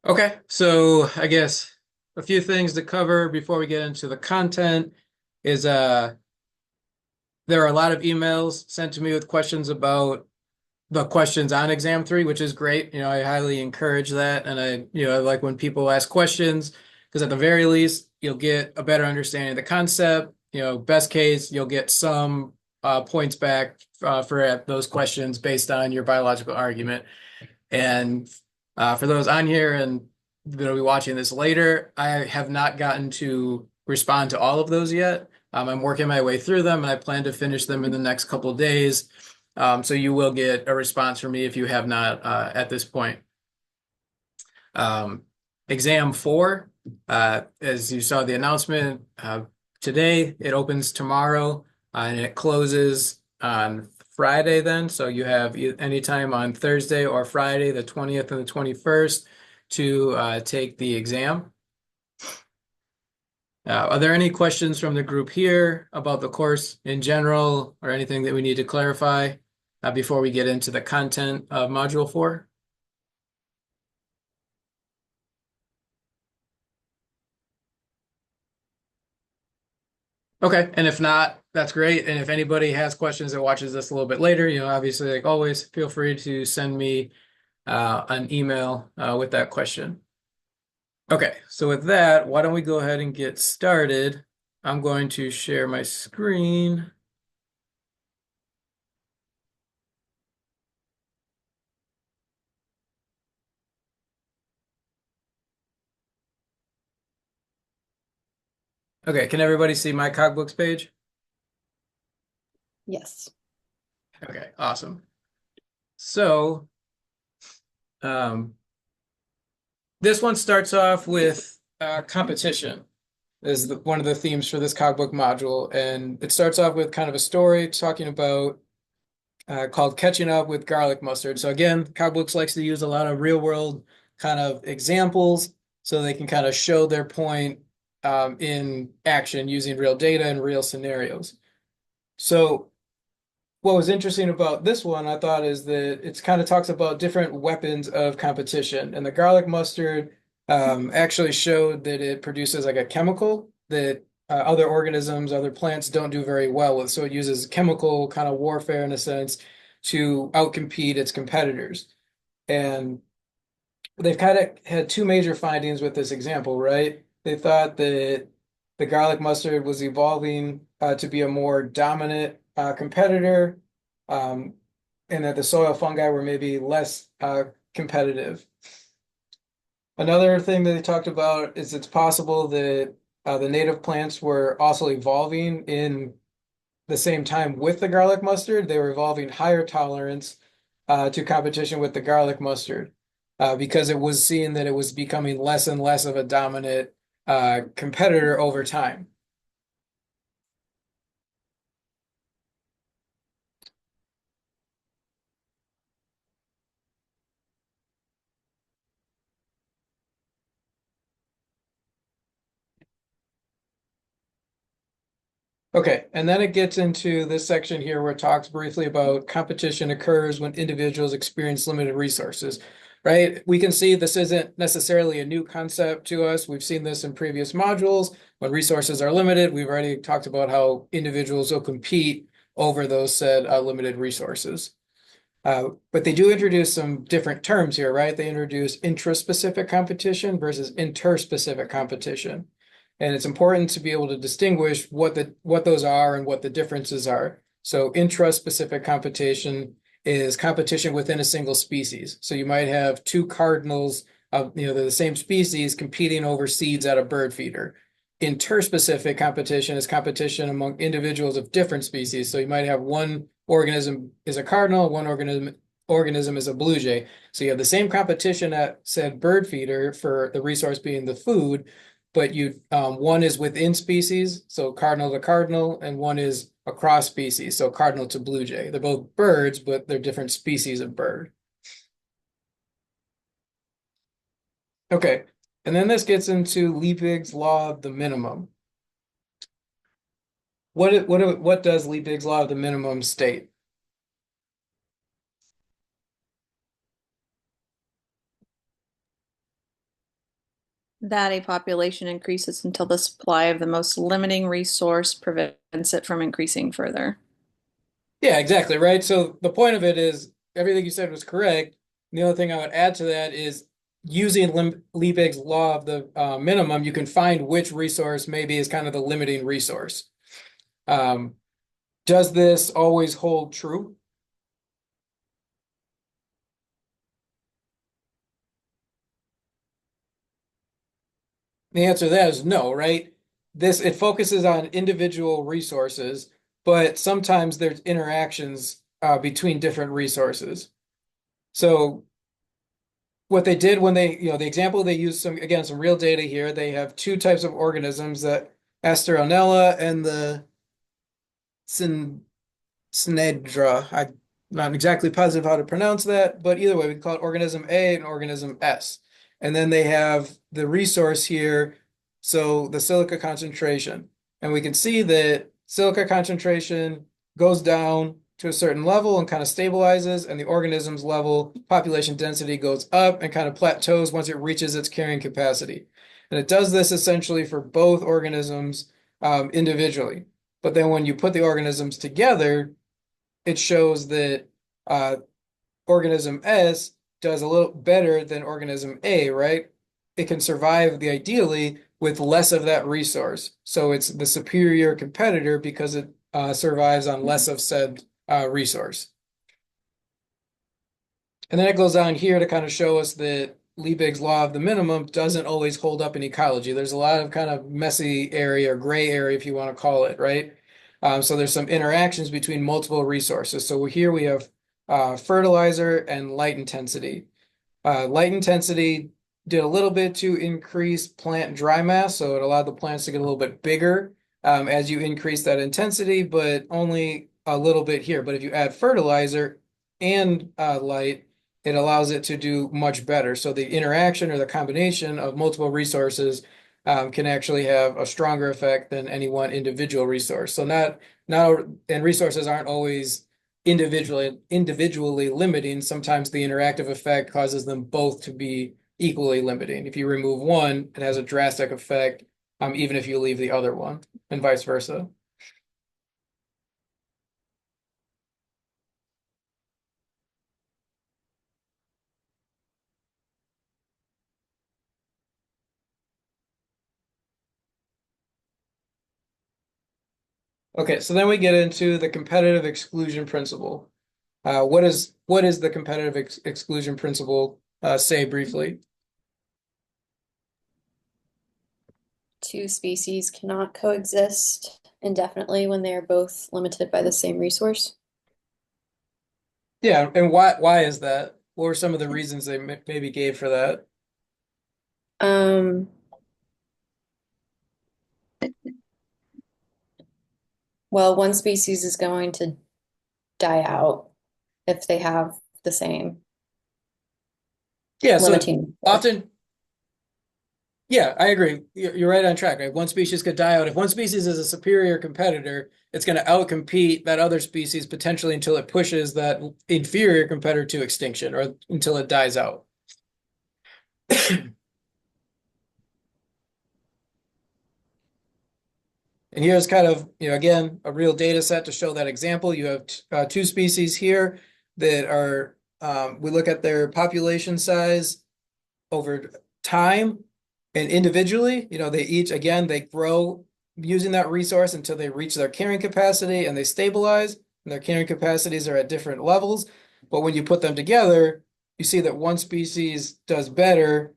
Okay, so I guess a few things to cover before we get into the content is there are a lot of emails sent to me with questions about the questions on exam three, which is great. I highly encourage that. And I like when people ask questions because at the very least, you'll get a better understanding of the concept. Best case, you'll get some points back for those questions based on your biological argument. And for those on here and that'll be watching this later, I have not gotten to respond to all of those yet. I'm working my way through them, and I plan to finish them in the next couple of days. So you will get a response from me if you have not at this point. Um, Exam four, as you saw the announcement today, it opens tomorrow and it closes on Friday then. So you have any time on Thursday or Friday, the 20th and the 21st, to take the exam. Are there any questions from the group here about the course in general or anything that we need to clarify before we get into the content of Module 4? Okay, and if not, that's great. And if anybody has questions that watches this a little bit later, obviously, like always, feel free to send me an email with that question. Okay, so with that, why don't we go ahead and get started? I'm going to share my screen. Okay, can everybody see my Cogbooks page? Yes. Okay, awesome. So, this one starts off with competition is one of the themes for this cogbook module. And it starts off with kind of a story talking about called Catching Up with Garlic Mustard. So again, cogbooks likes to use a lot of real world kind of examples so they can kind of show their point in action using real data and real scenarios. So what was interesting about this one, I thought, is that it kind of talks about different weapons of competition. And the garlic mustard actually showed that it produces like a chemical that other organisms, other plants don't do very well with. So it uses chemical kind of warfare in a sense to outcompete its competitors. And they've kind of had two major findings with this example, right? They thought that the garlic mustard was evolving to be a more dominant competitor, um, and that the soil fungi were maybe less competitive. Another thing that they talked about is it's possible that the native plants were also evolving in the same time with the garlic mustard. They were evolving higher tolerance to competition with the garlic mustard because it was seen that it was becoming less and less of a dominant competitor over time. Okay, and then it gets into this section here where it talks briefly about competition occurs when individuals experience limited resources, right? We can see this isn't necessarily a new concept to us. We've seen this in previous modules. When resources are limited, we've already talked about how individuals will compete over those said limited resources. But they do introduce some different terms here, right? They introduce intraspecific competition versus interspecific competition. And it's important to be able to distinguish what those are and what the differences are. So intraspecific competition is competition within a single species. So you might have two cardinals of they're the same species competing over seeds at a bird feeder. Interspecific competition is competition among individuals of different species. So you might have one organism is a cardinal, one organism is a blue jay. So you have the same competition at said bird feeder for the resource being the food, but one is within species, so cardinal to cardinal, and one is across species, so cardinal to blue jay. They're both birds, but they're different species of bird. Okay, and then this gets into Liebig's law of the minimum. What does Liebig's law of the minimum state? That a population increases until the supply of the most limiting resource prevents it from increasing further. Yeah, exactly, right? So the point of it is everything you said was correct. The only thing I would add to that is using Liebig's law of the minimum, you can find which resource maybe is kind of the limiting resource. Um, does this always hold true? The answer to that is no, right? This it focuses on individual resources, but sometimes there's interactions between different resources. So what they did when the example they used some real data here. They have two types of organisms, that Asteronella and the Syn Snedra. I'm not exactly positive how to pronounce that, but either way, we call it organism A and organism S. And then they have the resource here, so the silica concentration. And we can see that silica concentration goes down to a certain level and kind of stabilizes, and the organism's level population density goes up and kind of plateaus once it reaches its carrying capacity. And it does this essentially for both organisms individually. But then when you put the organisms together, it shows that uh, organism S does a little better than organism A, right? It can survive the ideally with less of that resource. So it's the superior competitor because it survives on less of said resource. And then it goes on here to kind of show us that Liebig's law of the minimum doesn't always hold up in ecology. There's a lot of kind of messy area or gray area, if you want to call it, right? So there's some interactions between multiple resources. So here we have fertilizer and light intensity. Light intensity did a little bit to increase plant dry mass, so it allowed the plants to get a little bit bigger as you increase that intensity, but only a little bit here. But if you add fertilizer and light, it allows it to do much better. So the interaction or the combination of multiple resources can actually have a stronger effect than any one individual resource. So not and resources aren't always individually limiting. Sometimes the interactive effect causes them both to be equally limiting. If you remove one, it has a drastic effect, even if you leave the other one, and vice versa. Okay, so then we get into the competitive exclusion principle. What is the competitive exclusion principle? Say briefly. Two species cannot coexist indefinitely when they are both limited by the same resource. Yeah, and why is that? What were some of the reasons they maybe gave for that? Um, well, one species is going to die out if they have the same Yeah, so limiting force. often Yeah, I agree. You're right on track, right? One species could die out. If one species is a superior competitor, it's going to outcompete that other species potentially until it pushes that inferior competitor to extinction or until it dies out. And here's kind of, again, a real data set to show that example. You have two species here that are, we look at their population size over time and individually, they each, again, they grow using that resource until they reach their carrying capacity and they stabilize, and their carrying capacities are at different levels. But when you put them together, you see that one species does better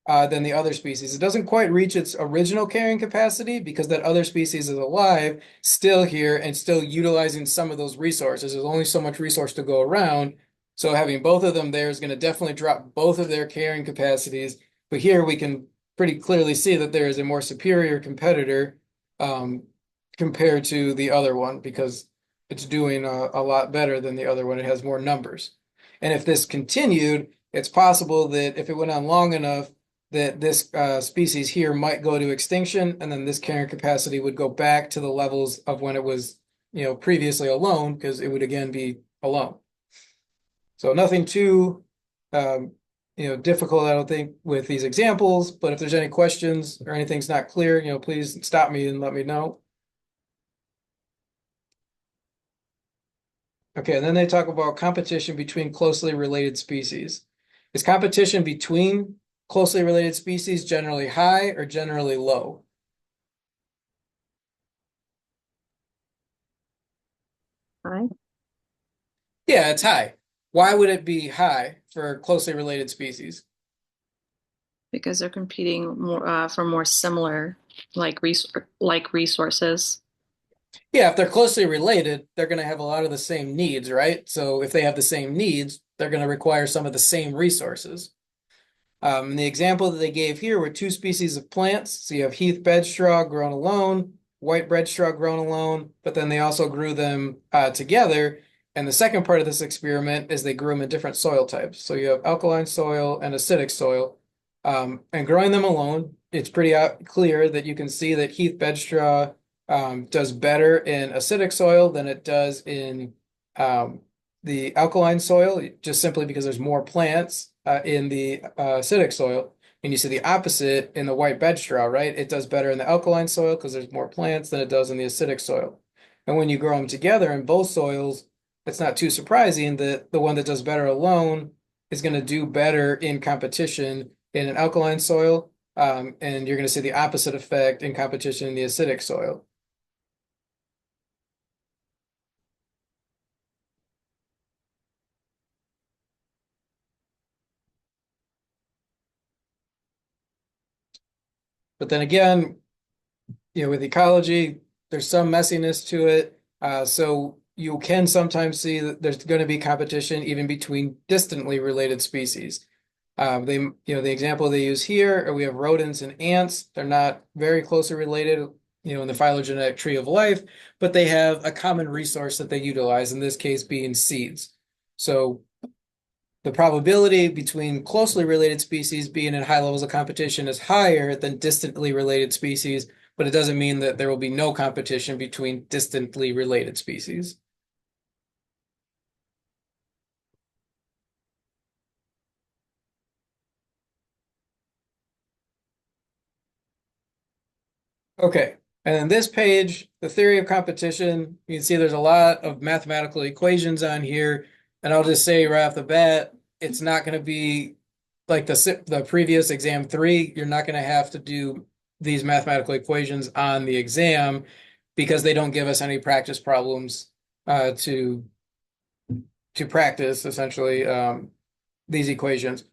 than the other species. It doesn't quite reach its original carrying capacity because that other species is alive, still here, and still utilizing some of those resources. There's only so much resource to go around. So having both of them there is going to definitely drop both of their carrying capacities. But here we can pretty clearly see that there is a more superior competitor um, compared to the other one because it's doing a lot better than the other one. It has more numbers. And if this continued, it's possible that if it went on long enough, that this species here might go to extinction, and then this carrying capacity would go back to the levels of when it was, previously alone, because it would again be alone. So nothing too um, difficult, I don't think, with these examples, but if there's any questions or anything's not clear, please stop me and let me know. Okay, and then they talk about competition between closely related species. Is competition between closely related species generally high or generally low? High, Yeah, it's high. Why would it be high for closely related species? because they're competing more for more similar like resources. Yeah, if they're closely related, they're going to have a lot of the same needs, right? So if they have the same needs, they're going to require some of the same resources. The example that they gave here were two species of plants. So you have heath bedstraw grown alone, white bedstraw grown alone, but then they also grew them together. And the second part of this experiment is they grew them in different soil types. So you have alkaline soil and acidic soil. And growing them alone, it's pretty clear that you can see that heath bedstraw does better in acidic soil than it does in the alkaline soil, just simply because there's more plants in the acidic soil. And you see the opposite in the white bedstraw, right? It does better in the alkaline soil because there's more plants than it does in the acidic soil. And when you grow them together in both soils, it's not too surprising that the one that does better alone is going to do better in competition in an alkaline soil. And you're going to see the opposite effect in competition in the acidic soil. But then again, with ecology, there's some messiness to it. So you can sometimes see that there's going to be competition even between distantly related species. The example they use here, we have rodents and ants. They're not very closely related, in the phylogenetic tree of life, but they have a common resource that they utilize, in this case being seeds. So the probability between closely related species being in high levels of competition is higher than distantly related species, but it doesn't mean that there will be no competition between distantly related species. Okay, and then this page, the theory of competition, you can see there's a lot of mathematical equations on here, and I'll just say right off the bat, it's not going to be like the previous exam 3. You're not going to have to do these mathematical equations on the exam because they don't give us any practice problems to practice essentially these equations.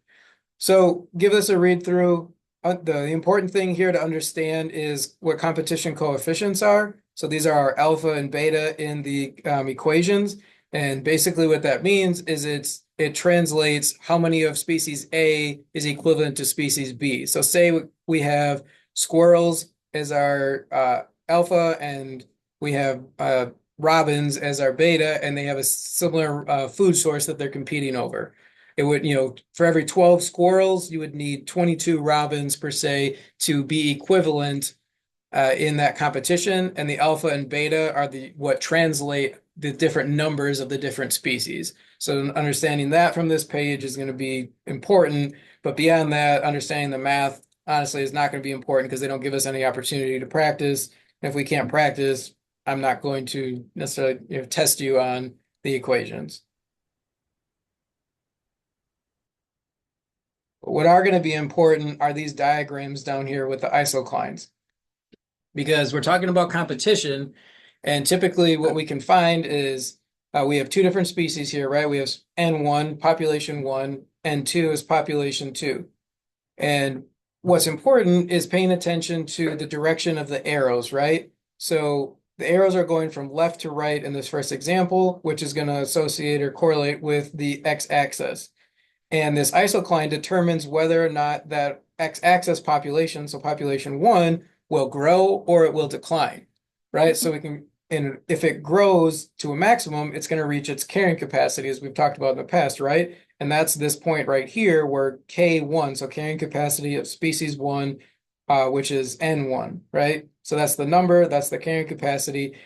So give us a read through. The important thing here to understand is what competition coefficients are. So these are our alpha and beta in the equations. And basically what that means is it translates how many of species A is equivalent to species B. So say we have squirrels as our alpha and we have robins as our beta, and they have a similar food source that they're competing over. It would, for every 12 squirrels, you would need 22 robins per se to be equivalent in that competition. And the alpha and beta are what translate the different numbers of the different species. So understanding that from this page is going to be important. But beyond that, understanding the math, honestly, is not going to be important because they don't give us any opportunity to practice. And if we can't practice, I'm not going to necessarily test you on the equations. What are going to be important are these diagrams down here with the isoclines, because we're talking about competition, and typically what we can find is we have two different species here, right? We have N1, population 1, N2 is population 2. And what's important is paying attention to the direction of the arrows, right? So the arrows are going from left to right in this first example, which is going to associate or correlate with the x-axis. And this isocline determines whether or not that x-axis population, so population 1, will grow or it will decline, right? So and if it grows to a maximum, it's going to reach its carrying capacity, as we've talked about in the past, right? And that's this point right here where K1, so carrying capacity of species 1, which is N1, right? So that's the number, that's the carrying capacity.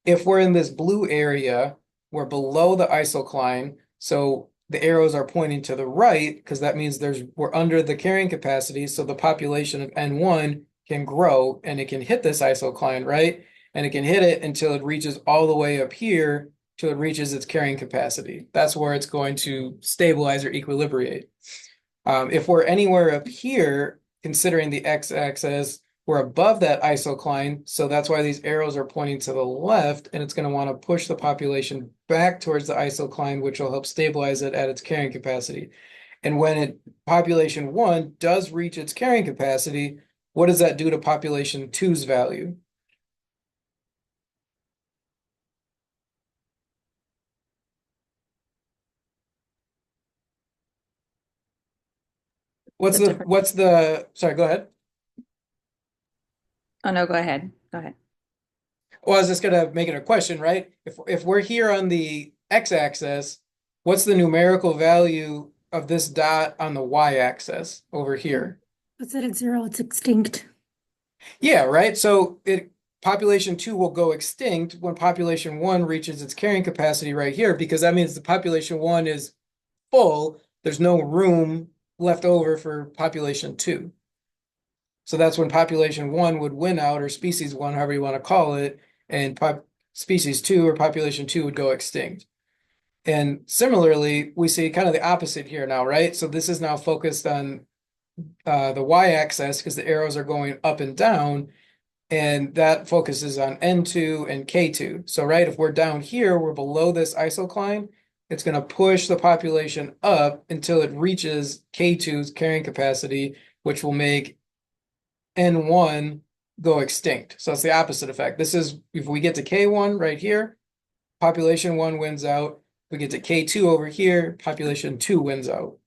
If we're in this blue area, we're below the isocline. So the arrows are pointing to the right because that means we're under the carrying capacity, so the population of N1 can grow and it can hit this isocline, right? And it can hit it until it reaches all the way up here till it reaches its carrying capacity. That's where it's going to stabilize or equilibrate. If we're anywhere up here, considering the x-axis, we're above that isocline, so that's why these arrows are pointing to the left, and it's going to want to push the population back towards the isocline, which will help stabilize it at its carrying capacity. And when population 1 does reach its carrying capacity, what does that do to population 2's value? Sorry, go ahead. Oh, no, go ahead. Go ahead. Well, I was just gonna make it a question, right? If we're here on the x-axis, what's the numerical value of this dot on the y-axis over here? It's at 0, it's extinct. Yeah, right. So population 2 will go extinct when population 1 reaches its carrying capacity right here, because that means the population 1 is full. There's no room left over for population 2. So that's when population 1 would win out, or species 1, however you want to call it, and species 2 or population 2 would go extinct. And similarly, we see kind of the opposite here now, right? So this is now focused on the y-axis because the arrows are going up and down, and that focuses on N2 and K2. So, right, if we're down here, we're below this isocline, it's going to push the population up until it reaches K2's carrying capacity, which will make N1 go extinct. So it's the opposite effect. This is, if we get to K1 right here, population 1 wins out. If we get to K2 over here, population 2 wins out.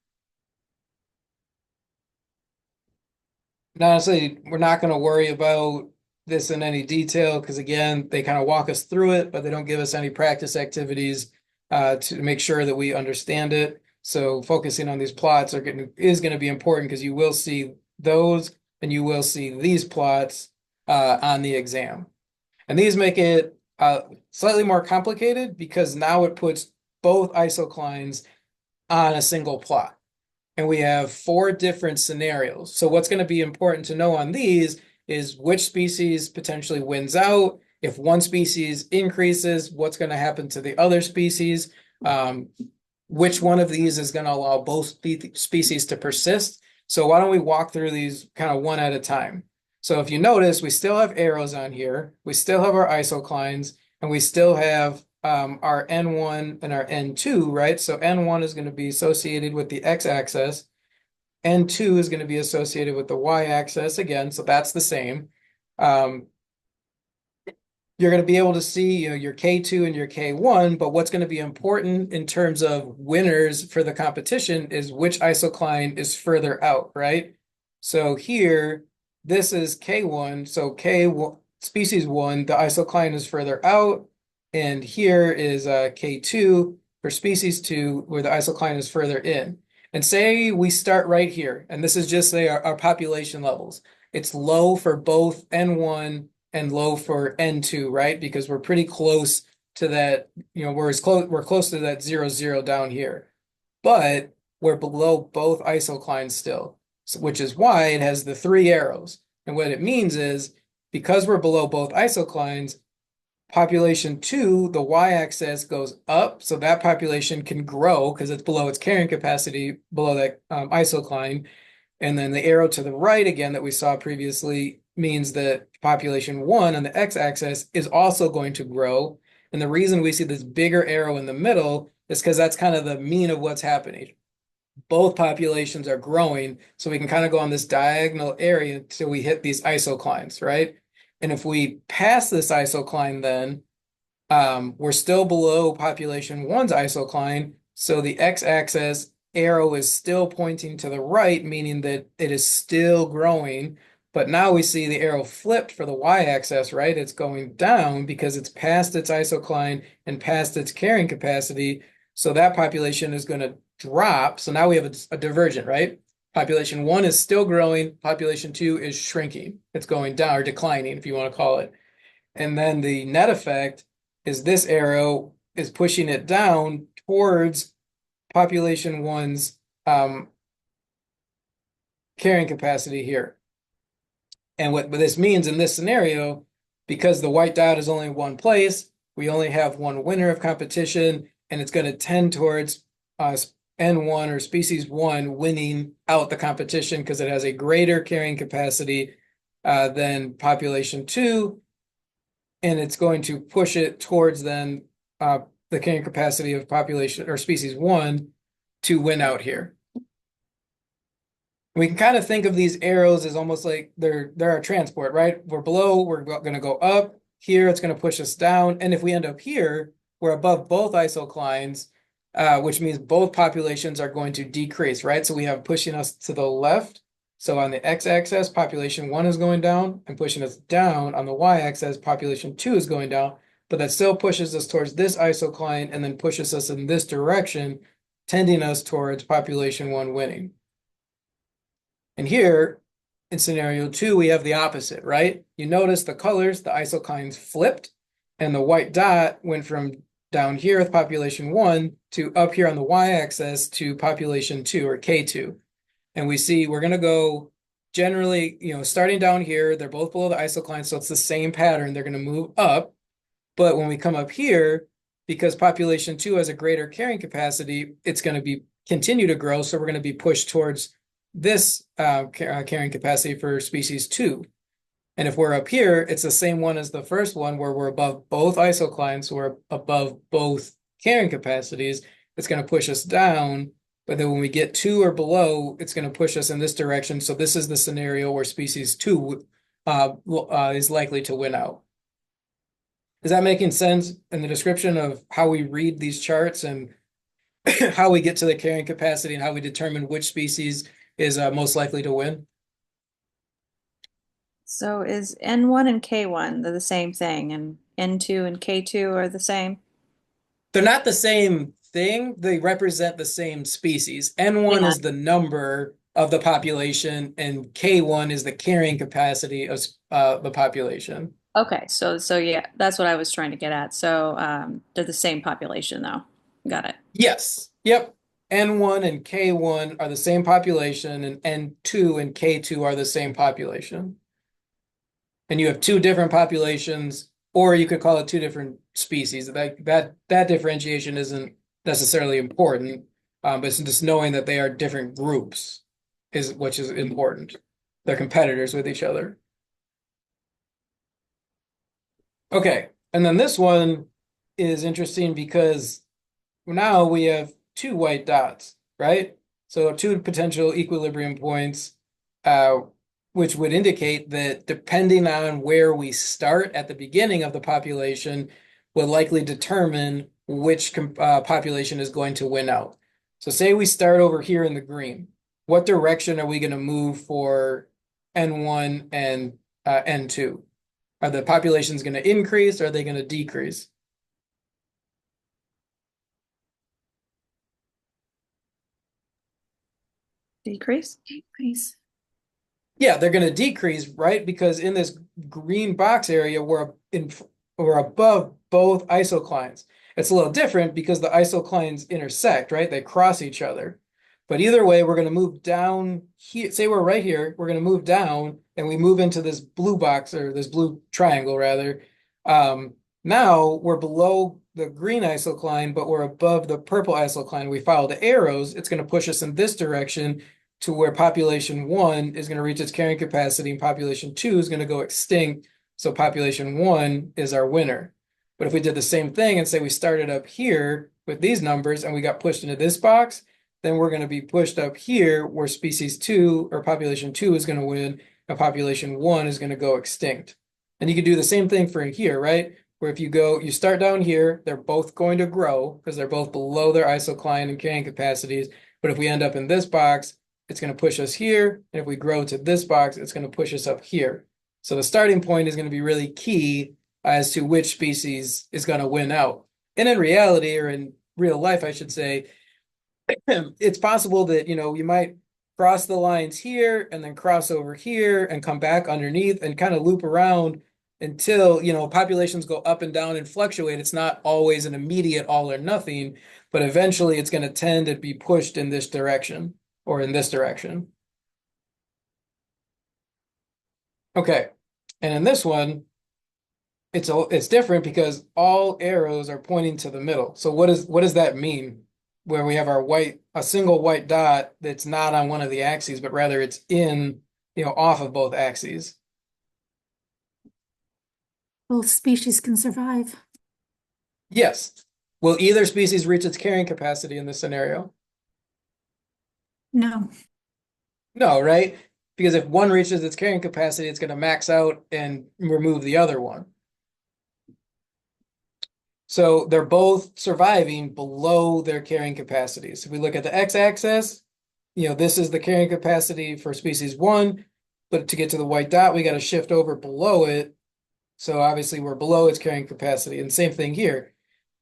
And honestly, we're not going to worry about this in any detail because, again, they kind of walk us through it, but they don't give us any practice activities to make sure that we understand it. So focusing on these plots is going to be important because you will see those and you will see these plots on the exam. And these make it slightly more complicated because now it puts both isoclines on a single plot. And we have 4 different scenarios. So what's going to be important to know on these is which species potentially wins out. If one species increases, what's going to happen to the other species? Which one of these is going to allow both species to persist? So why don't we walk through these kind of one at a time? So if you notice, we still have arrows on here. We still have our isoclines, and we still have our N1 and our N2, right? So N1 is going to be associated with the x-axis. N2 is going to be associated with the y-axis again, so that's the same. You're going to be able to see, your K2 and your K1, but what's going to be important in terms of winners for the competition is which isocline is further out, right? So here, this is K1, so K1, species 1, the isocline is further out, and here is K2 for species 2, where the isocline is further in. And say we start right here, and this is just say our population levels. It's low for both N1 and low for N2, right? Because we're pretty close to that, we're close to that 0, 0 down here. But we're below both isoclines still, which is why it has the 3 arrows. And what it means is because we're below both isoclines, population 2, the y-axis goes up, so that population can grow because it's below its carrying capacity, below that isocline. And then the arrow to the right again that we saw previously means that population 1 on the x-axis is also going to grow. And the reason we see this bigger arrow in the middle is because that's kind of the mean of what's happening. Both populations are growing, so we can kind of go on this diagonal area until we hit these isoclines, right? And if we pass this isocline, then we're still below population 1's isocline, so the x-axis arrow is still pointing to the right, meaning that it is still growing. But now we see the arrow flipped for the y-axis, right? It's going down because it's past its isocline and past its carrying capacity. So that population is going to drop. So now we have a divergent, right? Population 1 is still growing. Population 2 is shrinking. It's going down or declining, if you want to call it. And then the net effect is this arrow is pushing it down towards population one's carrying capacity here. And what this means in this scenario, because the white dot is only in one place, we only have one winner of competition, and it's going to tend towards N1 or species one winning out the competition because it has a greater carrying capacity than population two, and it's going to push it towards then the carrying capacity of population or species one to win out here. We can kind of think of these arrows as almost like they're our transport, right? We're below, we're going to go up. Here, it's going to push us down. And if we end up here, we're above both isoclines, which means both populations are going to decrease, right? So we have pushing us to the left. So on the x-axis, population one is going down, and pushing us down on the y-axis, population two is going down. But that still pushes us towards this isocline and then pushes us in this direction, tending us towards population one winning. And here, in scenario two, we have the opposite, right? You notice the colors, the isoclines flipped, and the white dot went from down here with population one to up here on the y-axis to population two or K2. And we see we're going to go generally, starting down here, they're both below the isocline, so it's the same pattern. They're going to move up. But when we come up here, because population two has a greater carrying capacity, it's going to continue to grow. So we're going to be pushed towards this carrying capacity for species two. And if we're up here, it's the same one as the first one where we're above both isoclines, so we're above both carrying capacities. It's going to push us down, but then when we get two or below, it's going to push us in this direction. So this is the scenario where species two is likely to win out. Is that making sense in the description of how we read these charts and how we get to the carrying capacity and how we determine which species is most likely to win? So is N1 and K1, they're the same thing, and N2 and K2 are the same? They're not the same thing. They represent the same species. N1 Yeah. is the number of the population, and K1 is the carrying capacity of the population. Okay, so yeah, that's what I was trying to get at. So they're the same population though. Got it. Yes. Yep. N1 and K1 are the same population, and N2 and K2 are the same population. And you have two different populations, or you could call it two different species. That differentiation isn't necessarily important, but it's just knowing that they are different groups which is important. They're competitors with each other. Okay, and then this one is interesting because now we have two white dots, right? So two potential equilibrium points, which would indicate that depending on where we start at the beginning of the population will likely determine which population is going to win out. So say we start over here in the green. What direction are we going to move for N1 and N2? Are the populations going to increase or are they going to decrease? Decrease? Decrease. Yeah, they're going to decrease, right? Because in this green box area, we're above both isoclines. It's a little different because the isoclines intersect, right? They cross each other. But either way, we're going to move down here. Say we're right here. We're going to move down and we move into this blue box or this blue triangle rather. Now we're below the green isocline, but we're above the purple isocline. We follow the arrows. It's going to push us in this direction to where population one is going to reach its carrying capacity and population two is going to go extinct. So population one is our winner. But if we did the same thing and say we started up here with these numbers and we got pushed into this box, then we're going to be pushed up here where species two or population two is going to win and population one is going to go extinct. And you can do the same thing for here, right? Where if you start down here, they're both going to grow because they're both below their isocline and carrying capacities. But if we end up in this box, it's going to push us here. And if we grow to this box, it's going to push us up here. So the starting point is going to be really key as to which species is going to win out. And in reality, or in real life, I should say, it's possible that, you might cross the lines here and then cross over here and come back underneath and kind of loop around until, populations go up and down and fluctuate. It's not always an immediate all or nothing. but eventually it's going to tend to be pushed in this direction or in this direction. Okay, and in this one, it's different because all arrows are pointing to the middle. So what does that mean? Where we have a single white dot that's not on one of the axes, but rather it's in, off of both axes. Both species can survive. Yes. Will either species reach its carrying capacity in this scenario? No. No, right? Because if one reaches its carrying capacity, it's going to max out and remove the other one. So they're both surviving below their carrying capacities. If we look at the x-axis, this is the carrying capacity for species one, but to get to the white dot, we got to shift over below it. So obviously we're below its carrying capacity. And same thing here.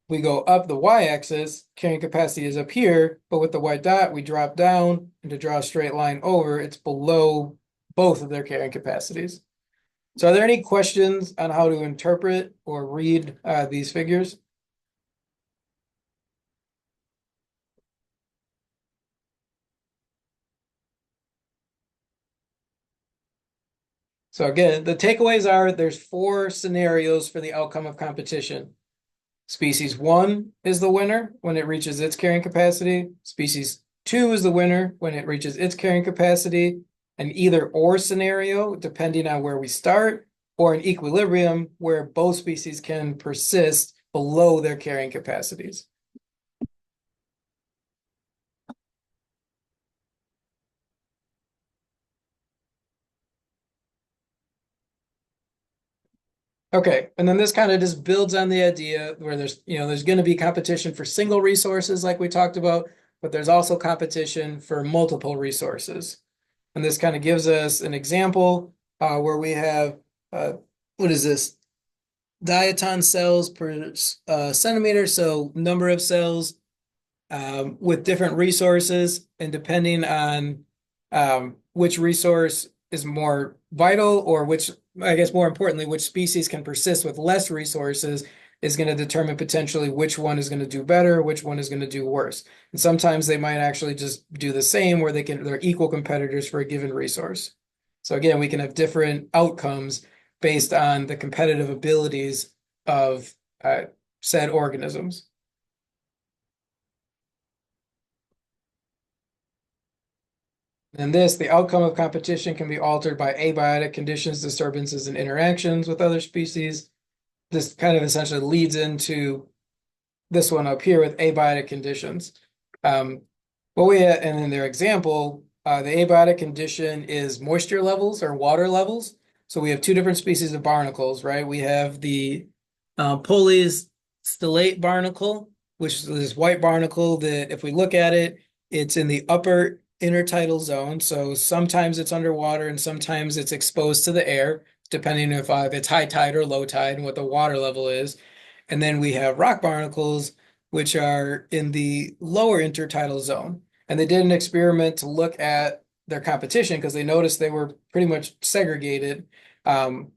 We go up the y-axis, carrying capacity is up here, but with the white dot, we drop down, and to draw a straight line over, it's below both of their carrying capacities. So are there any questions on how to interpret or read these figures? So again, the takeaways are there's 4 scenarios for the outcome of competition. Species 1 is the winner when it reaches its carrying capacity. Species 2 is the winner when it reaches its carrying capacity. An either or scenario, depending on where we start, or an equilibrium where both species can persist below their carrying capacities. Okay, and then this kind of just builds on the idea where there's going to be competition for single resources like we talked about, but there's also competition for multiple resources. And this kind of gives us an example where we have, what is this? Diatom cells per centimeter, so number of cells with different resources, and depending on which resource is more vital, or which, I guess more importantly, which species can persist with less resources, is going to determine potentially which one is going to do better, which one is going to do worse. And sometimes they might actually just do the same, where they're equal competitors for a given resource. So again, we can have different outcomes based on the competitive abilities of said organisms. In this, the outcome of competition can be altered by abiotic conditions, disturbances, and interactions with other species. This kind of essentially leads into this one up here with abiotic conditions. And in their example, the abiotic condition is moisture levels or water levels. So we have 2 different species of barnacles, right? We have the Poles stellate barnacle, which is this white barnacle that if we look at it, it's in the upper intertidal zone. So sometimes it's underwater and sometimes it's exposed to the air, depending if it's high tide or low tide and what the water level is. And then we have rock barnacles, which are in the lower intertidal zone. And they did an experiment to look at their competition because they noticed they were pretty much segregated. When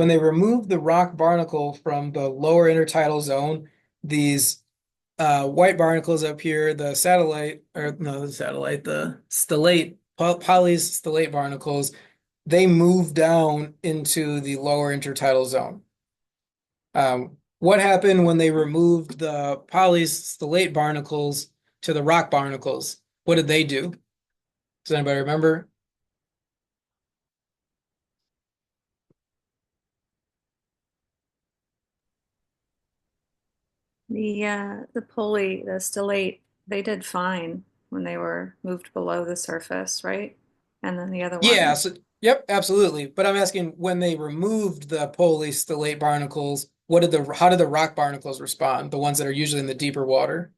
they removed the rock barnacle from the lower intertidal zone, these white barnacles up here, the stellate, Poly's stellate barnacles, they move down into the lower intertidal zone. What happened when they removed the Poly's stellate barnacles to the rock barnacles? What did they do? Does anybody remember? The pulley, the stellate, they did fine when they were moved below the surface, right? And then the other Yeah, one, so, yep, absolutely. But I'm asking, when they removed the polystellate barnacles, how did the rock barnacles respond? The ones that are usually in the deeper water?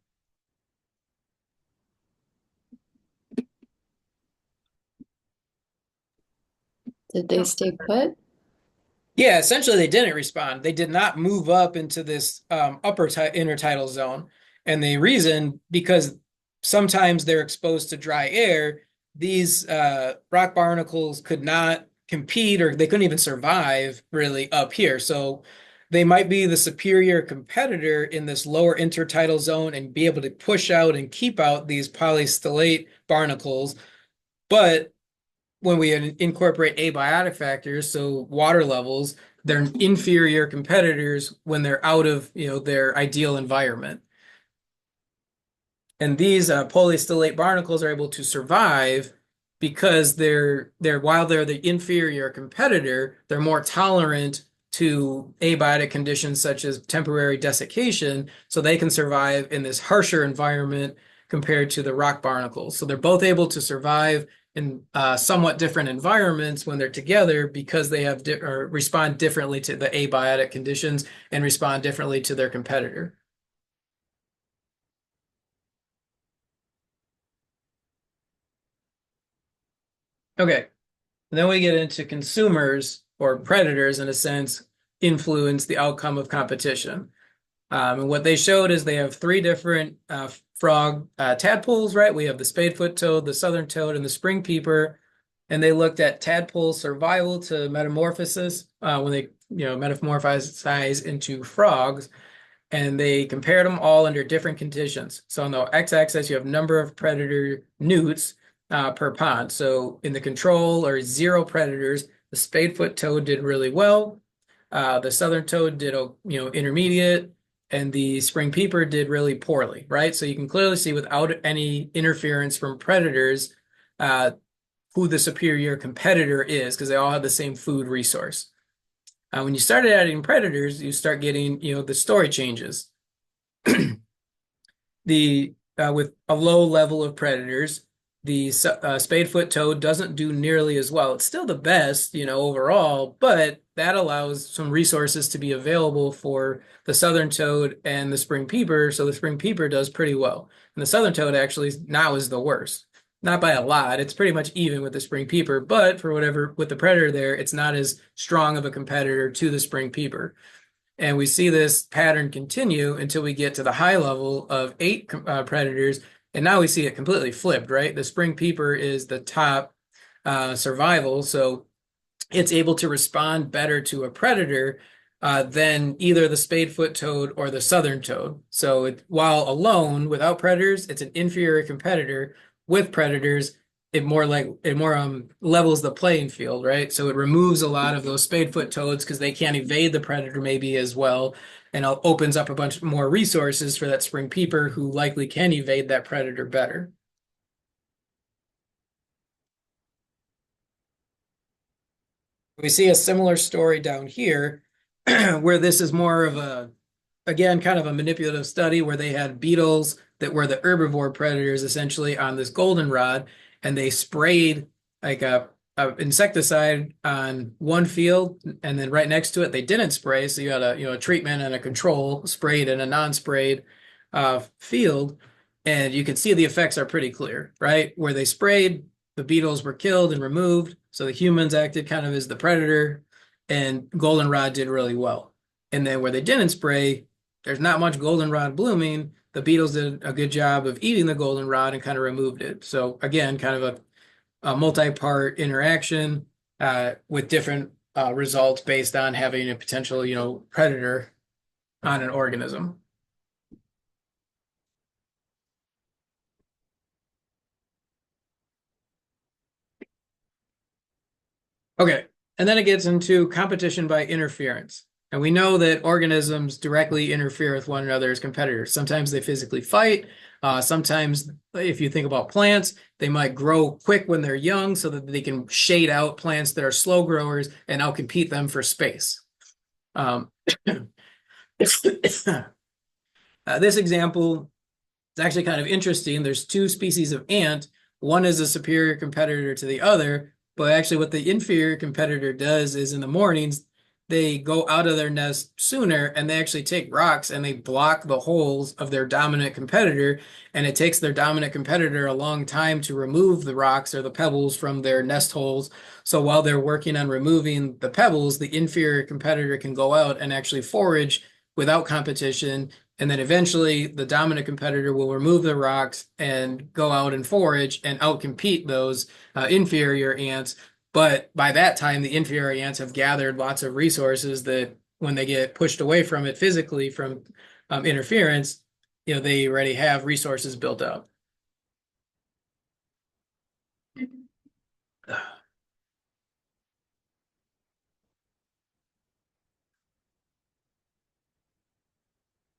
Did they stay put? Yeah, essentially they didn't respond. They did not move up into this upper intertidal zone. And the reason, because sometimes they're exposed to dry air, these rock barnacles could not compete, or they couldn't even survive really up here. So they might be the superior competitor in this lower intertidal zone and be able to push out and keep out these polystellate barnacles. But when we incorporate abiotic factors, so water levels, they're inferior competitors when they're out of, their ideal environment. And these polystellate barnacles are able to survive because while they're the inferior competitor, they're more tolerant to abiotic conditions such as temporary desiccation, so they can survive in this harsher environment compared to the rock barnacles. So they're both able to survive in somewhat different environments when they're together because they have or respond differently to the abiotic conditions and respond differently to their competitor. Okay. And then we get into consumers or predators, in a sense, influence the outcome of competition. And what they showed is they have three different frog tadpoles, right? We have the spadefoot toad, the southern toad, and the spring peeper. And they looked at tadpole survival to metamorphosis when they, metamorphosize into frogs. And they compared them all under different conditions. So on the x-axis, you have number of predator newts per pond. So in the control or zero predators, the spadefoot toad did really well. The southern toad did, intermediate, and the spring peeper did really poorly, right? So you can clearly see without any interference from predators, who the superior competitor is because they all have the same food resource. When you started adding predators, you start getting, the story changes. With a low level of predators, the spadefoot toad doesn't do nearly as well. It's still the best, overall, but that allows some resources to be available for the southern toad and the spring peeper. So the spring peeper does pretty well, and the southern toad actually now is the worst. Not by a lot. It's pretty much even with the spring peeper, but for whatever with the predator there, it's not as strong of a competitor to the spring peeper. And we see this pattern continue until we get to the high level of 8 predators. And now we see it completely flipped, right? The spring peeper is the top survival. So it's able to respond better to a predator than either the spadefoot toad or the southern toad. So while alone, without predators, it's an inferior competitor. With predators, it more levels the playing field, right? So it removes a lot of those spadefoot toads because they can't evade the predator maybe as well, and opens up a bunch more resources for that spring peeper who likely can evade that predator better. We see a similar story down here where this is more of again, kind of a manipulative study where they had beetles that were the herbivore predators essentially on this goldenrod, and they sprayed like a insecticide on one field, and then right next to it they didn't spray. So you had a treatment and a control sprayed in a non-sprayed field, and you can see the effects are pretty clear, right? Where they sprayed, the beetles were killed and removed, so the humans acted kind of as the predator, and goldenrod did really well. And then where they didn't spray, there's not much goldenrod blooming. The beetles did a good job of eating the goldenrod and kind of removed it. So again, kind of a multi-part interaction with different results based on having a potential, predator on an organism. Okay, and then it gets into competition by interference. And we know that organisms directly interfere with one another as competitors. Sometimes they physically fight. Sometimes, if you think about plants, they might grow quick when they're young so that they can shade out plants that are slow growers and outcompete them for space. This example is actually kind of interesting. There's 2 species of ant. One is a superior competitor to the other, but actually what the inferior competitor does is in the mornings, they go out of their nest sooner and they actually take rocks and they block the holes of their dominant competitor. And it takes their dominant competitor a long time to remove the rocks or the pebbles from their nest holes. So while they're working on removing the pebbles, the inferior competitor can go out and actually forage without competition. And then eventually the dominant competitor will remove the rocks and go out and forage and outcompete those inferior ants. But by that time, the inferior ants have gathered lots of resources that when they get pushed away from it physically from interference, they already have resources built up.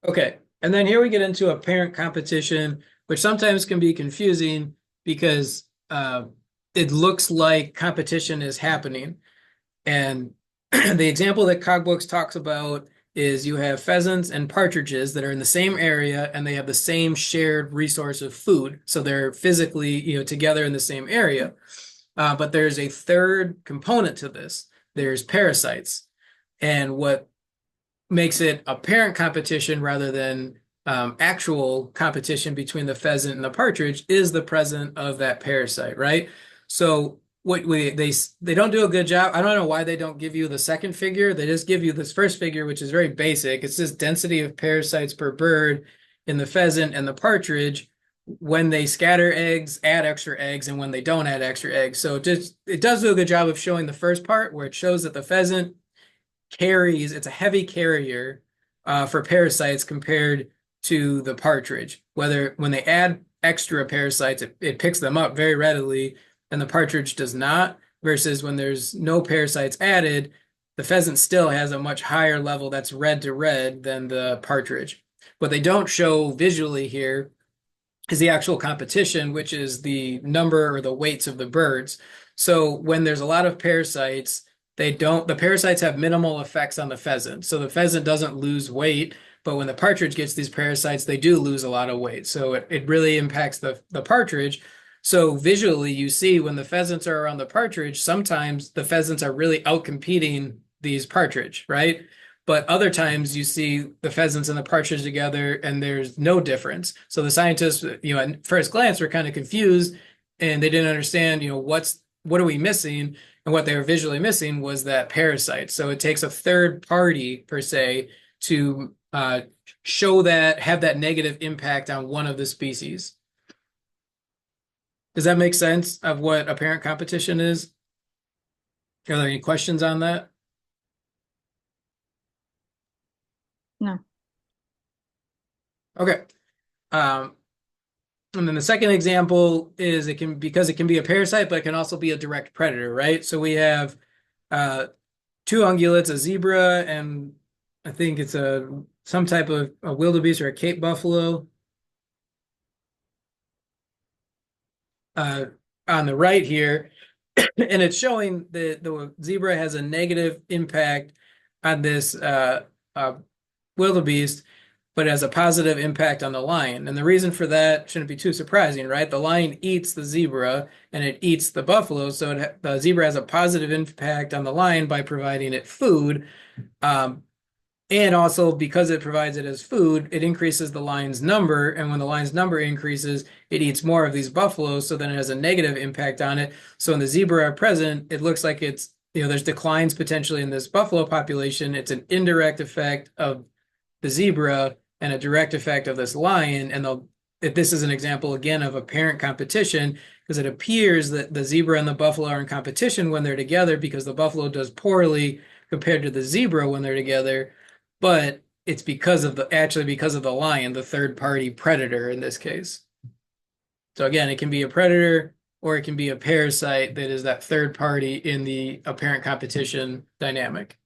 Okay, and then here we get into apparent competition, which sometimes can be confusing because it looks like competition is happening. And the example that Cogbooks talks about is you have pheasants and partridges that are in the same area and they have the same shared resource of food. So they're physically, together in the same area. But there's a third component to this. There's parasites. And what makes it apparent competition rather than actual competition between the pheasant and the partridge is the presence of that parasite, right? So what they don't do a good job. I don't know why they don't give you the second figure. They just give you this first figure, which is very basic. It's just density of parasites per bird in the pheasant and the partridge when they scatter eggs, add extra eggs, and when they don't add extra eggs. So it does do a good job of showing the first part where it shows that the pheasant it's a heavy carrier for parasites compared to the partridge. Whether when they add extra parasites, it picks them up very readily, and the partridge does not, versus when there's no parasites added, the pheasant still has a much higher level that's red to red than the partridge. What they don't show visually here is the actual competition, which is the number or the weights of the birds. So when there's a lot of parasites, the parasites have minimal effects on the pheasant. So the pheasant doesn't lose weight, but when the partridge gets these parasites, they do lose a lot of weight. So it really impacts the partridge. So visually, you see when the pheasants are around the partridge, sometimes the pheasants are really outcompeting these partridge, right? But other times you see the pheasants and the partridge together and there's no difference. So the scientists, at first glance were kind of confused and they didn't understand, what are we missing? And what they were visually missing was that parasite. So it takes a third party per se to have that negative impact on one of the species. Does that make sense of what apparent competition is? Are there any questions on that? No. Okay. And then the second example is because it can be a parasite, but it can also be a direct predator, right? So we have two ungulates, a zebra, and I think it's some type of a wildebeest or a Cape buffalo. On the right here, and it's showing the zebra has a negative impact on this wildebeest, but it has a positive impact on the lion. And the reason for that shouldn't be too surprising, right? The lion eats the zebra and it eats the buffalo, so the zebra has a positive impact on the lion by providing it food. And also because it provides it as food, it increases the lion's number. And when the lion's number increases, it eats more of these buffaloes. So then it has a negative impact on it. So when the zebra are present, it looks like there's declines potentially in this buffalo population. It's an indirect effect of the zebra and a direct effect of this lion. And if this is an example again of apparent competition, because it appears that the zebra and the buffalo are in competition when they're together because the buffalo does poorly compared to the zebra when they're together. But it's because of the lion, the third party predator in this case. So again, it can be a predator or it can be a parasite that is that third party in the apparent competition dynamic.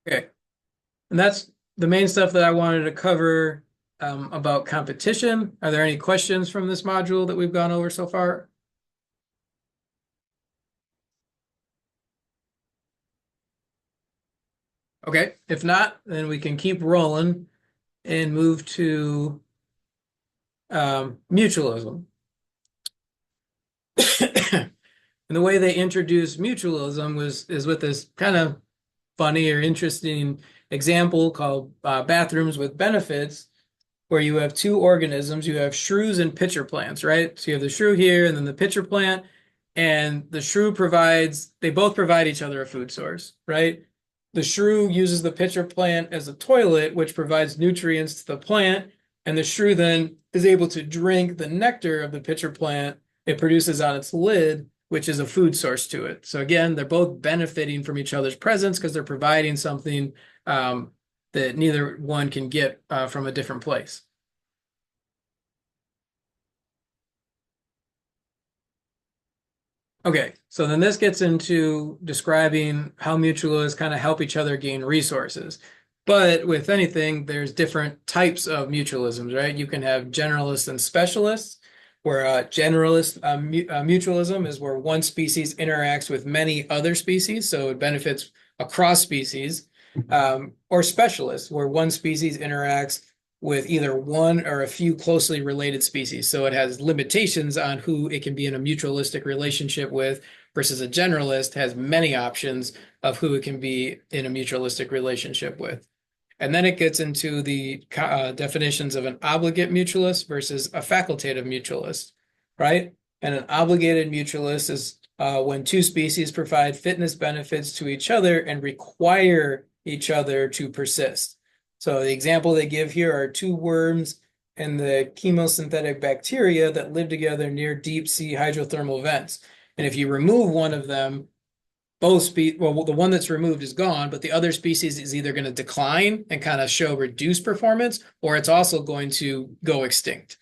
Okay. And that's the main stuff that I wanted to cover about competition. Are there any questions from this module that we've gone over so far? Okay, if not, then we can keep rolling and move to mutualism. And the way they introduced mutualism is with this kind of funny or interesting example called bathrooms with benefits, where you have two organisms. You have shrews and pitcher plants, right? So you have the shrew here and then the pitcher plant, and the shrew they both provide each other a food source, right? The shrew uses the pitcher plant as a toilet, which provides nutrients to the plant, and the shrew then is able to drink the nectar of the pitcher plant, it produces on its lid, which is a food source to it. So again, they're both benefiting from each other's presence because they're providing something that neither one can get from a different place. Okay, so then this gets into describing how mutualists kind of help each other gain resources. But with anything, there's different types of mutualisms, right? You can have generalists and specialists, where generalist mutualism is where one species interacts with many other species, so it benefits across species, or specialists, where one species interacts with either one or a few closely related species. So it has limitations on who it can be in a mutualistic relationship with, versus a generalist has many options of who it can be in a mutualistic relationship with. And then it gets into the definitions of an obligate mutualist versus a facultative mutualist, right? And an obligated mutualist is when two species provide fitness benefits to each other and require each other to persist. So the example they give here are two worms and the chemosynthetic bacteria that live together near deep sea hydrothermal vents. And if you remove one of them, well, the one that's removed is gone, but the other species is either going to decline and kind of show reduced performance, or it's also going to go extinct.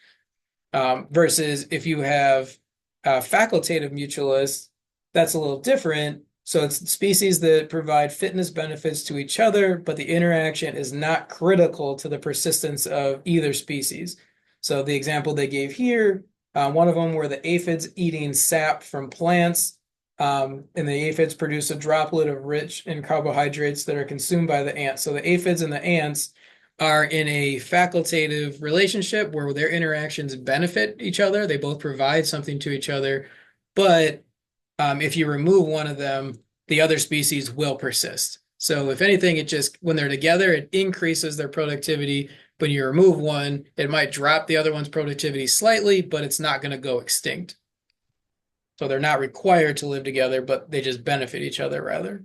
Versus if you have facultative mutualists, that's a little different. So it's species that provide fitness benefits to each other, but the interaction is not critical to the persistence of either species. So the example they gave here, one of them were the aphids eating sap from plants, and the aphids produce a droplet of rich in carbohydrates that are consumed by the ants. So the aphids and the ants are in a facultative relationship where their interactions benefit each other. They both provide something to each other, but if you remove one of them, the other species will persist. So if anything, it just, when they're together, it increases their productivity. But you remove one, it might drop the other one's productivity slightly, but it's not going to go extinct. So they're not required to live together, but they just benefit each other rather.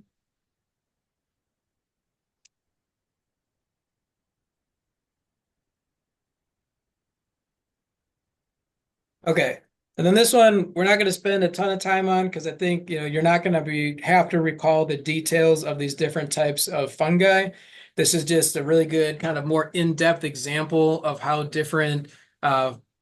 Okay. And then this one, we're not going to spend a ton of time on because I think, you're not going to have to recall the details of these different types of fungi. This is just a really good kind of more in-depth example of how different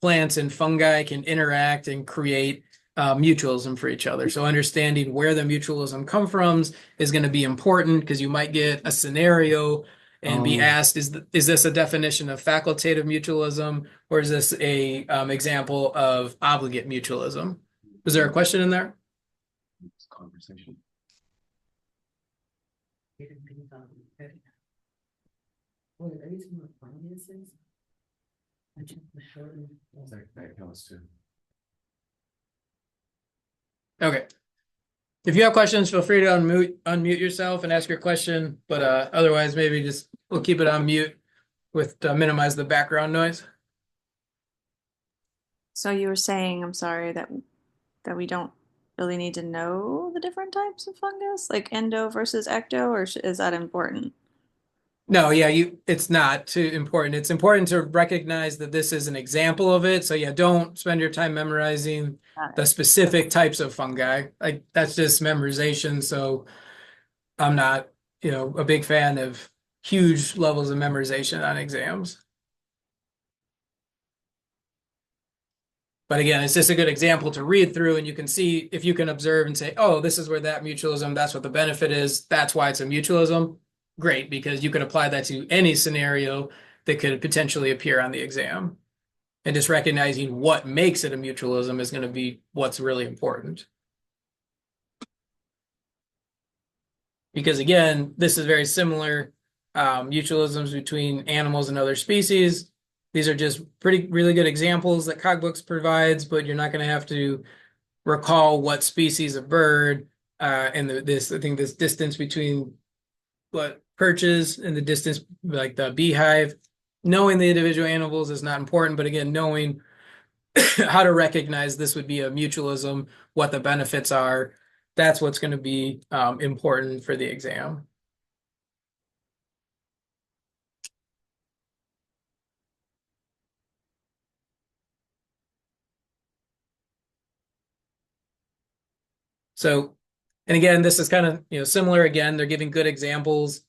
plants and fungi can interact and create mutualism for each other. So understanding where the mutualism come from is going to be important because you might get a scenario and be asked, is this a definition of facultative mutualism, or is this a example of obligate mutualism? Was there a question in there? Conversation. Okay. If you have questions, feel free to unmute yourself and ask your question. But otherwise, maybe just we'll keep it on mute with minimize the background noise. So you were saying, I'm sorry, that we don't really need to know the different types of fungus, like endo versus ecto, or is that important? No, yeah, it's not too important. It's important to recognize that this is an example of it. So yeah, don't spend your time memorizing the specific types of fungi. Like that's just memorization. So I'm not, a big fan of huge levels of memorization on exams. But again, it's just a good example to read through, and you can see if you can observe and say, oh, this is where that mutualism, that's what the benefit is. That's why it's a mutualism. Great, because you could apply that to any scenario that could potentially appear on the exam. And just recognizing what makes it a mutualism is going to be what's really important. Because again, this is very similar mutualisms between animals and other species. These are just really good examples that Cogbooks provides, but you're not going to have to recall what species of bird and I think this distance between what perches and the distance, like the beehive. Knowing the individual animals is not important, but again, knowing how to recognize this would be a mutualism, what the benefits are, that's what's going to be important for the exam. So, and again, this is kind of, similar again, they're giving good examples.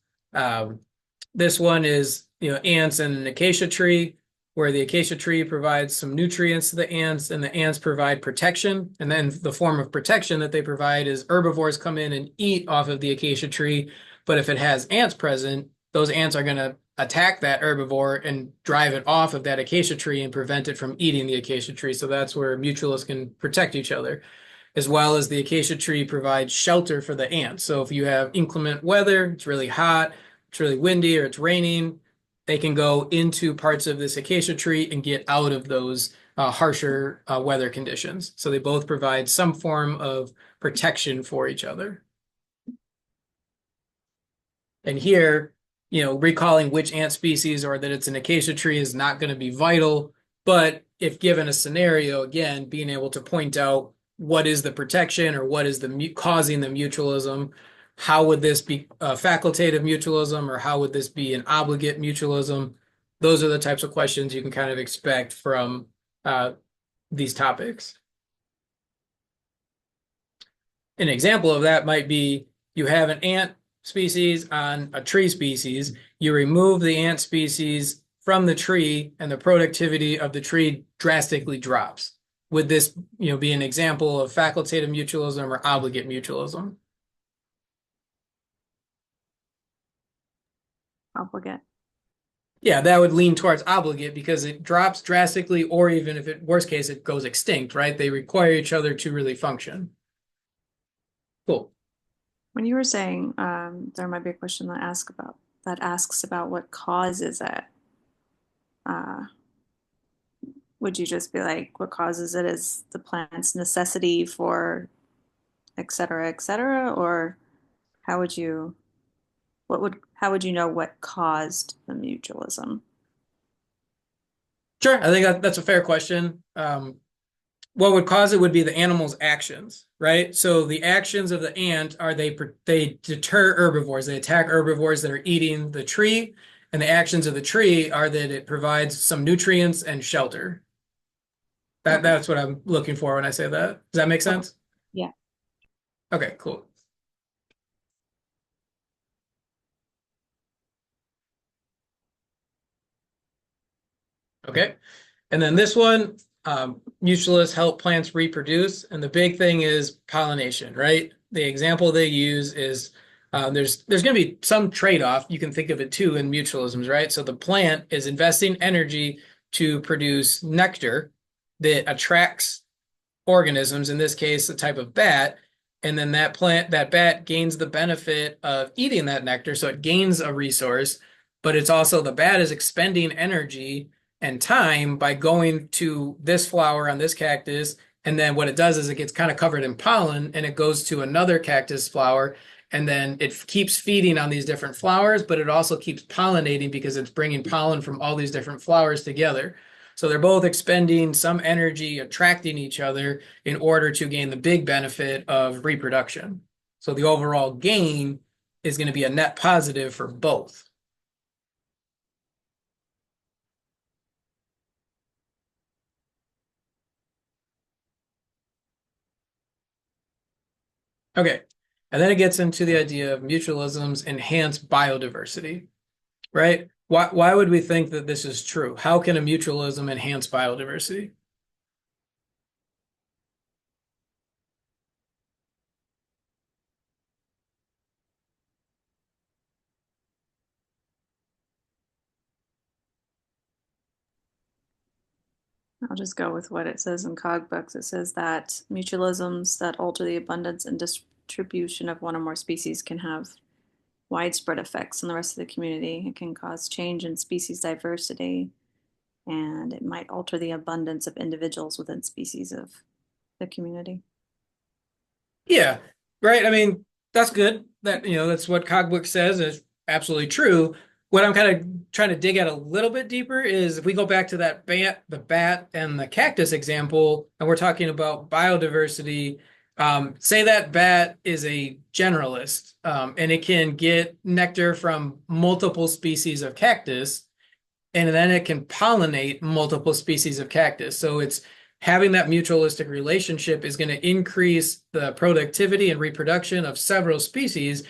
This one is, ants in an acacia tree, where the acacia tree provides some nutrients to the ants and the ants provide protection. And then the form of protection that they provide is herbivores come in and eat off of the acacia tree. But if it has ants present, those ants are going to attack that herbivore and drive it off of that acacia tree and prevent it from eating the acacia tree. So that's where mutualists can protect each other, as well as the acacia tree provides shelter for the ants. So if you have inclement weather, it's really hot, it's really windy, or it's raining, they can go into parts of this acacia tree and get out of those harsher weather conditions. So they both provide some form of protection for each other. And here, recalling which ant species or that it's an acacia tree is not going to be vital. But if given a scenario, again, being able to point out what is the protection or what is the causing the mutualism, how would this be a facultative mutualism or how would this be an obligate mutualism? Those are the types of questions you can kind of expect from these topics. An example of that might be you have an ant species on a tree species. You remove the ant species from the tree and the productivity of the tree drastically drops. Would this, be an example of facultative mutualism or obligate mutualism? Obligate. Yeah, that would lean towards obligate because it drops drastically, or even if it, worst case, it goes extinct, right? They require each other to really function. Cool. When you were saying there might be a question that asks about what causes it, would you just be like, what causes it is the plant's necessity for et cetera, or how would you how would you know what caused the mutualism? Sure, I think that's a fair question. What would cause it would be the animal's actions, right? So the actions of the ant are they deter herbivores. They attack herbivores that are eating the tree, and the actions of the tree are that it provides some nutrients and shelter. Okay. That's what I'm looking for when I say that. Does that make sense? Yeah. Okay, cool. Okay. And then this one, mutualists help plants reproduce. And the big thing is pollination, right? The example they use is there's going to be some trade-off. You can think of it too in mutualisms, right? So the plant is investing energy to produce nectar that attracts organisms, in this case, a type of bat. And then that bat gains the benefit of eating that nectar. So it gains a resource, but it's also the bat is expending energy and time by going to this flower on this cactus. And then what it does is it gets kind of covered in pollen and it goes to another cactus flower. And then it keeps feeding on these different flowers, but it also keeps pollinating because it's bringing pollen from all these different flowers together. So they're both expending some energy, attracting each other in order to gain the big benefit of reproduction. So the overall gain is going to be a net positive for both. Okay. And then it gets into the idea of mutualisms enhance biodiversity, right? Why would we think that this is true? How can a mutualism enhance biodiversity? I'll just go with what it says in cog books. It says that mutualisms that alter the abundance and distribution of one or more species can have widespread effects on the rest of the community. It can cause change in species diversity, and it might alter the abundance of individuals within species of the community. Yeah, right. I mean, that's good. That's what Cogbook says is absolutely true. What I'm kind of trying to dig at a little bit deeper is if we go back to that the bat and the cactus example, and we're talking about biodiversity, say that bat is a generalist, and it can get nectar from multiple species of cactus, and then it can pollinate multiple species of cactus. So it's having that mutualistic relationship is going to increase the productivity and reproduction of several species,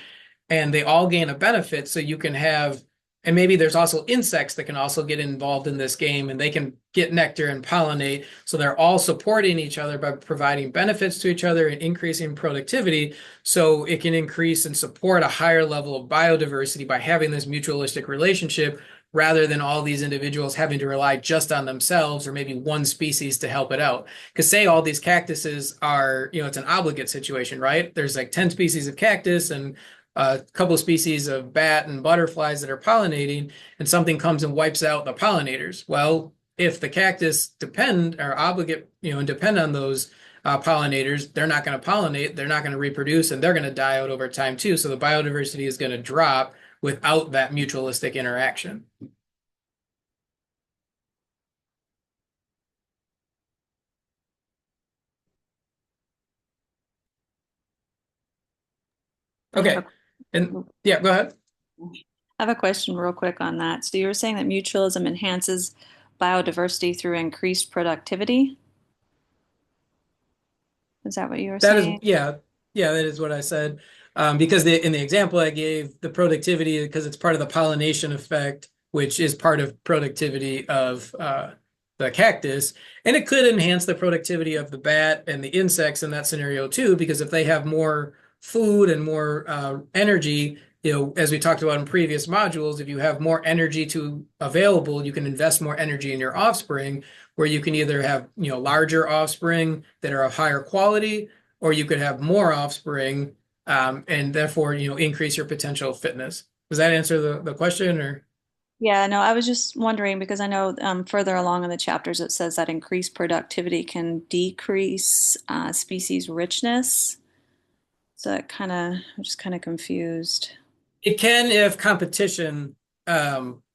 and they all gain a benefit. So you can have, and maybe there's also insects that can also get involved in this game, and they can get nectar and pollinate. So they're all supporting each other by providing benefits to each other and increasing productivity. So it can increase and support a higher level of biodiversity by having this mutualistic relationship, rather than all these individuals having to rely just on themselves or maybe one species to help it out. Because say all these cactuses are, it's an obligate situation, right? There's like 10 species of cactus and a couple of species of bat and butterflies that are pollinating, and something comes and wipes out the pollinators. Well, if the cactus are obligate, and depend on those pollinators, they're not going to pollinate, they're not going to reproduce, and they're going to die out over time too. So the biodiversity is going to drop without that mutualistic interaction. Okay. And yeah, go ahead. I have a question real quick on that. So you were saying that mutualism enhances biodiversity through increased productivity? Is that what you were That is, saying? yeah, that is what I said. Because in the example I gave, the productivity, because it's part of the pollination effect, which is part of productivity of the cactus, and it could enhance the productivity of the bat and the insects in that scenario too, because if they have more food and more energy, as we talked about in previous modules, if you have more energy available, you can invest more energy in your offspring, where you can either have, larger offspring that are of higher quality, or you could have more offspring, and therefore, increase your potential fitness. Does that answer the question, or? Yeah, no, I was just wondering because I know further along in the chapters it says that increased productivity can decrease species richness. So I'm just kind of confused. It can if competition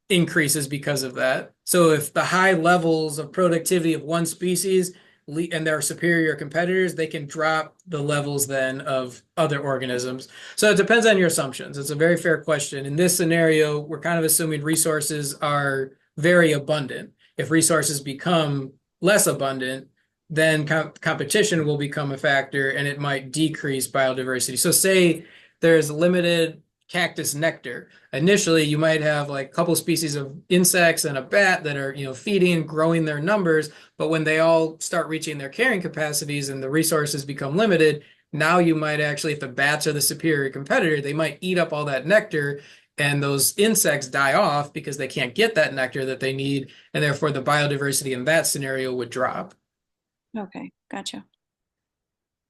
increases because of that. So if the high levels of productivity of one species and their superior competitors, they can drop the levels then of other organisms. So it depends on your assumptions. It's a very fair question. In this scenario, we're kind of assuming resources are very abundant. If resources become less abundant, then competition will become a factor and it might decrease biodiversity. So say there's limited cactus nectar. Initially, you might have like a couple species of insects and a bat that are, feeding, growing their numbers. But when they all start reaching their carrying capacities and the resources become limited, now you might actually, if the bats are the superior competitor, they might eat up all that nectar, and those insects die off because they can't get that nectar that they need. And therefore, the biodiversity in that scenario would drop. Okay, gotcha.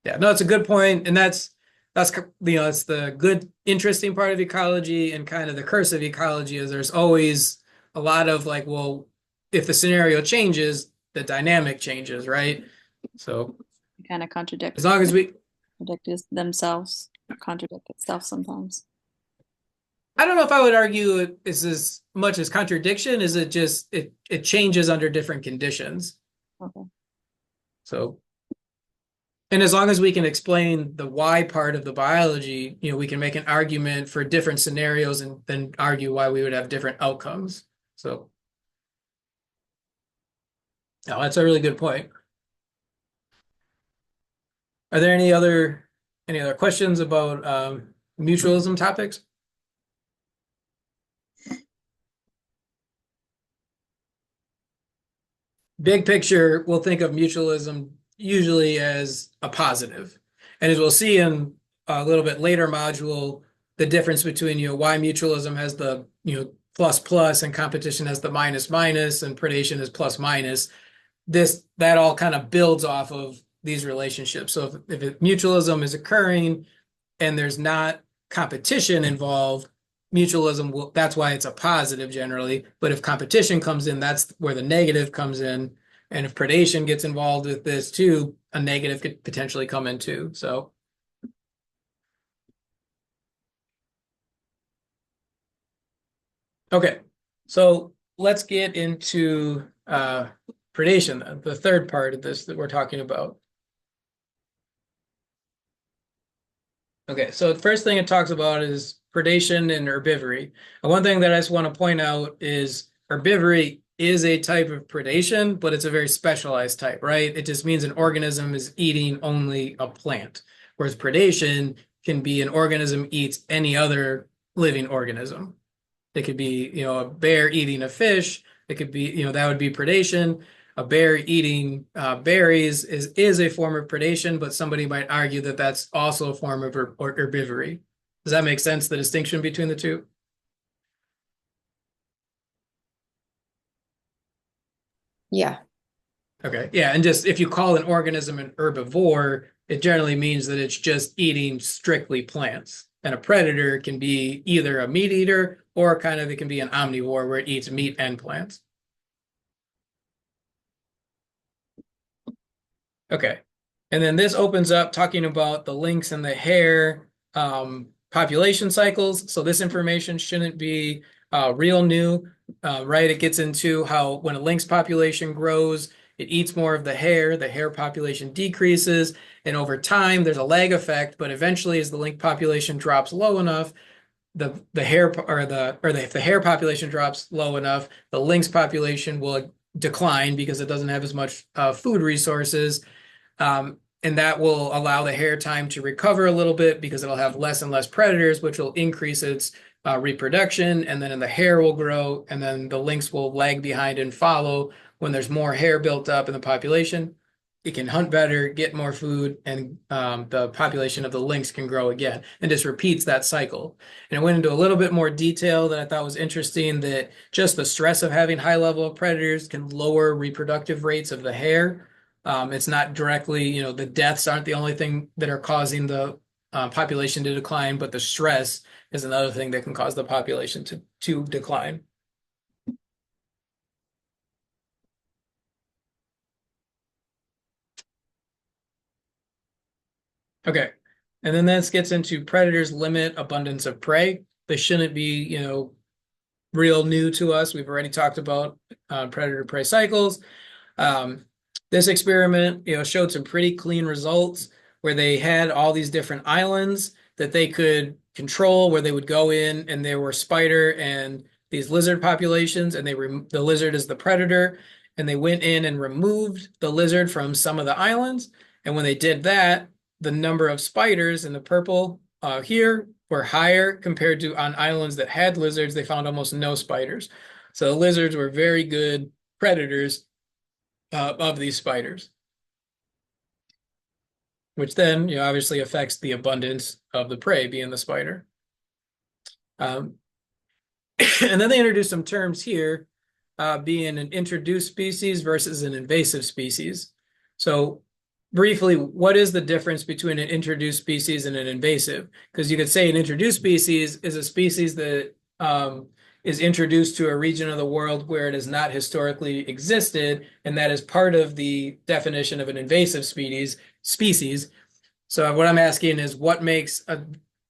Yeah, no, it's a good point, and that's it's the good, interesting part of ecology, and kind of the curse of ecology is there's always a lot of like, well, if the scenario changes, the dynamic changes, right? So It kind of as long as we, contradict themselves, or contradict itself sometimes. I don't know if I would argue it is as much as contradiction, is it just it changes under different conditions. Okay. So. And as long as we can explain the why part of the biology, we can make an argument for different scenarios and then argue why we would have different outcomes. So, no, that's a really good point. Are there any other questions about mutualism topics? Big picture, we'll think of mutualism usually as a positive. And as we'll see in a little bit later module, the difference between, why mutualism has the, plus plus and competition has the minus minus and predation is plus minus. That all kind of builds off of these relationships. So if mutualism is occurring and there's not competition involved, mutualism that's why it's a positive generally. But if competition comes in, that's where the negative comes in. And if predation gets involved with this too, a negative could potentially come in too. So. Okay, so let's get into predation then, the third part of this that we're talking about. Okay, so the first thing it talks about is predation and herbivory. And one thing that I just want to point out is herbivory is a type of predation, but it's a very specialized type, right? It just means an organism is eating only a plant, whereas predation can be an organism eats any other living organism. It could be, a bear eating a fish. It could be, that would be predation. A bear eating berries is a form of predation, but somebody might argue that that's also a form of herbivory. Does that make sense, the distinction between the two? Yeah. Okay, yeah, and just if you call an organism an herbivore, it generally means that it's just eating strictly plants. And a predator can be either a meat eater or it can be an omnivore where it eats meat and plants. Okay, and then this opens up talking about the lynx and the hare population cycles. So this information shouldn't be real new, right? It gets into how when a lynx population grows, it eats more of the hare population decreases, and over time there's a lag effect, but eventually as the lynx population drops low enough, the hare if the hare population drops low enough, the lynx population will decline because it doesn't have as much food resources. And that will allow the hare time to recover a little bit because it'll have less and less predators, which will increase its reproduction. And then the hare will grow, and then the lynx will lag behind and follow when there's more hare built up in the population. It can hunt better, get more food, and the population of the lynx can grow again. And just repeats that cycle. And it went into a little bit more detail that I thought was interesting, that just the stress of having high level of predators can lower reproductive rates of the hare. It's not directly, the deaths aren't the only thing that are causing the population to decline, but the stress is another thing that can cause the population to decline. Okay. And then this gets into predators limit abundance of prey. They shouldn't be, real new to us. We've already talked about predator prey cycles. This experiment, showed some pretty clean results where they had all these different islands that they could control, where they would go in and there were spider and these lizard populations, and the lizard is the predator, and they went in and removed the lizard from some of the islands. And when they did that, the number of spiders in the purple here were higher compared to on islands that had lizards. They found almost no spiders. So the lizards were very good predators of these spiders, which then, obviously affects the abundance of the prey, being the spider. And then they introduced some terms here, being an introduced species versus an invasive species. So briefly, what is the difference between an introduced species and an invasive? Because you could say an introduced species is a species that is introduced to a region of the world where it has not historically existed, and that is part of the definition of an invasive species. So what I'm asking is, what makes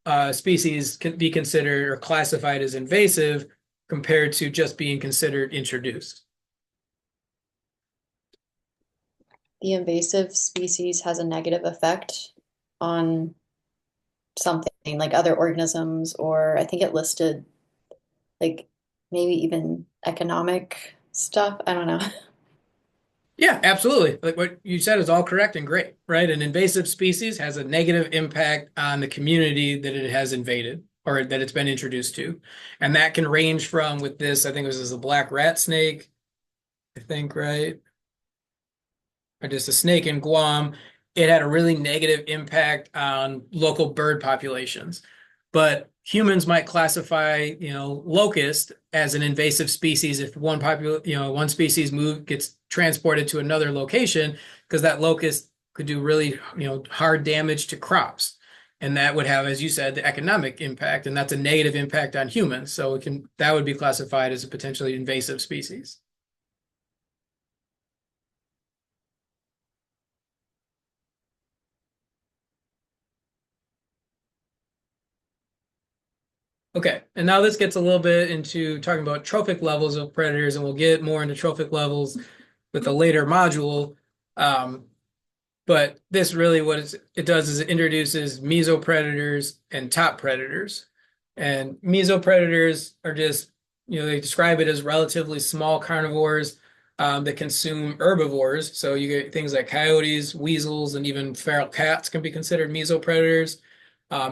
a species can be considered or classified as invasive compared to just being considered introduced? The invasive species has a negative effect on something like other organisms, or I think it listed like maybe even economic stuff. I don't know. Yeah, absolutely. Like what you said is all correct and great, right? An invasive species has a negative impact on the community that it has invaded or that it's been introduced to. And that can range from, with this, I think it was a black rat snake, I think, right? Or just a snake in Guam. It had a really negative impact on local bird populations. But humans might classify, locust as an invasive species if one species gets transported to another location, because that locust could do really, hard damage to crops. And that would have, as you said, the economic impact, and that's a negative impact on humans. So that would be classified as a potentially invasive species. Okay, and now this gets a little bit into talking about trophic levels of predators, and we'll get more into trophic levels with a later module. But this really, it does is it introduces mesopredators and top predators. And mesopredators are just they describe it as relatively small carnivores that consume herbivores. So you get things like coyotes, weasels, and even feral cats can be considered mesopredators.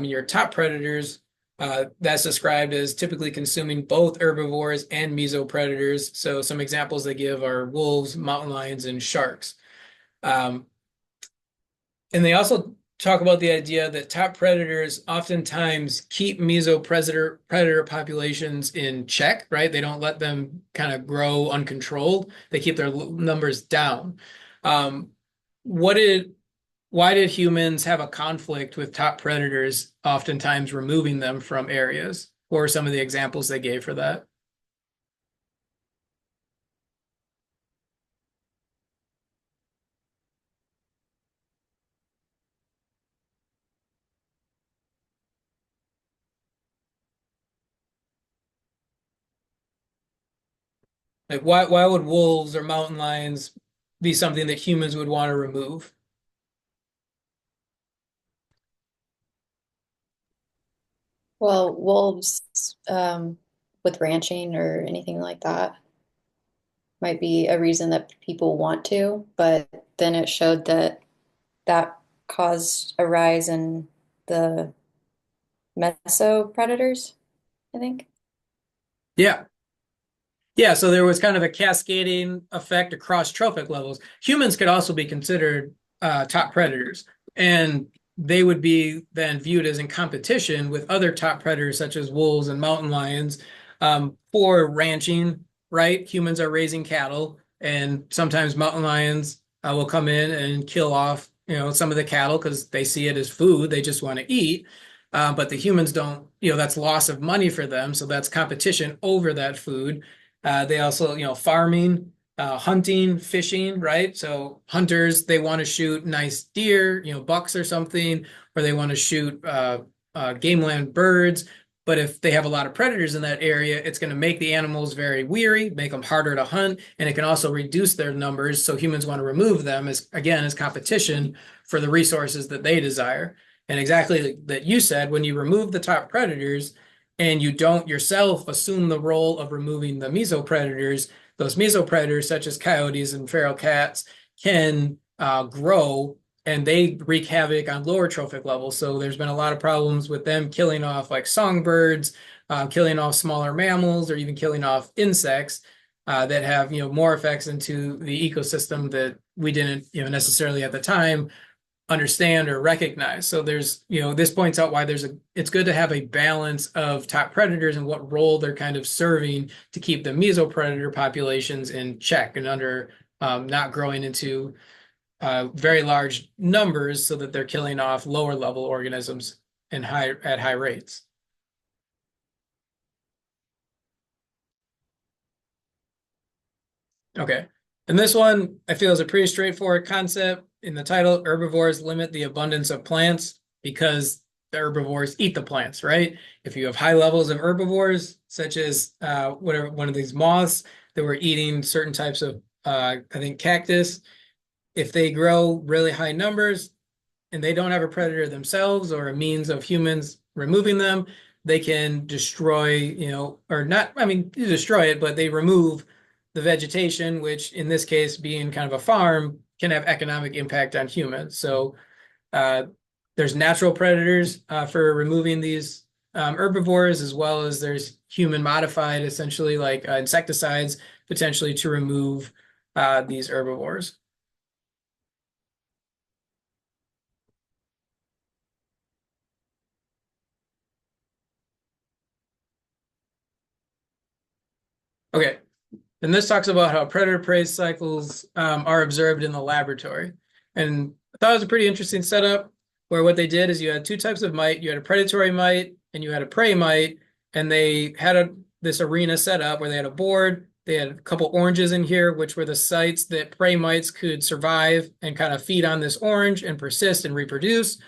Your top predators, that's described as typically consuming both herbivores and mesopredators. So some examples they give are wolves, mountain lions, and sharks. Um, and they also talk about the idea that top predators oftentimes keep predator populations in check, right? They don't let them kind of grow uncontrolled. They keep their numbers down. Um, what did Why did humans have a conflict with top predators, oftentimes removing them from areas? What were some of the examples they gave for that? Like why would wolves or mountain lions be something that humans would want to remove? Well, wolves, with ranching or anything like that might be a reason that people want to, but then it showed that that caused a rise in the meso predators, I think. Yeah. Yeah, so there was kind of a cascading effect across trophic levels. Humans could also be considered top predators, and they would be then viewed as in competition with other top predators such as wolves and mountain lions for ranching, right? Humans are raising cattle, and sometimes mountain lions will come in and kill off, some of the cattle because they see it as food. They just want to eat. But the humans don't, that's loss of money for them. So that's competition over that food. They also, farming, hunting, fishing, right? So hunters, they want to shoot nice deer, bucks or something, or they want to shoot game land birds. But if they have a lot of predators in that area, it's going to make the animals very weary, make them harder to hunt, and it can also reduce their numbers. So humans want to remove them as competition for the resources that they desire. And exactly that you said, when you remove the top predators, and you don't yourself assume the role of removing the mesopredators, those mesopredators, such as coyotes and feral cats, can grow and they wreak havoc on lower trophic levels. So there's been a lot of problems with them killing off like songbirds, killing off smaller mammals, or even killing off insects that have more effects into the ecosystem that we didn't necessarily at the time understand or recognize. So this points out why it's good to have a balance of top predators and what role they're kind of serving to keep the mesopredator populations in check and under not growing into very large numbers so that they're killing off lower level organisms at high rates. Okay. And this one I feel is a pretty straightforward concept. In the title, herbivores limit the abundance of plants because the herbivores eat the plants, right? If you have high levels of herbivores, such as whatever one of these moths that were eating certain types of I think cactus, if they grow really high numbers and they don't have a predator themselves or a means of humans removing them, they can destroy, or not, I mean, destroy it, but they remove the vegetation, which in this case, being kind of a farm, can have economic impact on humans. So uh, there's natural predators for removing these herbivores, as well as there's human modified, essentially like insecticides, potentially to remove these herbivores. Okay, and this talks about how predator-prey cycles are observed in the laboratory. And I thought it was a pretty interesting setup where what they did is you had two types of mite. You had a predatory mite and you had a prey mite, and they had this arena set up where they had a board. They had a couple oranges in here, which were the sites that prey mites could survive and kind of feed on this orange and persist and reproduce.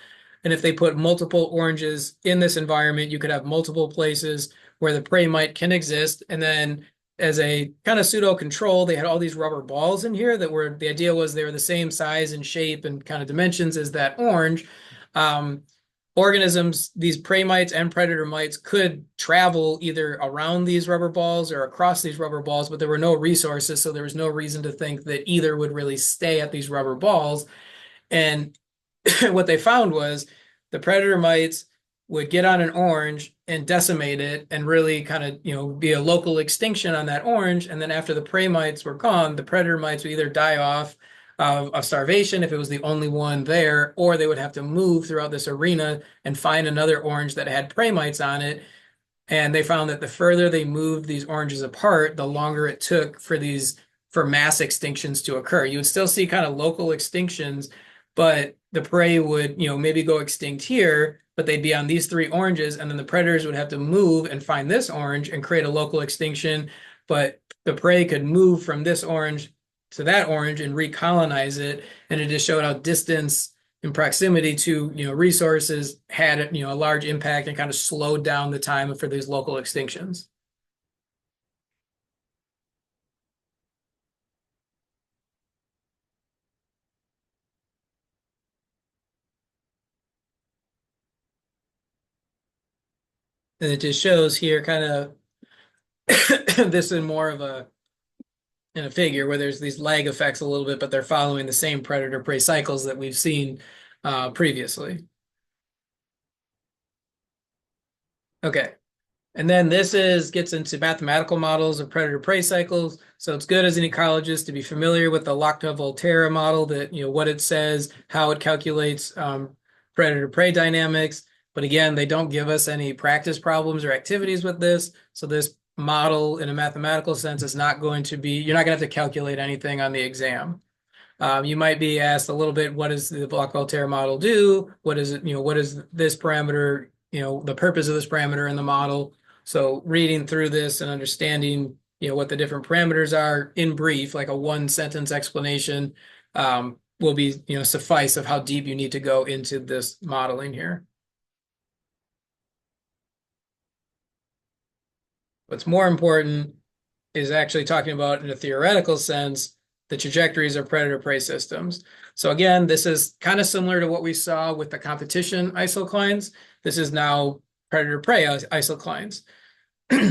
And if they put multiple oranges in this environment, you could have multiple places where the prey mite can exist. And then as a kind of pseudo control, they had all these rubber balls in here that were, the idea was they were the same size and shape and kind of dimensions as that orange. Um, organisms, these prey mites and predator mites, could travel either around these rubber balls or across these rubber balls, but there were no resources, so there was no reason to think that either would really stay at these rubber balls. And what they found was the predator mites would get on an orange and decimate it and really kind of, be a local extinction on that orange. And then after the prey mites were gone, the predator mites would either die off of starvation if it was the only one there, or they would have to move throughout this arena and find another orange that had prey mites on it. And they found that the further they moved these oranges apart, the longer it took for mass extinctions to occur. You would still see kind of local extinctions, but the prey would, maybe go extinct here, but they'd be on these three oranges, and then the predators would have to move and find this orange and create a local extinction. But the prey could move from this orange to that orange and recolonize it. And it just showed how distance in proximity to resources had a large impact and kind of slowed down the time for these local extinctions. And it just shows here kind of this in more of in a figure where there's these lag effects a little bit, but they're following the same predator prey cycles that we've seen previously. Okay. And then gets into mathematical models of predator-prey cycles. So it's good as an ecologist to be familiar with the Lockton-Volterra model, that what it says, how it calculates predator-prey dynamics. But again, they don't give us any practice problems or activities with this. So this model, in a mathematical sense, is not going to be, you're not going to have to calculate anything on the exam. You might be asked a little bit, what does the Bloch-Volterra model do? What is it, what is this parameter, the purpose of this parameter in the model? So reading through this and understanding, what the different parameters are in brief, like a one sentence explanation, will be, suffice of how deep you need to go into this modeling here. What's more important is actually talking about, in a theoretical sense, the trajectories of predator-prey systems. So again, this is kind of similar to what we saw with the competition isoclines. This is now predator-prey isoclines.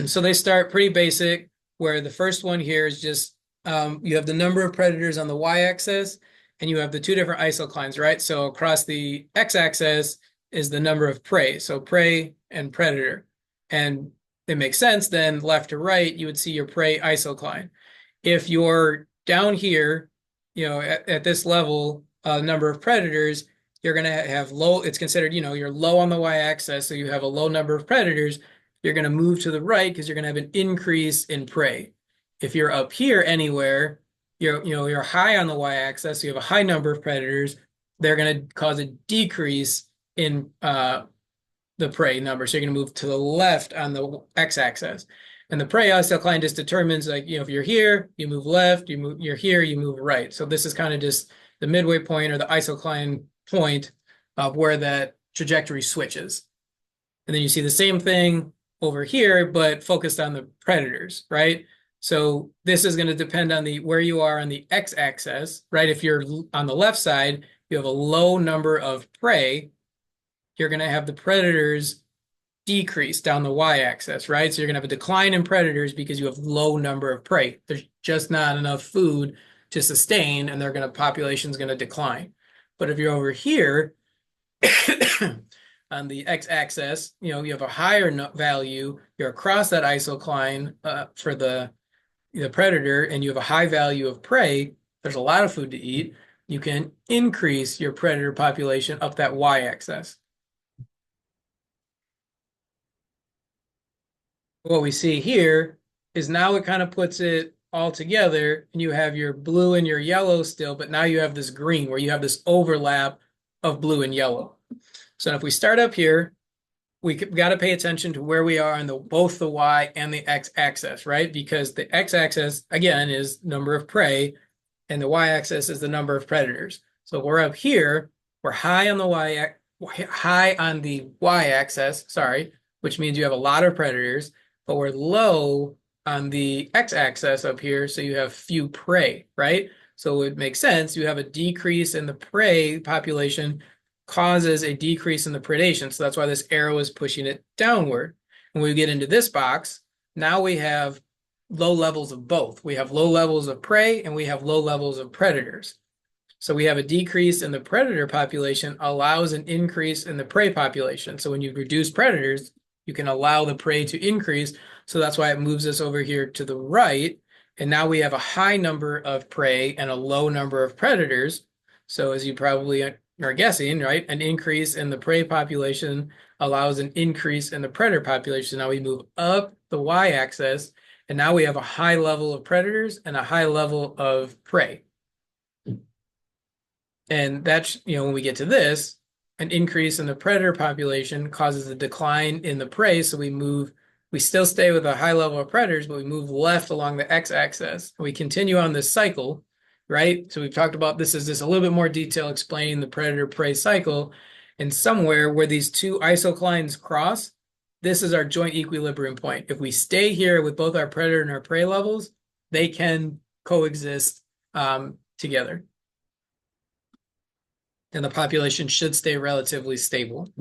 So they start pretty basic, where the first one here is just you have the number of predators on the y-axis, and you have the two different isoclines, right? So across the x-axis is the number of prey, so prey and predator. And it makes sense then, left to right, you would see your prey isocline. If you're down here, at this level, number of predators, you're going to have low, it's considered, you're low on the y-axis, so you have a low number of predators. You're going to move to the right because you're going to have an increase in prey. If you're up here anywhere, you're high on the y-axis, so you have a high number of predators. They're going to cause a decrease in the prey number. So you're going to move to the left on the x-axis. And the prey isocline just determines, like, if you're here, you move left, you're here, you move right. So this is kind of just the midway point, or the isocline point of where that trajectory switches. And then you see the same thing over here, but focused on the predators, right? So this is going to depend on where you are on the x-axis, right? If you're on the left side, you have a low number of prey. You're going to have the predators decrease down the y-axis, right? So you're going to have a decline in predators because you have low number of prey. There's just not enough food to sustain, and population's going to decline. But if you're over here on the x-axis, you have a higher value. You're across that isocline for the predator, and you have a high value of prey. There's a lot of food to eat. You can increase your predator population up that y-axis. What we see here is now it kind of puts it all together, and you have your blue and your yellow still, but now you have this green, where you have this overlap of blue and yellow. So if we start up here, we got to pay attention to where we are on both the y and the x-axis, right? Because the x-axis, again, is number of prey, and the y-axis is the number of predators. So we're up here, we're high on the y-axis, sorry, which means you have a lot of predators, but we're low on the x-axis up here, so you have few prey, right? So it makes sense. You have a decrease in the prey population causes a decrease in the predation. So that's why this arrow is pushing it downward. When we get into this box, now we have low levels of both. We have low levels of prey and we have low levels of predators. So we have a decrease in the predator population allows an increase in the prey population. So when you reduce predators, you can allow the prey to increase. So that's why it moves us over here to the right. And now we have a high number of prey and a low number of predators. So as you probably are guessing, right, an increase in the prey population allows an increase in the predator population. Now we move up the y-axis, and now we have a high level of predators and a high level of prey. And that's, when we get to this, an increase in the predator population causes a decline in the prey. So we still stay with a high level of predators, but we move left along the x-axis. And we continue on this cycle, right? So we've talked about this is just a little bit more detail explaining the predator-prey cycle. And somewhere where these two isoclines cross, this is our joint equilibrium point. If we stay here with both our predator and our prey levels, they can coexist together. And the population should stay relatively stable.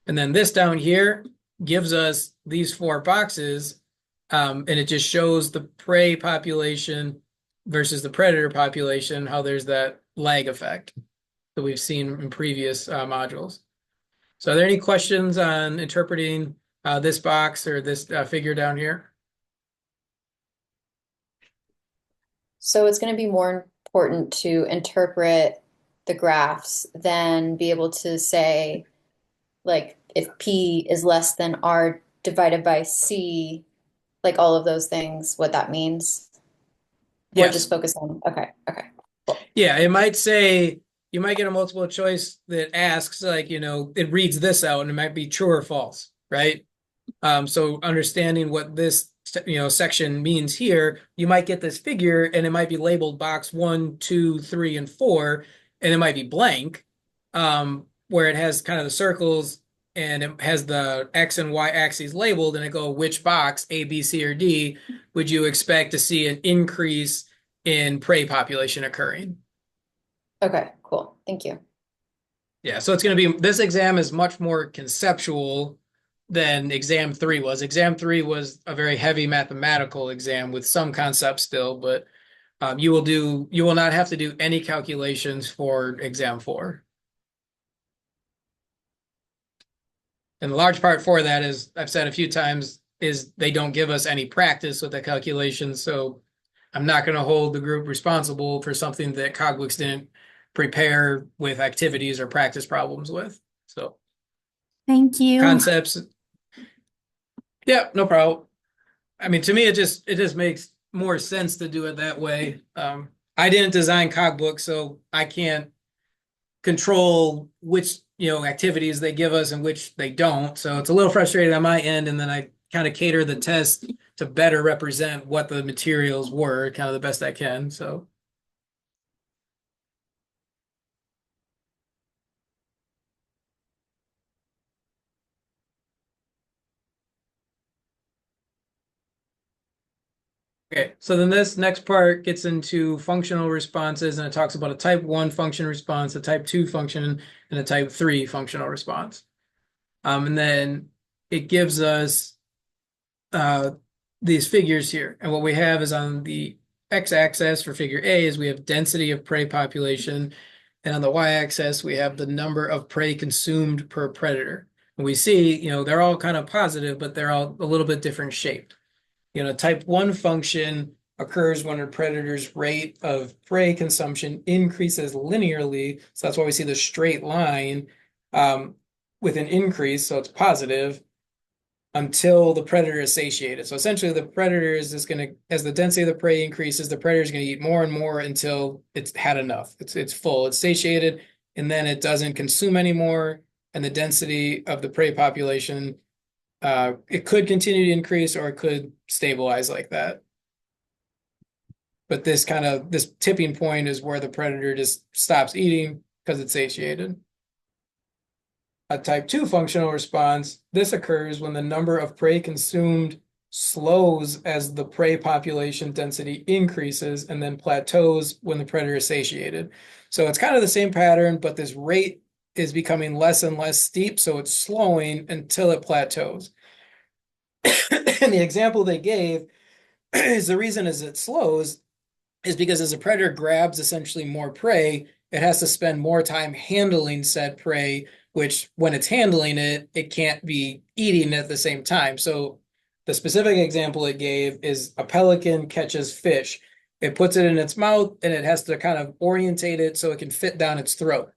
And then this down here gives us these 4 boxes, and it just shows the prey population versus the predator population, how there's that lag effect that we've seen in previous modules. So are there any questions on interpreting this box or this figure down here? So it's going to be more important to interpret the graphs than be able to say, like, if P is less than R divided by C, like all of those things, what that means. We're Yes. just focused on, okay. Cool. Yeah, it might say, you might get a multiple choice that asks, like, it reads this out and it might be true or false, right? So understanding what this section means here, you might get this figure and it might be labeled box 1, 2, 3, and 4, and it might be blank, where it has kind of the circles and it has the X and Y axes labeled, and it go which box, A, B, C, or D, would you expect to see an increase in prey population occurring? Okay, cool. Thank you. Yeah, so it's going to be, this exam is much more conceptual than exam 3 was. Exam 3 was a very heavy mathematical exam with some concepts still, but you will not have to do any calculations for exam 4. And the large part for that is, I've said a few times, is they don't give us any practice with the calculations. So I'm not going to hold the group responsible for something that Cogbooks didn't prepare with activities or practice problems with. So Thank you. concepts. Yeah, no problem. I mean, to me, it just makes more sense to do it that way. I didn't design Cogbooks, so I can't control which activities they give us and which they don't. So it's a little frustrating on my end, and then I kind of cater the test to better represent what the materials were, kind of the best I can. So okay, so then this next part gets into functional responses, and it talks about a type 1 function response, a type 2 function, and a type 3 functional response. And then it gives us these figures here. And what we have is on the x-axis for figure A is we have density of prey population, and on the y-axis we have the number of prey consumed per predator. And we see, they're all kind of positive, but they're all a little bit different shaped. Type 1 function occurs when a predator's rate of prey consumption increases linearly. So that's why we see the straight line with an increase, so it's positive, until the predator is satiated. So essentially the predator is just going to, as the density of the prey increases, the predator is going to eat more and more until it's had enough. It's full, it's satiated, and then it doesn't consume anymore. And the density of the prey population, it could continue to increase or it could stabilize like that. But this tipping point is where the predator just stops eating because it's satiated. A type 2 functional response, this occurs when the number of prey consumed slows as the prey population density increases and then plateaus when the predator is satiated. So it's kind of the same pattern, but this rate is becoming less and less steep, so it's slowing until it plateaus. And the example they gave is the reason is it slows is because as a predator grabs essentially more prey, it has to spend more time handling said prey, which when it's handling it, it can't be eating at the same time. So the specific example it gave is a pelican catches fish. It puts it in its mouth and it has to kind of orientate it so it can fit down its throat.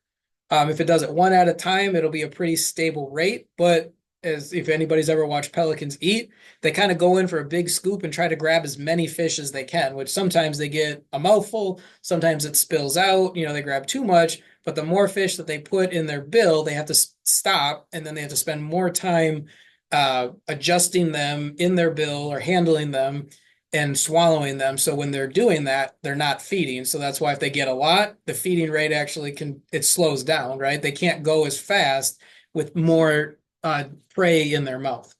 If it does it one at a time, it'll be a pretty stable rate. But as if anybody's ever watched pelicans eat, they kind of go in for a big scoop and try to grab as many fish as they can, which sometimes they get a mouthful, sometimes it spills out, they grab too much. But the more fish that they put in their bill, they have to stop, and then they have to spend more time adjusting them in their bill or handling them and swallowing them. So when they're doing that, they're not feeding. So that's why if they get a lot, the feeding rate actually it slows down, right? They can't go as fast with more prey in their mouth.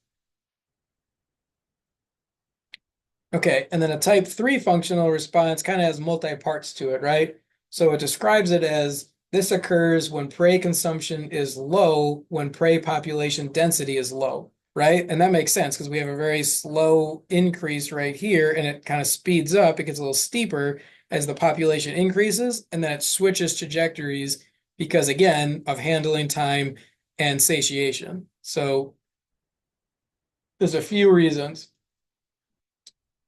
Okay, and then a type 3 functional response kind of has multi-parts to it, right? So it describes it as this occurs when prey consumption is low, when prey population density is low, right? And that makes sense because we have a very slow increase right here, and it kind of speeds up. It gets a little steeper as the population increases, and then it switches trajectories because, again, of handling time and satiation. So there's a few reasons.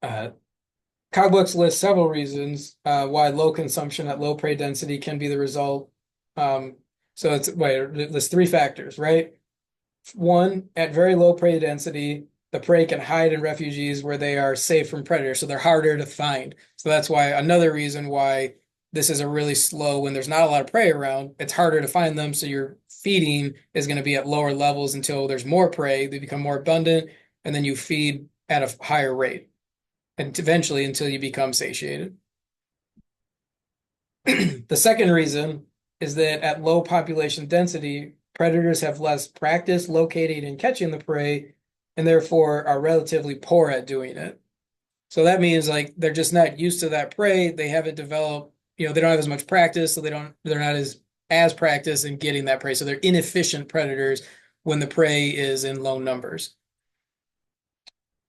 Cogbooks list several reasons why low consumption at low prey density can be the result. So it lists three factors, right? One, at very low prey density, the prey can hide in refuges where they are safe from predators, so they're harder to find. So that's why another reason why this is a really slow when there's not a lot of prey around, it's harder to find them. So your feeding is going to be at lower levels until there's more prey, they become more abundant, and then you feed at a higher rate and eventually until you become satiated. The second reason is that at low population density, predators have less practice locating and catching the prey and therefore are relatively poor at doing it. So that means like they're just not used to that prey. They haven't developed, they don't have as much practice, so they're not as practiced in getting that prey. So they're inefficient predators when the prey is in low numbers.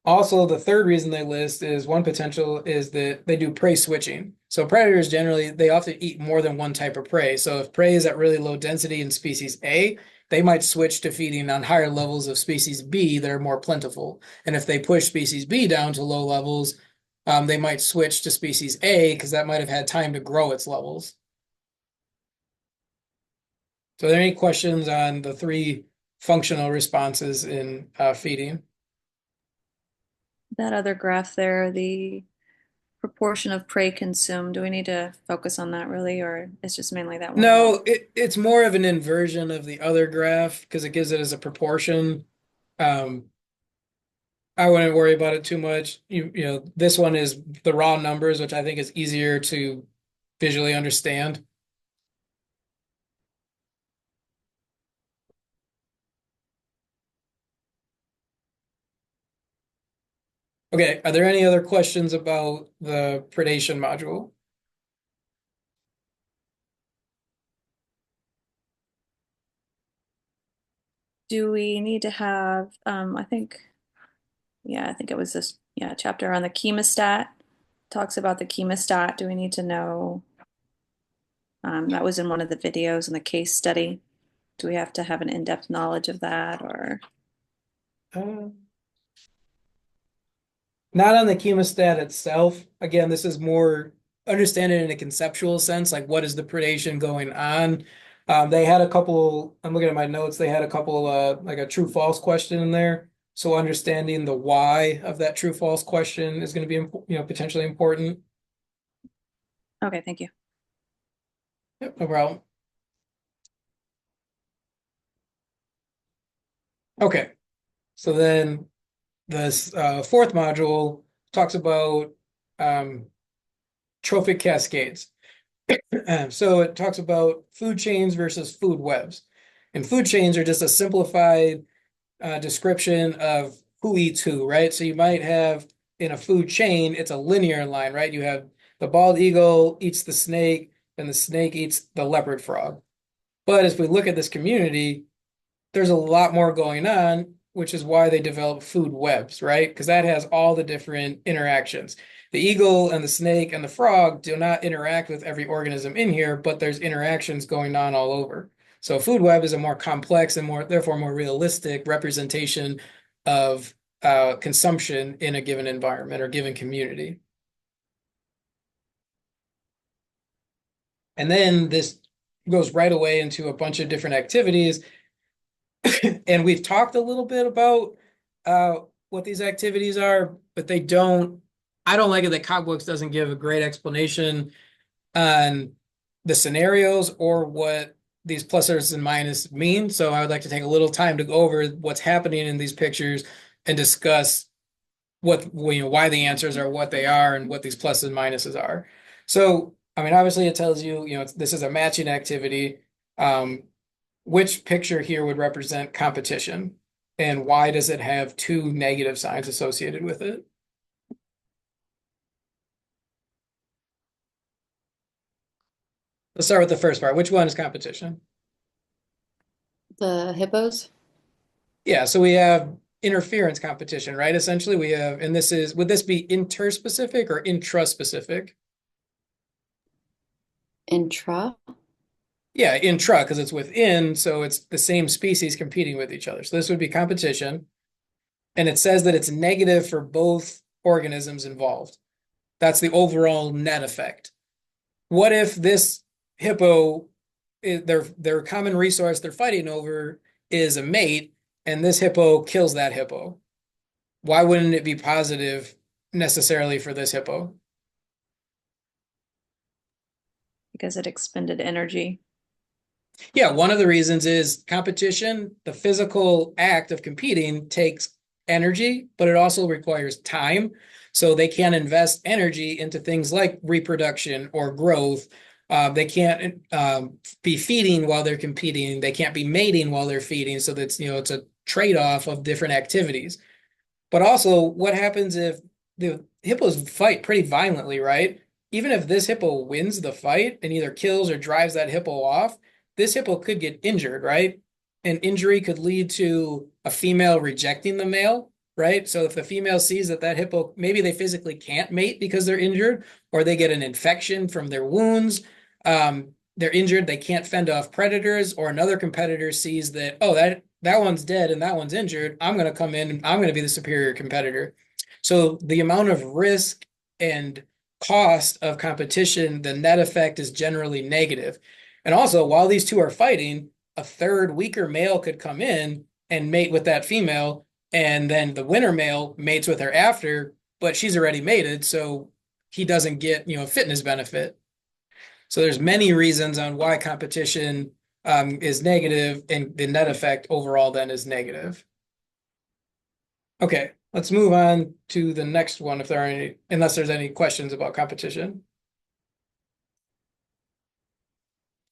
Also, the third reason they list is one potential is that they do prey switching. So predators generally, they often eat more than one type of prey. So if prey is at really low density in species A, they might switch to feeding on higher levels of species B that are more plentiful. And if they push species B down to low levels, they might switch to species A because that might have had time to grow its levels. So are there any questions on the three functional responses in feeding? That other graph there, the proportion of prey consumed, do we need to focus on that really, or it's just mainly that one? No, it's more of an inversion of the other graph because it gives it as a proportion. Um, I wouldn't worry about it too much. This one is the raw numbers, which I think is easier to visually understand. Okay, are there any other questions about the predation module? Do we need to have, I think it was this, chapter on the chemostat, talks about the chemostat. Do we need to know, that was in one of the videos in the case study. Do we have to have an in-depth knowledge of that or? Not on the chemostat itself. Again, this is more understanding in a conceptual sense, like what is the predation going on. They had a couple, I'm looking at my notes, they had a couple like a true false question in there. So understanding the why of that true false question is going to be potentially important. Okay, thank you. Yep, no problem. Okay, so then this fourth module talks about trophic cascades. So it talks about food chains versus food webs. And food chains are just a simplified description of who eats who, right? So you might have in a food chain, it's a linear line, right? You have the bald eagle eats the snake, and the snake eats the leopard frog. But as we look at this community, there's a lot more going on, which is why they develop food webs, right? Because that has all the different interactions. The eagle and the snake and the frog do not interact with every organism in here, but there's interactions going on all over. So a food web is a more complex and therefore more realistic representation of consumption in a given environment or given community. And then this goes right away into a bunch of different activities. And we've talked a little bit about what these activities are, but I don't like it that Cogbooks doesn't give a great explanation on the scenarios or what these pluses and minuses mean. So I would like to take a little time to go over what's happening in these pictures and discuss why the answers are what they are and what these pluses and minuses are. So, I mean, obviously it tells you, this is a matching activity. Which picture here would represent competition, and why does it have two negative signs associated with it? Let's start with the first part. Which one is competition? The hippos? Yeah, so we have interference competition, right? Essentially, we have, and would this be interspecific or intraspecific? Intra? Yeah, intra, because it's within, so it's the same species competing with each other. So this would be competition. And it says that it's negative for both organisms involved. That's the overall net effect. What if this hippo, their common resource they're fighting over is a mate, and this hippo kills that hippo? Why wouldn't it be positive necessarily for this hippo? Because it expended energy. Yeah, one of the reasons is competition, the physical act of competing takes energy, but it also requires time. So they can't invest energy into things like reproduction or growth. They can't be feeding while they're competing. They can't be mating while they're feeding. So that's, it's a trade-off of different activities. But also, what happens if the hippos fight pretty violently, right? Even if this hippo wins the fight and either kills or drives that hippo off, this hippo could get injured, right? An injury could lead to a female rejecting the male, right? So if the female sees that hippo, maybe they physically can't mate because they're injured, or they get an infection from their wounds, they're injured, they can't fend off predators, or another competitor sees that, oh, that one's dead and that one's injured, I'm going to come in and I'm going to be the superior competitor. So the amount of risk and cost of competition, the net effect is generally negative. And also, while these two are fighting, a third weaker male could come in and mate with that female, and then the winner male mates with her after, but she's already mated, so he doesn't get, fitness benefit. So there's many reasons on why competition is negative, and the net effect overall then is negative. Okay, let's move on to the next one if there are any, unless there's any questions about competition.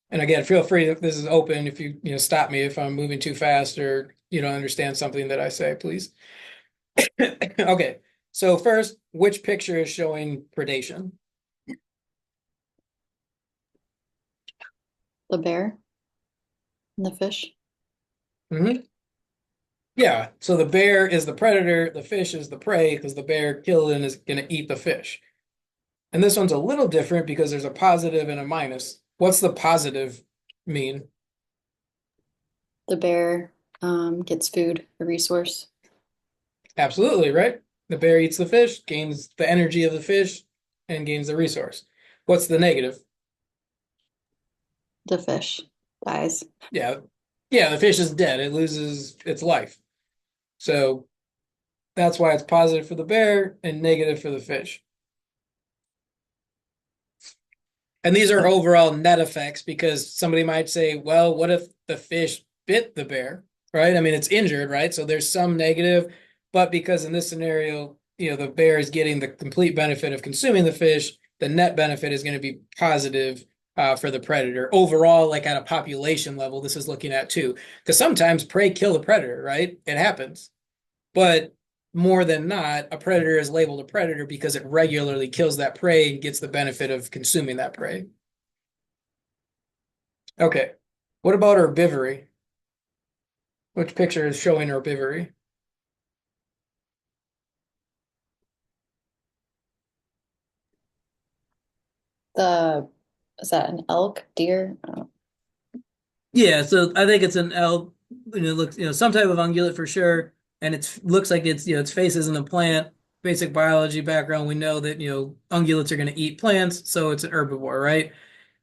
And again, feel free, if this is open, if you stop me if I'm moving too fast or you don't understand something that I say, please. Okay, so first, which picture is showing predation? The bear? And the fish? Mm-hmm. Yeah, so the bear is the predator, the fish is the prey, because the bear killed and is going to eat the fish. And this one's a little different because there's a positive and a minus. What's the positive mean? The bear gets food, a resource. Absolutely, right? The bear eats the fish, gains the energy of the fish, and gains the resource. What's the negative? The fish dies. Yeah, the fish is dead. It loses its life. So that's why it's positive for the bear and negative for the fish. And these are overall net effects because somebody might say, well, what if the fish bit the bear, right? I mean, it's injured, right? So there's some negative, but because in this scenario, the bear is getting the complete benefit of consuming the fish, the net benefit is going to be positive for the predator. Overall, like at a population level, this is looking at too. Because sometimes prey kill the predator, right? It happens. But more than not, a predator is labeled a predator because it regularly kills that prey and gets the benefit of consuming that prey. Okay, What about herbivory? Which picture is showing herbivory? Is that an elk, deer? Oh, Yeah, so I think it's an elk. It looks, some type of ungulate for sure, and it looks like it's, its face isn't a plant. Basic biology background, we know that ungulates are going to eat plants, so it's an herbivore, right?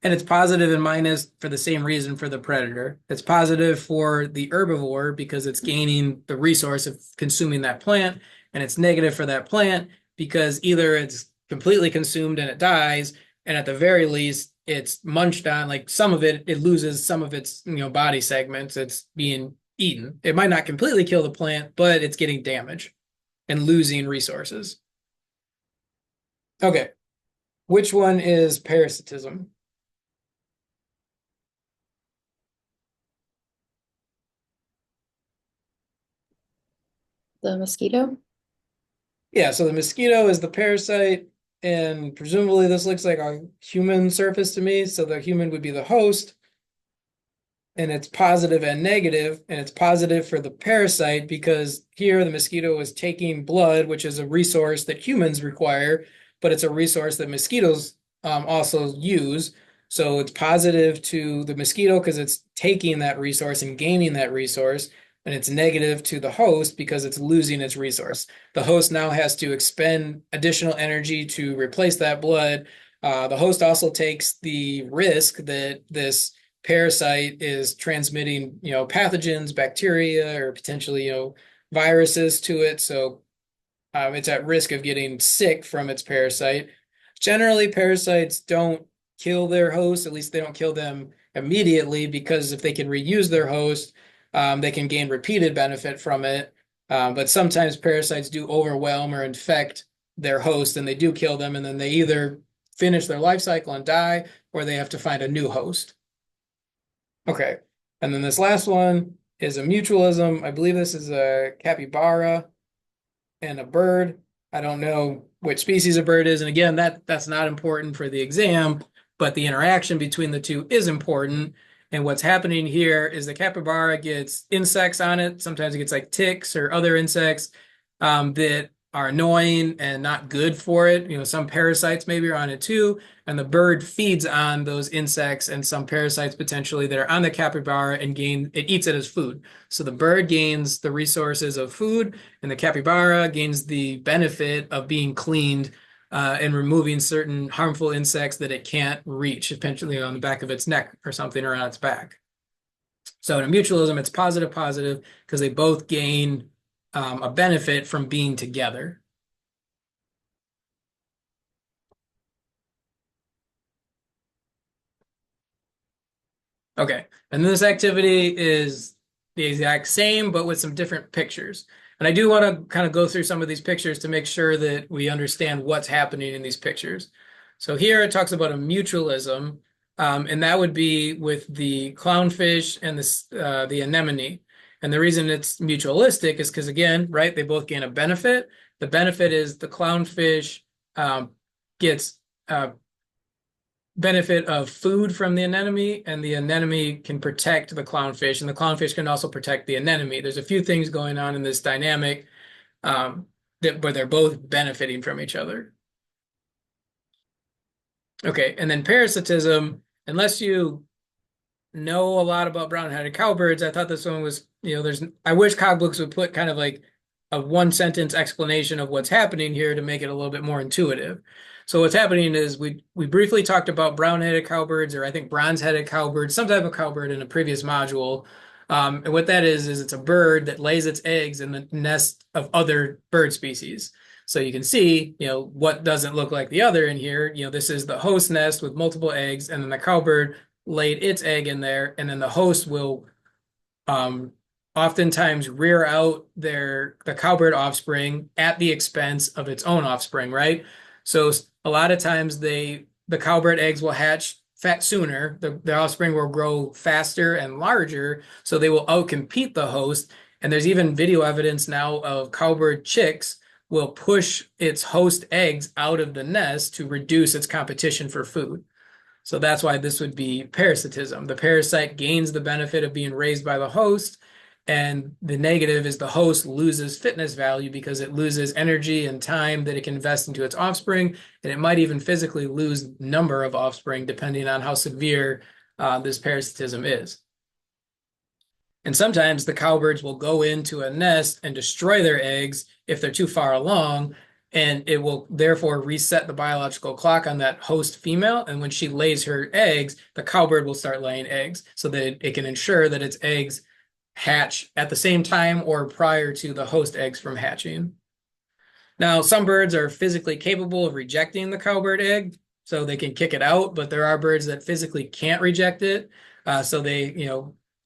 And it's positive and minus for the same reason for the predator. It's positive for the herbivore because it's gaining the resource of consuming that plant, and it's negative for that plant because either it's completely consumed and it dies, and at the very least, it's munched on, like some of it loses some of its, body segments. It's being eaten. It might not completely kill the plant, but it's getting damage and losing resources. Okay. Which one is parasitism? the mosquito? Yeah, so the mosquito is the parasite, and presumably this looks like a human surface to me. So the human would be the host, and it's positive and negative, and it's positive for the parasite because here the mosquito is taking blood, which is a resource that humans require, but it's a resource that mosquitoes also use. So it's positive to the mosquito because it's taking that resource and gaining that resource, and it's negative to the host because it's losing its resource. The host now has to expend additional energy to replace that blood. The host also takes the risk that this parasite is transmitting, pathogens, bacteria, or potentially, viruses to it. So it's at risk of getting sick from its parasite. Generally, parasites don't kill their host, at least they don't kill them immediately, because if they can reuse their host, they can gain repeated benefit from it. But sometimes parasites do overwhelm or infect their host and they do kill them, and then they either finish their life cycle and die, or they have to find a new host. Okay. And then this last one is a mutualism. I believe this is a capybara and a bird. I don't know which species a bird is. And again, that's not important for the exam, but the interaction between the two is important. And what's happening here is the capybara gets insects on it. Sometimes it gets like ticks or other insects that are annoying and not good for it. Some parasites maybe are on it too. And the bird feeds on those insects and some parasites potentially that are on the capybara and it eats it as food. So the bird gains the resources of food, and the capybara gains the benefit of being cleaned and removing certain harmful insects that it can't reach, potentially on the back of its neck or something, or on its back. So in a mutualism, it's positive, positive, because they both gain a benefit from being together. Okay, and this activity is the exact same, but with some different pictures. And I do want to kind of go through some of these pictures to make sure that we understand what's happening in these pictures. So here it talks about a mutualism, and that would be with the clownfish and the anemone. And the reason it's mutualistic is because, again, right, they both gain a benefit. The benefit is the clownfish gets benefit of food from the anemone, and the anemone can protect the clownfish, and the clownfish can also protect the anemone. There's a few things going on in this dynamic where they're both benefiting from each other. Okay, and then parasitism, unless you know a lot about brown-headed cowbirds, I thought this one was, I wish cogbooks would put kind of like a one-sentence explanation of what's happening here to make it a little bit more intuitive. So what's happening is we briefly talked about brown-headed cowbirds, or I think bronze-headed cowbirds, some type of cowbird in a previous module. And what that is it's a bird that lays its eggs in the nest of other bird species. So you can see, what doesn't look like the other in here. This is the host nest with multiple eggs, and then the cowbird laid its egg in there, and then the host will oftentimes rear out the cowbird offspring at the expense of its own offspring, right? So a lot of times the cowbird eggs will hatch fat sooner. The offspring will grow faster and larger, so they will outcompete the host. And there's even video evidence now of cowbird chicks will push its host eggs out of the nest to reduce its competition for food. So that's why this would be parasitism. The parasite gains the benefit of being raised by the host, and the negative is the host loses fitness value because it loses energy and time that it can invest into its offspring, and it might even physically lose number of offspring depending on how severe this parasitism is. And sometimes the cowbirds will go into a nest and destroy their eggs if they're too far along, and it will therefore reset the biological clock on that host female. And when she lays her eggs, the cowbird will start laying eggs so that it can ensure that its eggs hatch at the same time or prior to the host eggs from hatching. Now, some birds are physically capable of rejecting the cowbird egg, so they can kick it out, but there are birds that physically can't reject it, so they,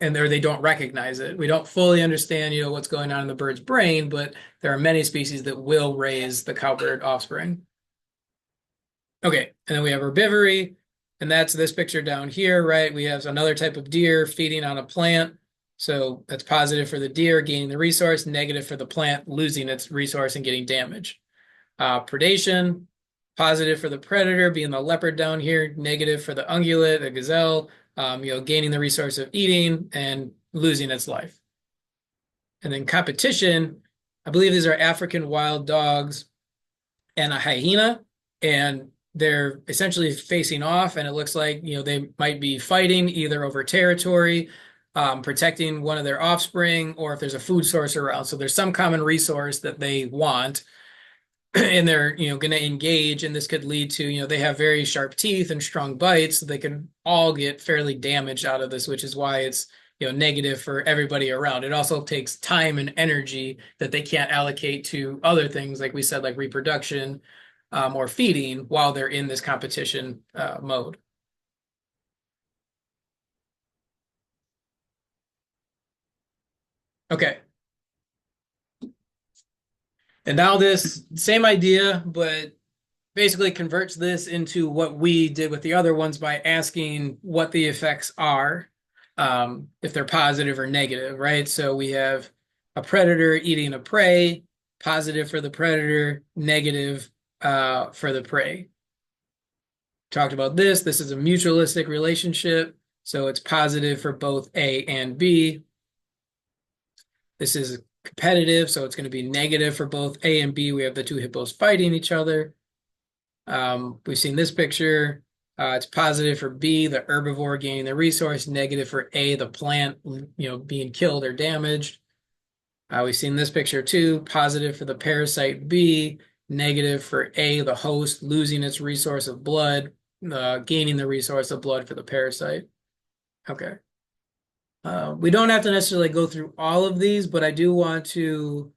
and they don't recognize it. We don't fully understand, what's going on in the bird's brain, but there are many species that will raise the cowbird offspring. Okay, and then we have herbivory, and that's this picture down here, right? We have another type of deer feeding on a plant. So that's positive for the deer gaining the resource, negative for the plant losing its resource and getting damaged. Predation, positive for the predator being the leopard down here, negative for the ungulate, the gazelle, gaining the resource of eating and losing its life. And then competition, I believe these are African wild dogs and a hyena, and they're essentially facing off, and it looks like, they might be fighting either over territory, protecting one of their offspring, or if there's a food source around. So there's some common resource that they want, and they're, going to engage, and this could lead to, they have very sharp teeth and strong bites, so they can all get fairly damaged out of this, which is why it's, negative for everybody around. It also takes time and energy that they can't allocate to other things, like we said, like reproduction, or feeding while they're in this competition mode. Okay. And now this same idea, but basically converts this into what we did with the other ones by asking what the effects are, if they're positive or negative, right? So we have a predator eating a prey, positive for the predator, negative for the prey. Talked about this. This is a mutualistic relationship, so it's positive for both A and B. This is competitive, so it's going to be negative for both A and B. We have the two hippos fighting each other. We've seen this picture. It's positive for B, the herbivore gaining the resource, negative for A, the plant, being killed or damaged. We've seen this picture too, positive for the parasite B, negative for A, the host, losing its resource of blood, gaining the resource of blood for the parasite. Okay. We don't have to necessarily go through all of these, but I do want to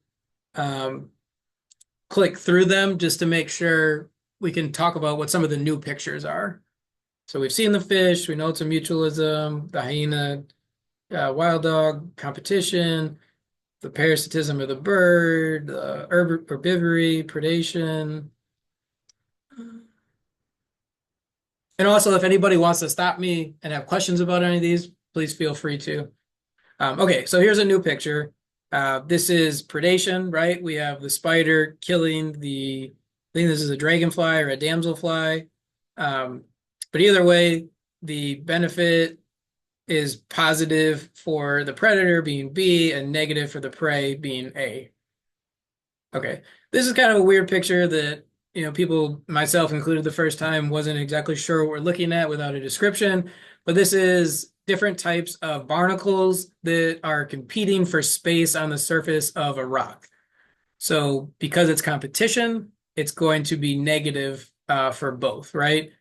click through them just to make sure we can talk about what some of the new pictures are. So we've seen the fish, we know it's a mutualism, the hyena, wild dog, competition, the parasitism of the bird, the herbivory, predation. And also, if anybody wants to stop me and have questions about any of these, please feel free to. Okay, so here's a new picture. This is predation, right? We have the spider killing I think this is a dragonfly or a damselfly. But either way, the benefit is positive for the predator being B and negative for the prey being A. Okay, this is kind of a weird picture that, people, myself included the first time, wasn't exactly sure what we're looking at without a description, but this is different types of barnacles that are competing for space on the surface of a rock. So because it's competition, it's going to be negative for both, right?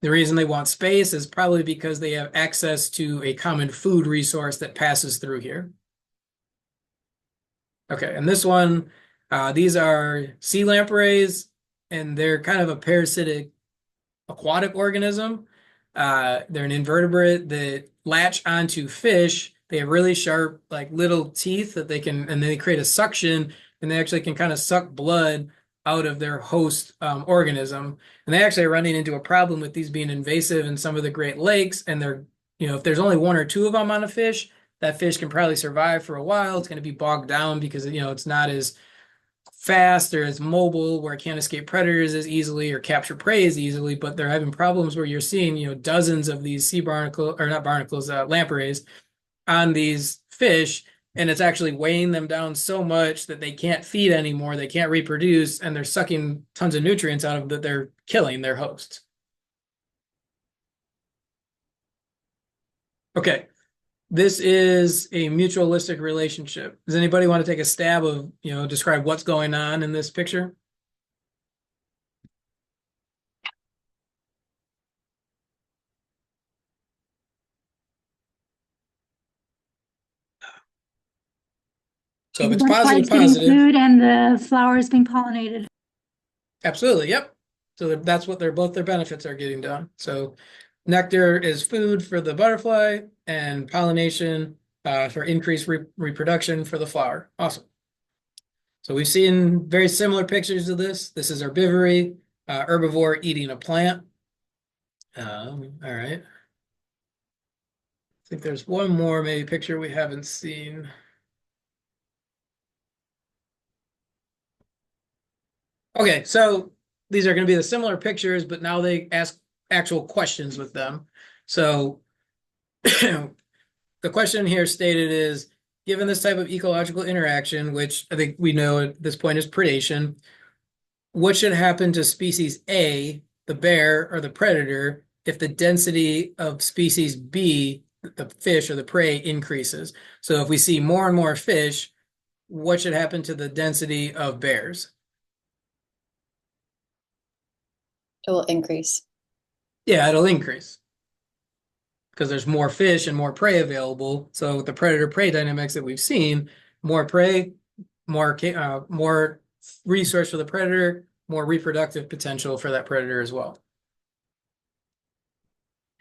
The reason they want space is probably because they have access to a common food resource that passes through here. Okay, and this one, these are sea lampreys, and they're kind of a parasitic aquatic organism. They're an invertebrate that latch onto fish. They have really sharp, like little teeth that they can, and they create a suction, and they actually can kind of suck blood out of their host organism. And they actually are running into a problem with these being invasive in some of the Great Lakes. And they're, if there's only one or two of them on a fish, that fish can probably survive for a while. It's going to be bogged down because, it's not as fast or as mobile where it can't escape predators as easily or capture prey as easily, but they're having problems where you're seeing, dozens of these sea barnacle or not barnacles, lampreys on these fish, and it's actually weighing them down so much that they can't feed anymore, they can't reproduce, and they're sucking tons of nutrients out of that they're killing their hosts. Okay, this is a mutualistic relationship. Does anybody want to take a stab of, describe what's going on in this picture? So if The it's butterflies getting positive, food and the flowers being pollinated. absolutely, yep. So that's what both their benefits are getting done. So nectar is food for the butterfly and pollination for increased reproduction for the flower. Awesome. So we've seen very similar pictures of this. This is herbivory, herbivore eating a plant. All right. I think there's one more maybe picture we haven't seen. Okay, so these are going to be the similar pictures, but now they ask actual questions with them. So the question here stated is, given this type of ecological interaction, which I think we know at this point is predation, what should happen to species A, the bear or the predator, if the density of species B, the fish or the prey, increases? So if we see more and more fish, what should happen to the density of bears? It will increase. Yeah, it'll increase because there's more fish and more prey available. So with the predator-prey dynamics that we've seen, more prey, more resource for the predator, more reproductive potential for that predator as well.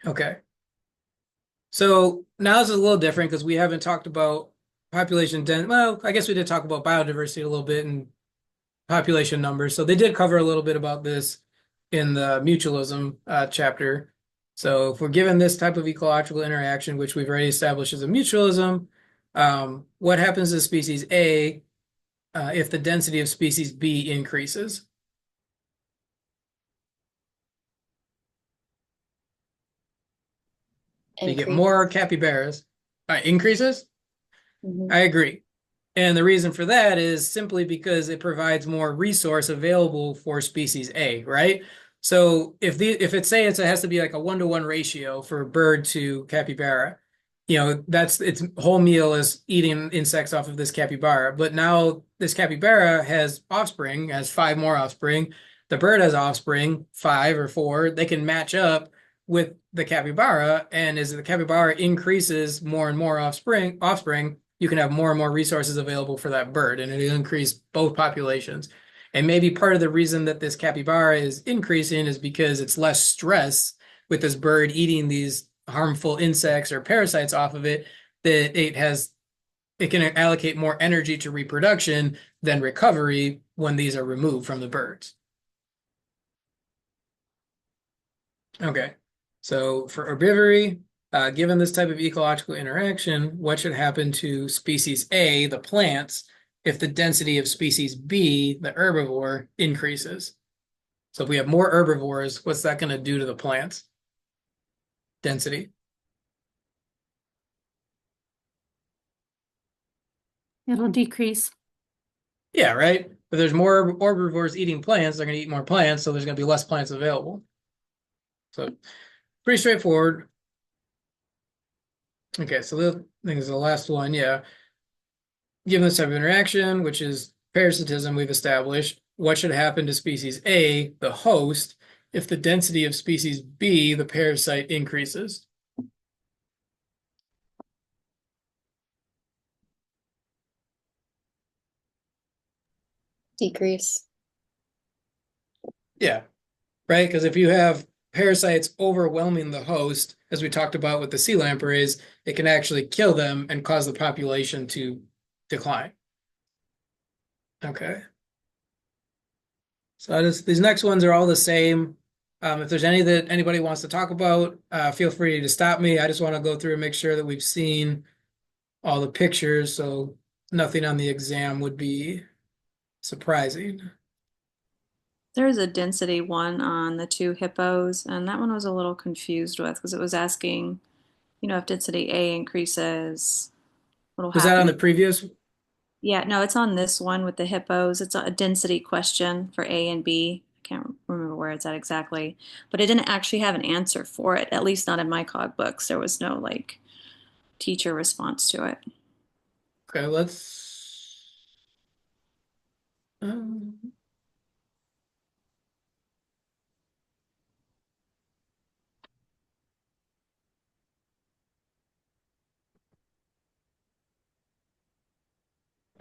Okay. So now this is a little different because we haven't talked about well, I guess we did talk about biodiversity a little bit and population numbers. So they did cover a little bit about this in the mutualism chapter. So if we're given this type of ecological interaction, which we've already established as a mutualism, what happens to species A if the density of species B increases? You get Increase. more capybaras. Increases? Mhm. I agree. And the reason for that is simply because it provides more resource available for species A, right? So if it has to be like a 1-to-1 ratio for bird to capybara, that's its whole meal is eating insects off of this capybara. But now this capybara has offspring, has 5 more offspring. The bird has offspring, 5 or 4. They can match up with the capybara, and as the capybara increases more and more offspring, you can have more and more resources available for that bird, and it'll increase both populations. And maybe part of the reason that this capybara is increasing is because it's less stress with this bird eating these harmful insects or parasites off of it, that it can allocate more energy to reproduction than recovery when these are removed from the birds. Okay, so for herbivory, given this type of ecological interaction, what should happen to species A, the plants, if the density of species B, the herbivore, increases? So if we have more herbivores, what's that going to do to the plants? Density. It'll decrease. Yeah, right? If there's more herbivores eating plants, they're going to eat more plants, so there's going to be less plants available. So pretty straightforward. Okay, so I think is the last one. Yeah. Given this type of interaction, which is parasitism we've established, what should happen to species A, the host, if the density of species B, the parasite, increases? Decrease. Yeah, right? Because if you have parasites overwhelming the host, as we talked about with the sea lampreys, it can actually kill them and cause the population to decline. Okay. So these next ones are all the same. If there's any that anybody wants to talk about, feel free to stop me. I just want to go through and make sure that we've seen all the pictures, so nothing on the exam would be surprising. There's a density one on the two hippos, and that one I was a little confused with because it was asking, if density A increases, what'll Was that on happen? the previous? Yeah, no, it's on this one with the hippos. It's a density question for A and B. I can't remember where it's at exactly, but it didn't actually have an answer for it, at least not in my cog books. There was no like teacher response to it. Okay, let's. Um,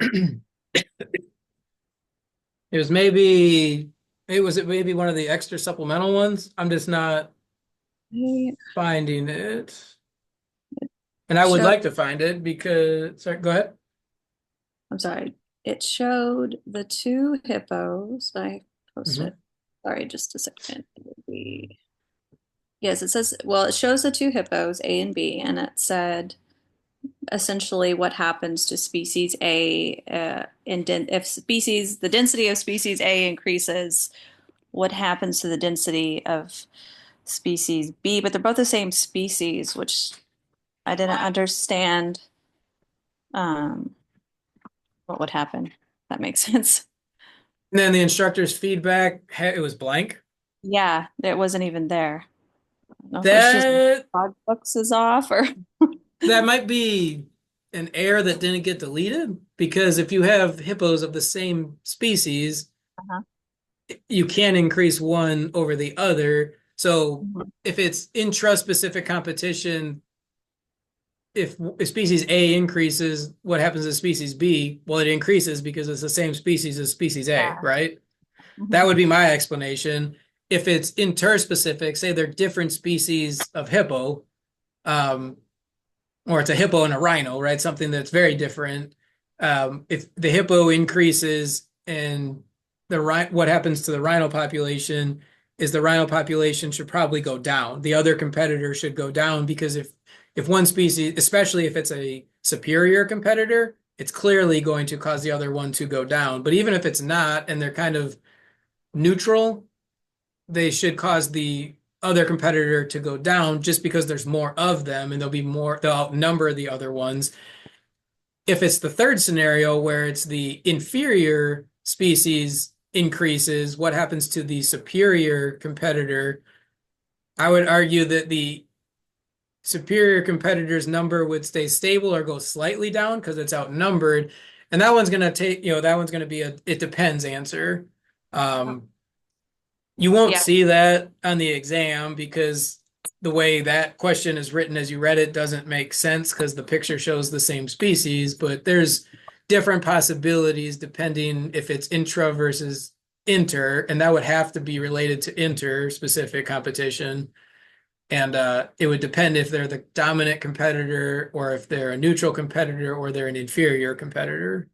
it was maybe it maybe one of the extra supplemental ones. I'm just not It finding it. And I would showed, like to find it because, sorry, go ahead. I'm sorry, it showed the two hippos. I posted. Mhm. Sorry, just a second. It would be, yes, it says, well, it shows the two hippos, A and B, and it said essentially what happens to species A if the density of species A increases, what happens to the density of species B? But they're both the same species, which I didn't understand um, what would happen. That makes sense. And then the instructor's feedback, it was blank. Yeah, it wasn't even there. I don't know if it's just That log books is off or that might be an error that didn't get deleted because if you have hippos of the same species, uh-huh. you can increase one over the other. So Mhm. if it's intra-specific competition, if species A increases, what happens to species B? Well, it increases because it's the same species as species A, Yeah. right? That Mhm. would be my explanation. If it's interspecific, say they're different species of hippo, um, or it's a hippo and a rhino, right? Something that's very different. If the hippo increases and what happens to the rhino population is the rhino population should probably go down. The other competitor should go down because if one species, especially if it's a superior competitor, it's clearly going to cause the other one to go down. But even if it's not, and they're kind of neutral, they should cause the other competitor to go down just because there's more of them and they'll outnumber the other ones. If it's the third scenario where it's the inferior species increases, what happens to the superior competitor? I would argue that the superior competitor's number would stay stable or go slightly down because it's outnumbered. And that one's going to that one's going to be it depends answer. Um, You won't Yeah. see that on the exam because the way that question is written as you read it doesn't make sense because the picture shows the same species, but there's different possibilities depending if it's intra versus inter, and that would have to be related to inter specific competition. And it would depend if they're the dominant competitor or if they're a neutral competitor or they're an inferior competitor.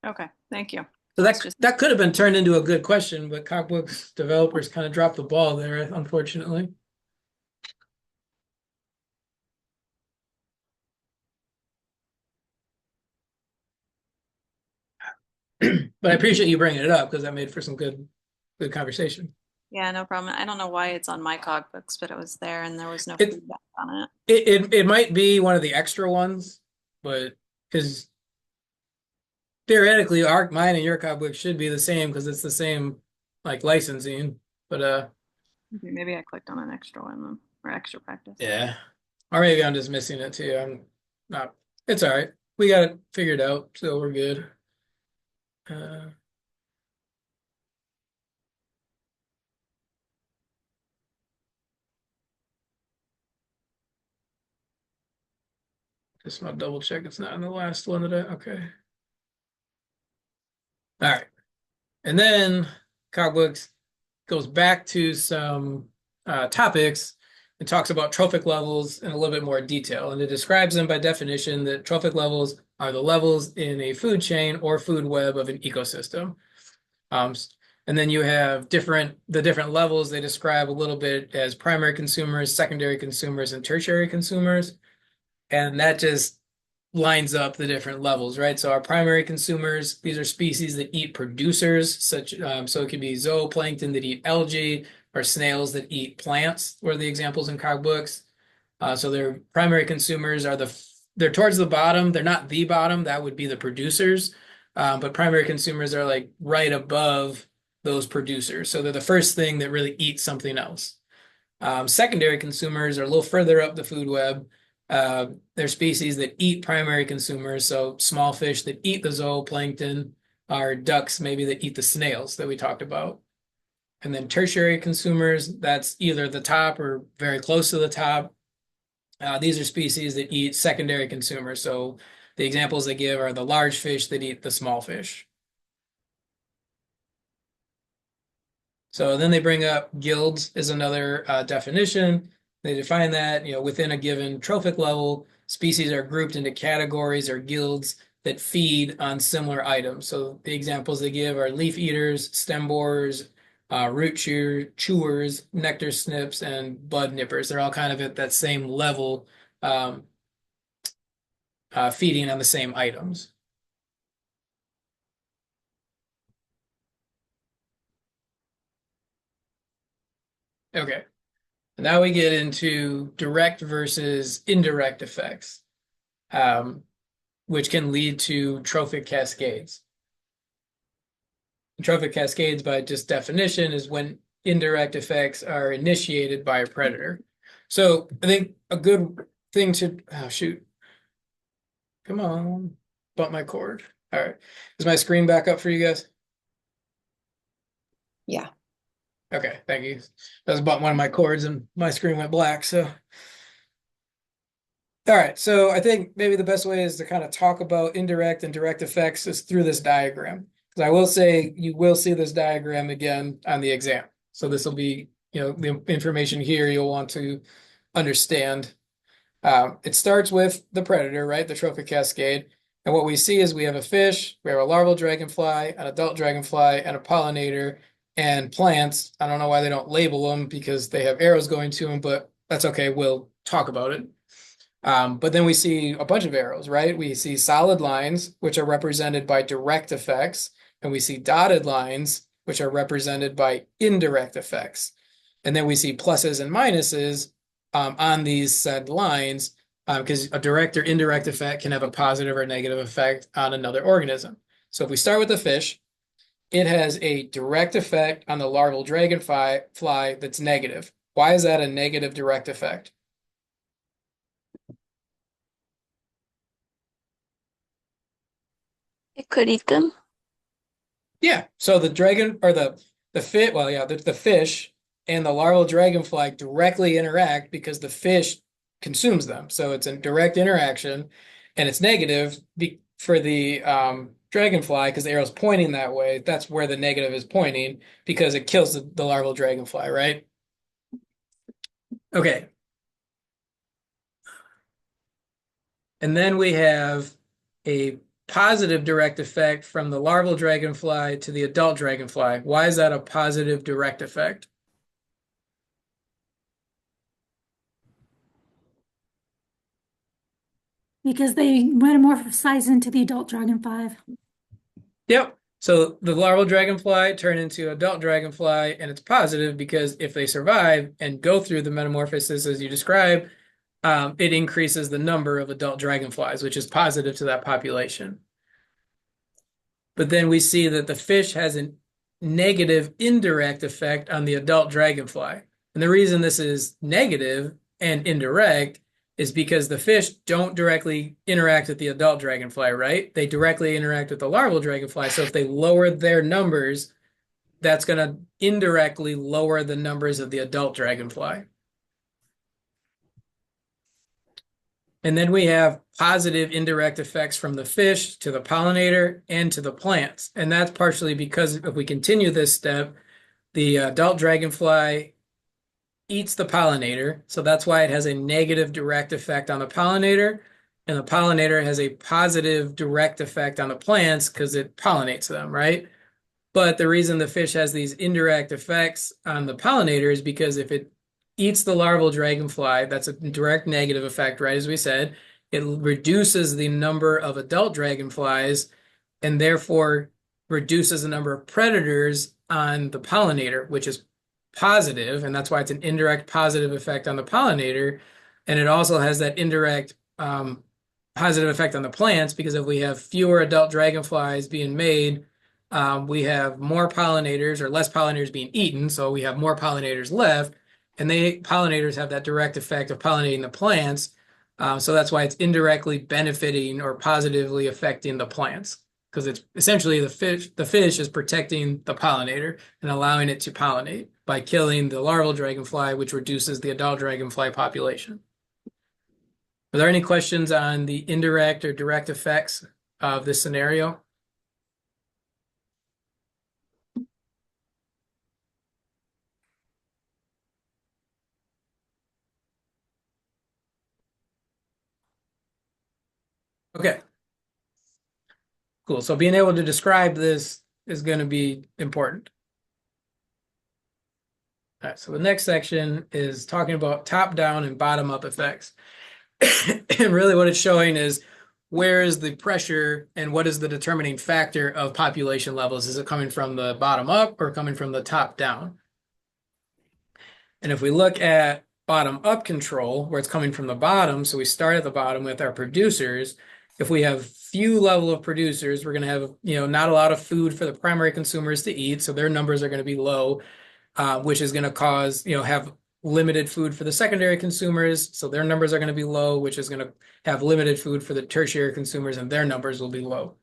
Okay, thank you. So That's that just that could have been turned into a good question, but Cockbooks developers kind of dropped the ball there, unfortunately. But I appreciate you bringing it up because that made for some good conversation. yeah, no problem. I don't know why it's on my cog books, but it was there and there was no It feedback on it. it might be one of the extra ones, but because theoretically, mine and your Cockbook should be the same because it's the same like licensing. But Okay, maybe I clicked on an extra one then, or extra practice. yeah, or maybe I'm just missing it too. I'm not. It's all right. We got it figured out, so we're good. Uh, just want to double check it's not in the last one that okay. All right. And then Cogbooks goes back to some topics and talks about trophic levels in a little bit more detail. And it describes them by definition that trophic levels are the levels in a food chain or food web of an ecosystem. Um, and then you have the different levels they describe a little bit as primary consumers, secondary consumers, and tertiary consumers. And that just lines up the different levels, right? So our primary consumers, these are species that eat producers, so it could be zooplankton that eat algae or snails that eat plants, were the examples in cog books. So their primary consumers are they're towards the bottom. They're not the bottom. That would be the producers. But primary consumers are like right above those producers. So they're the first thing that really eats something else. Secondary consumers are a little further up the food web. They're species that eat primary consumers. So small fish that eat the zooplankton are ducks, maybe that eat the snails that we talked about. And then tertiary consumers, that's either the top or very close to the top. These are species that eat secondary consumers. So the examples they give are the large fish that eat the small fish. So then they bring up guilds as another definition. They define that, within a given trophic level, species are grouped into categories or guilds that feed on similar items. So the examples they give are leaf eaters, stem borers, root chewers, nectar snips, and bud nippers. They're all kind of at that same level, feeding on the same items. Okay. Now we get into direct versus indirect effects, which can lead to trophic cascades. Trophic cascades, by just definition, is when indirect effects are initiated by a predator. So I think a good thing to, oh shoot, come on, bump my cord. All right, is my screen back up for you guys? Yeah. Okay, thank you. I was bought one of my cords and my screen went black. So, all right. So I think maybe the best way is to kind of talk about indirect and direct effects is through this diagram. Because I will say you will see this diagram again on the exam. So this will be, the information here you'll want to understand. It starts with the predator, right? The trophic cascade. And what we see is we have a fish, we have a larval dragonfly, an adult dragonfly, and a pollinator. And plants, I don't know why they don't label them because they have arrows going to them, but that's okay. We'll talk about it. But then we see a bunch of arrows, right? We see solid lines, which are represented by direct effects, and we see dotted lines, which are represented by indirect effects. And then we see pluses and minuses on these said lines, because a direct or indirect effect can have a positive or negative effect on another organism. So if we start with the fish, it has a direct effect on the larval dragonfly that's negative. Why is that a negative direct effect? It could eat them. Yeah. So the dragon or the fit, well, yeah, the fish and the larval dragonfly directly interact because the fish consumes them. So it's a direct interaction, and it's negative for the dragonfly because the arrow's pointing that way. That's where the negative is pointing because it kills the larval dragonfly, right? Okay. And then we have a positive direct effect from the larval dragonfly to the adult dragonfly. Why is that a positive direct effect? Because they metamorphosize into the adult dragonfly. Yep. So the larval dragonfly turn into adult dragonfly, and it's positive because if they survive and go through the metamorphosis as you described, it increases the number of adult dragonflies, which is positive to that population. But then we see that the fish has a negative indirect effect on the adult dragonfly. And the reason this is negative and indirect is because the fish don't directly interact with the adult dragonfly, right? They directly interact with the larval dragonfly. So if they lower their numbers, that's going to indirectly lower the numbers of the adult dragonfly. And then we have positive indirect effects from the fish to the pollinator and to the plants. And that's partially because if we continue this step, the adult dragonfly eats the pollinator. So that's why it has a negative direct effect on the pollinator. And the pollinator has a positive direct effect on the plants because it pollinates them, right? But the reason the fish has these indirect effects on the pollinator is because if it eats the larval dragonfly, that's a direct negative effect, right? As we said. it reduces the number of adult dragonflies and therefore reduces the number of predators on the pollinator, which is positive, and that's why it's an indirect positive effect on the pollinator. And it also has that indirect positive effect on the plants, because if we have fewer adult dragonflies being made, we have more pollinators or less pollinators being eaten, so we have more pollinators left, and pollinators have that direct effect of pollinating the plants. So that's why it's indirectly benefiting or positively affecting the plants, because it's essentially the fish is protecting the pollinator and allowing it to pollinate by killing the larval dragonfly, which reduces the adult dragonfly population. Are there any questions on the indirect or direct effects of this scenario? Okay. Cool. So being able to describe this is going to be important. All right, so the next section is talking about top-down and bottom-up effects. And really what it's showing is where is the pressure and what is the determining factor of population levels? Is it coming from the bottom up or coming from the top down? And if we look at bottom up control, where it's coming from the bottom, so we start at the bottom with our producers. If we have few level of producers, we're going to have, not a lot of food for the primary consumers to eat, so their numbers are going to be low, which is going to cause, have limited food for the secondary consumers, so their numbers are going to be low, which is going to have limited food for the tertiary consumers, and their numbers will be low.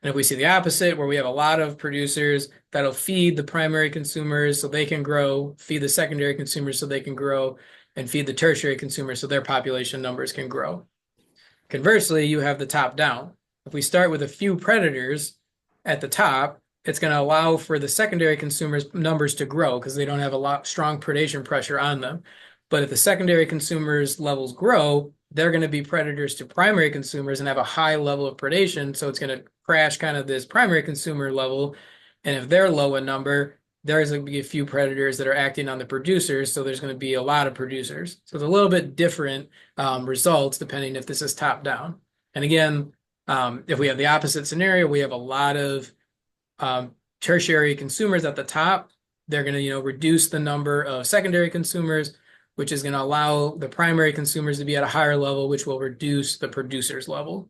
And if we see the opposite, where we have a lot of producers, that'll feed the primary consumers so they can grow, feed the secondary consumers so they can grow, and feed the tertiary consumers so their population numbers can grow. Conversely, you have the top down. If we start with a few predators at the top, it's going to allow for the secondary consumers numbers to grow because they don't have a lot strong predation pressure on them. But if the secondary consumers levels grow, they're going to be predators to primary consumers and have a high level of predation. So it's going to crash kind of this primary consumer level. And if they're low in number, there's going to be a few predators that are acting on the producers. So there's going to be a lot of producers. So it's a little bit different results depending if this is top down. And again, if we have the opposite scenario, we have a lot of tertiary consumers at the top. They're going to, reduce the number of secondary consumers, which is going to allow the primary consumers to be at a higher level, which will reduce the producers level.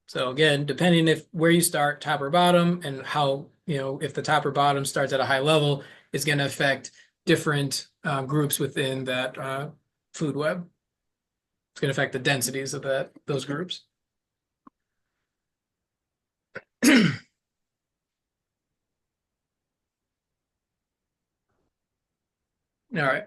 So again, depending if where you start, top or bottom, and how, if the top or bottom starts at a high level, is going to affect different groups within that food web. It's going to affect the densities of those groups. All right.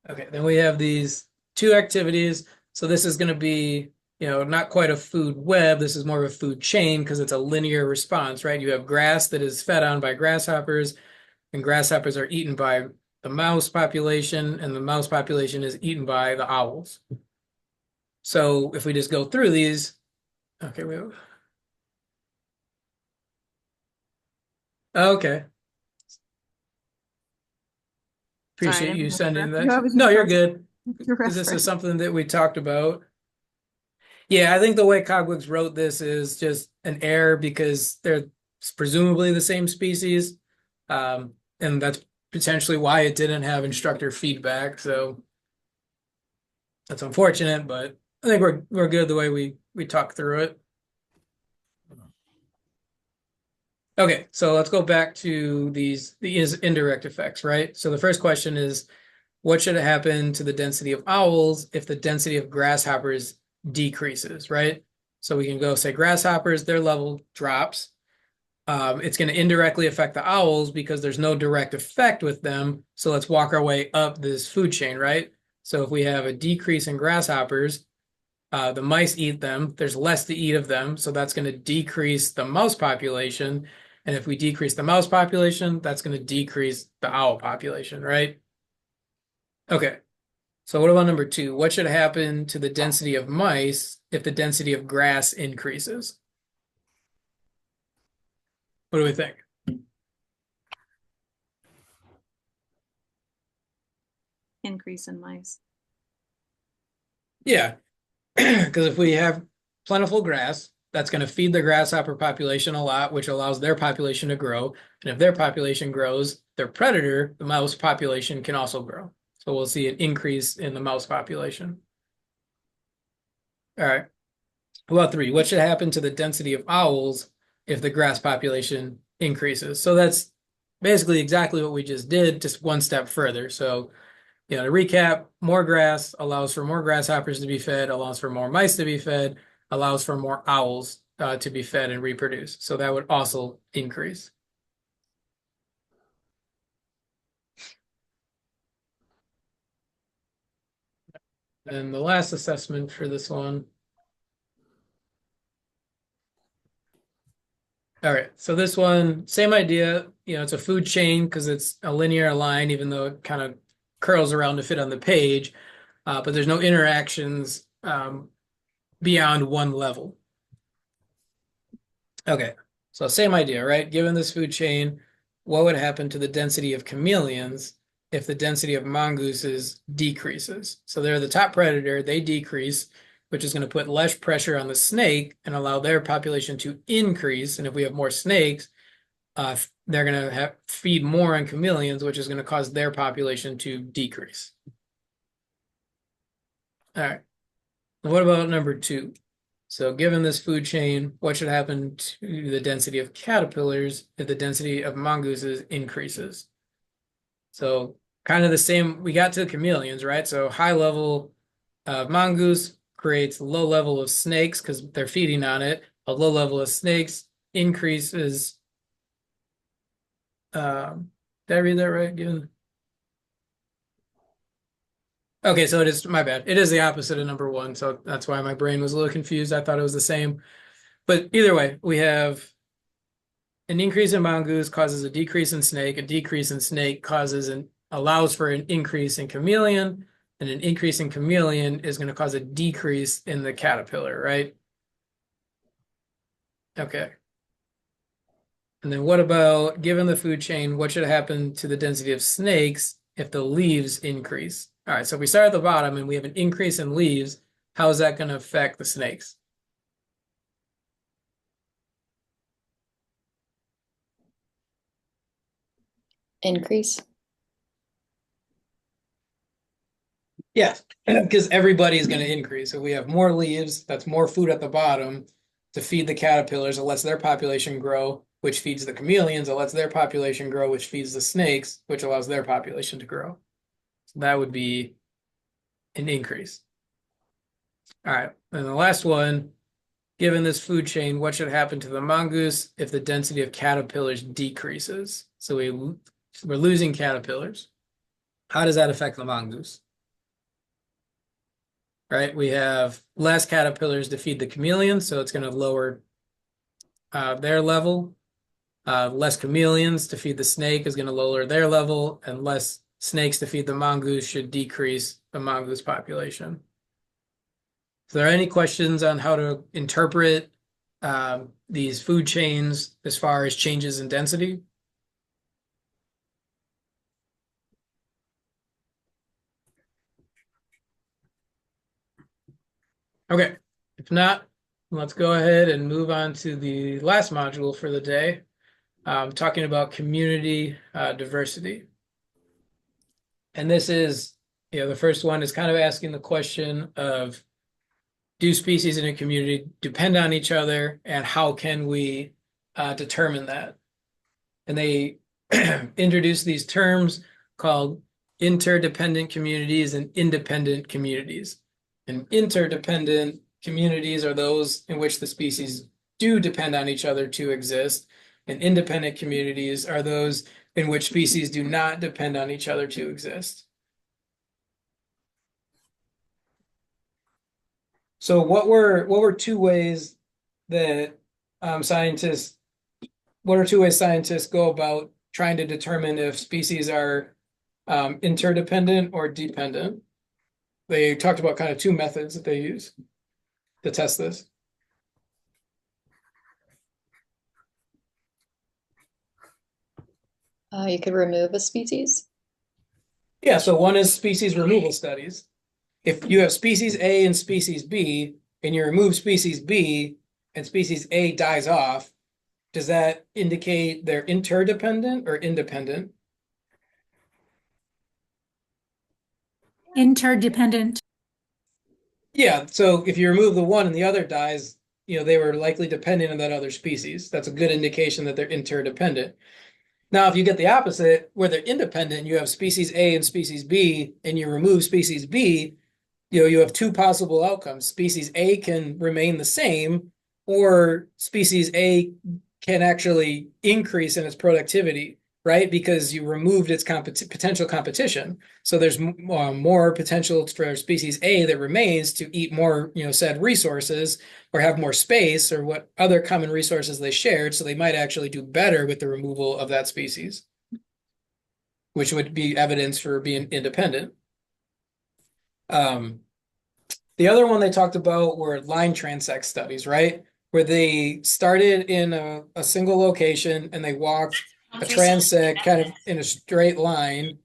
Okay, then we have these two activities. So this is going to be, not quite a food web. This is more of a food chain because it's a linear response, right? You have grass that is fed on by grasshoppers, and grasshoppers are eaten by the mouse population, and the mouse population is eaten by the owls. So if we just go through these, okay, okay. Appreciate you sending that. No, you're good. Because this is something that we talked about. Yeah, I think the way Cogwicks wrote this is just an error because they're presumably the same species. And that's potentially why it didn't have instructor feedback. So that's unfortunate, but I think we're good the way we talked through it. Okay, so let's go back to these indirect effects, right? So the first question is, what should happen to the density of owls if the density of grasshoppers decreases, right? So we can go say grasshoppers, their level drops. It's going to indirectly affect the owls because there's no direct effect with them. So let's walk our way up this food chain, right? So if we have a decrease in grasshoppers, the mice eat them. There's less to eat of them. So that's going to decrease the mouse population. And if we decrease the mouse population, that's going to decrease the owl population, right? Okay. So what about number two? What should happen to the density of mice if the density of grass increases? What do we think? increase in mice. Yeah, because if we have plentiful grass, that's going to feed the grasshopper population a lot, which allows their population to grow. And if their population grows, their predator, the mouse population, can also grow. So we'll see an increase in the mouse population. All right. What about three? What should happen to the density of owls if the grass population increases? So that's basically exactly what we just did, just one step further. So, to recap, more grass allows for more grasshoppers to be fed, allows for more mice to be fed, allows for more owls to be fed and reproduce. So that would also increase. And the last assessment for this one. All right, so this one, same idea. It's a food chain because it's a linear line, even though it kind of curls around to fit on the page, but there's no interactions beyond one level. Okay, so same idea, right? Given this food chain, what would happen to the density of chameleons if the density of mongooses decreases? So they're the top predator, they decrease, which is going to put less pressure on the snake and allow their population to increase. And if we have more snakes, they're going to feed more on chameleons, which is going to cause their population to decrease. All right. What about number two? So given this food chain, what should happen to the density of caterpillars if the density of mongooses increases? So kind of the same, we got to the chameleons, right? So high level of mongoose creates low level of snakes because they're feeding on it. A low level of snakes increases. Did I read that right? Given. Okay, so it is my bad. It is the opposite of number one, so that's why my brain was a little confused. I thought it was the same. But either way, we have an increase in mongoose causes a decrease in snake. A decrease in snake allows for an increase in chameleon, and an increase in chameleon is going to cause a decrease in the caterpillar, right? Okay. And then what about, given the food chain, what should happen to the density of snakes if the leaves increase? All right, so if we start at the bottom and we have an increase in leaves, how is that going to affect the snakes? Increase. Yes, because everybody is going to increase. If we have more leaves, that's more food at the bottom to feed the caterpillars. It lets their population grow, which feeds the chameleons. It lets their population grow, which feeds the snakes, which allows their population to grow. So that would be an increase. All right, and the last one, given this food chain, what should happen to the mongoose if the density of caterpillars decreases? So we're losing caterpillars. How does that affect the mongoose? Right, we have less caterpillars to feed the chameleons, so it's going to lower their level. Less chameleons to feed the snake is going to lower their level, and less snakes to feed the mongoose should decrease the mongoose population. Is there any questions on how to interpret these food chains as far as changes in density? Okay, if not, let's go ahead and move on to the last module for the day, talking about community diversity. And this is, the first one is kind of asking the question of, do species in a community depend on each other, and how can we determine that? And they introduce these terms called interdependent communities and independent communities. And interdependent communities are those in which the species do depend on each other to exist, and independent communities are those in which species do not depend on each other to exist. So what were two ways that scientists what are two ways scientists go about trying to determine if species are interdependent or dependent? They talked about kind of two methods that they use to test this. You could remove a species. Yeah, so one is species removal studies. If you have species A and species B, and you remove species B and species A dies off, does that indicate they're interdependent or independent? Interdependent. Yeah, so if you remove the one and the other dies, they were likely dependent on that other species. That's a good indication that they're interdependent. Now, if you get the opposite, where they're independent, you have species A and species B, and you remove species B, you have two possible outcomes. Species A can remain the same, or species A can actually increase in its productivity, right? Because you removed its potential competition. So there's more potential for species A that remains to eat more, said resources or have more space or what other common resources they shared. So they might actually do better with the removal of that species, which would be evidence for being independent. Um, The other one they talked about were line transect studies, right? Where they started in a single location and they walked a transect kind of in a straight line.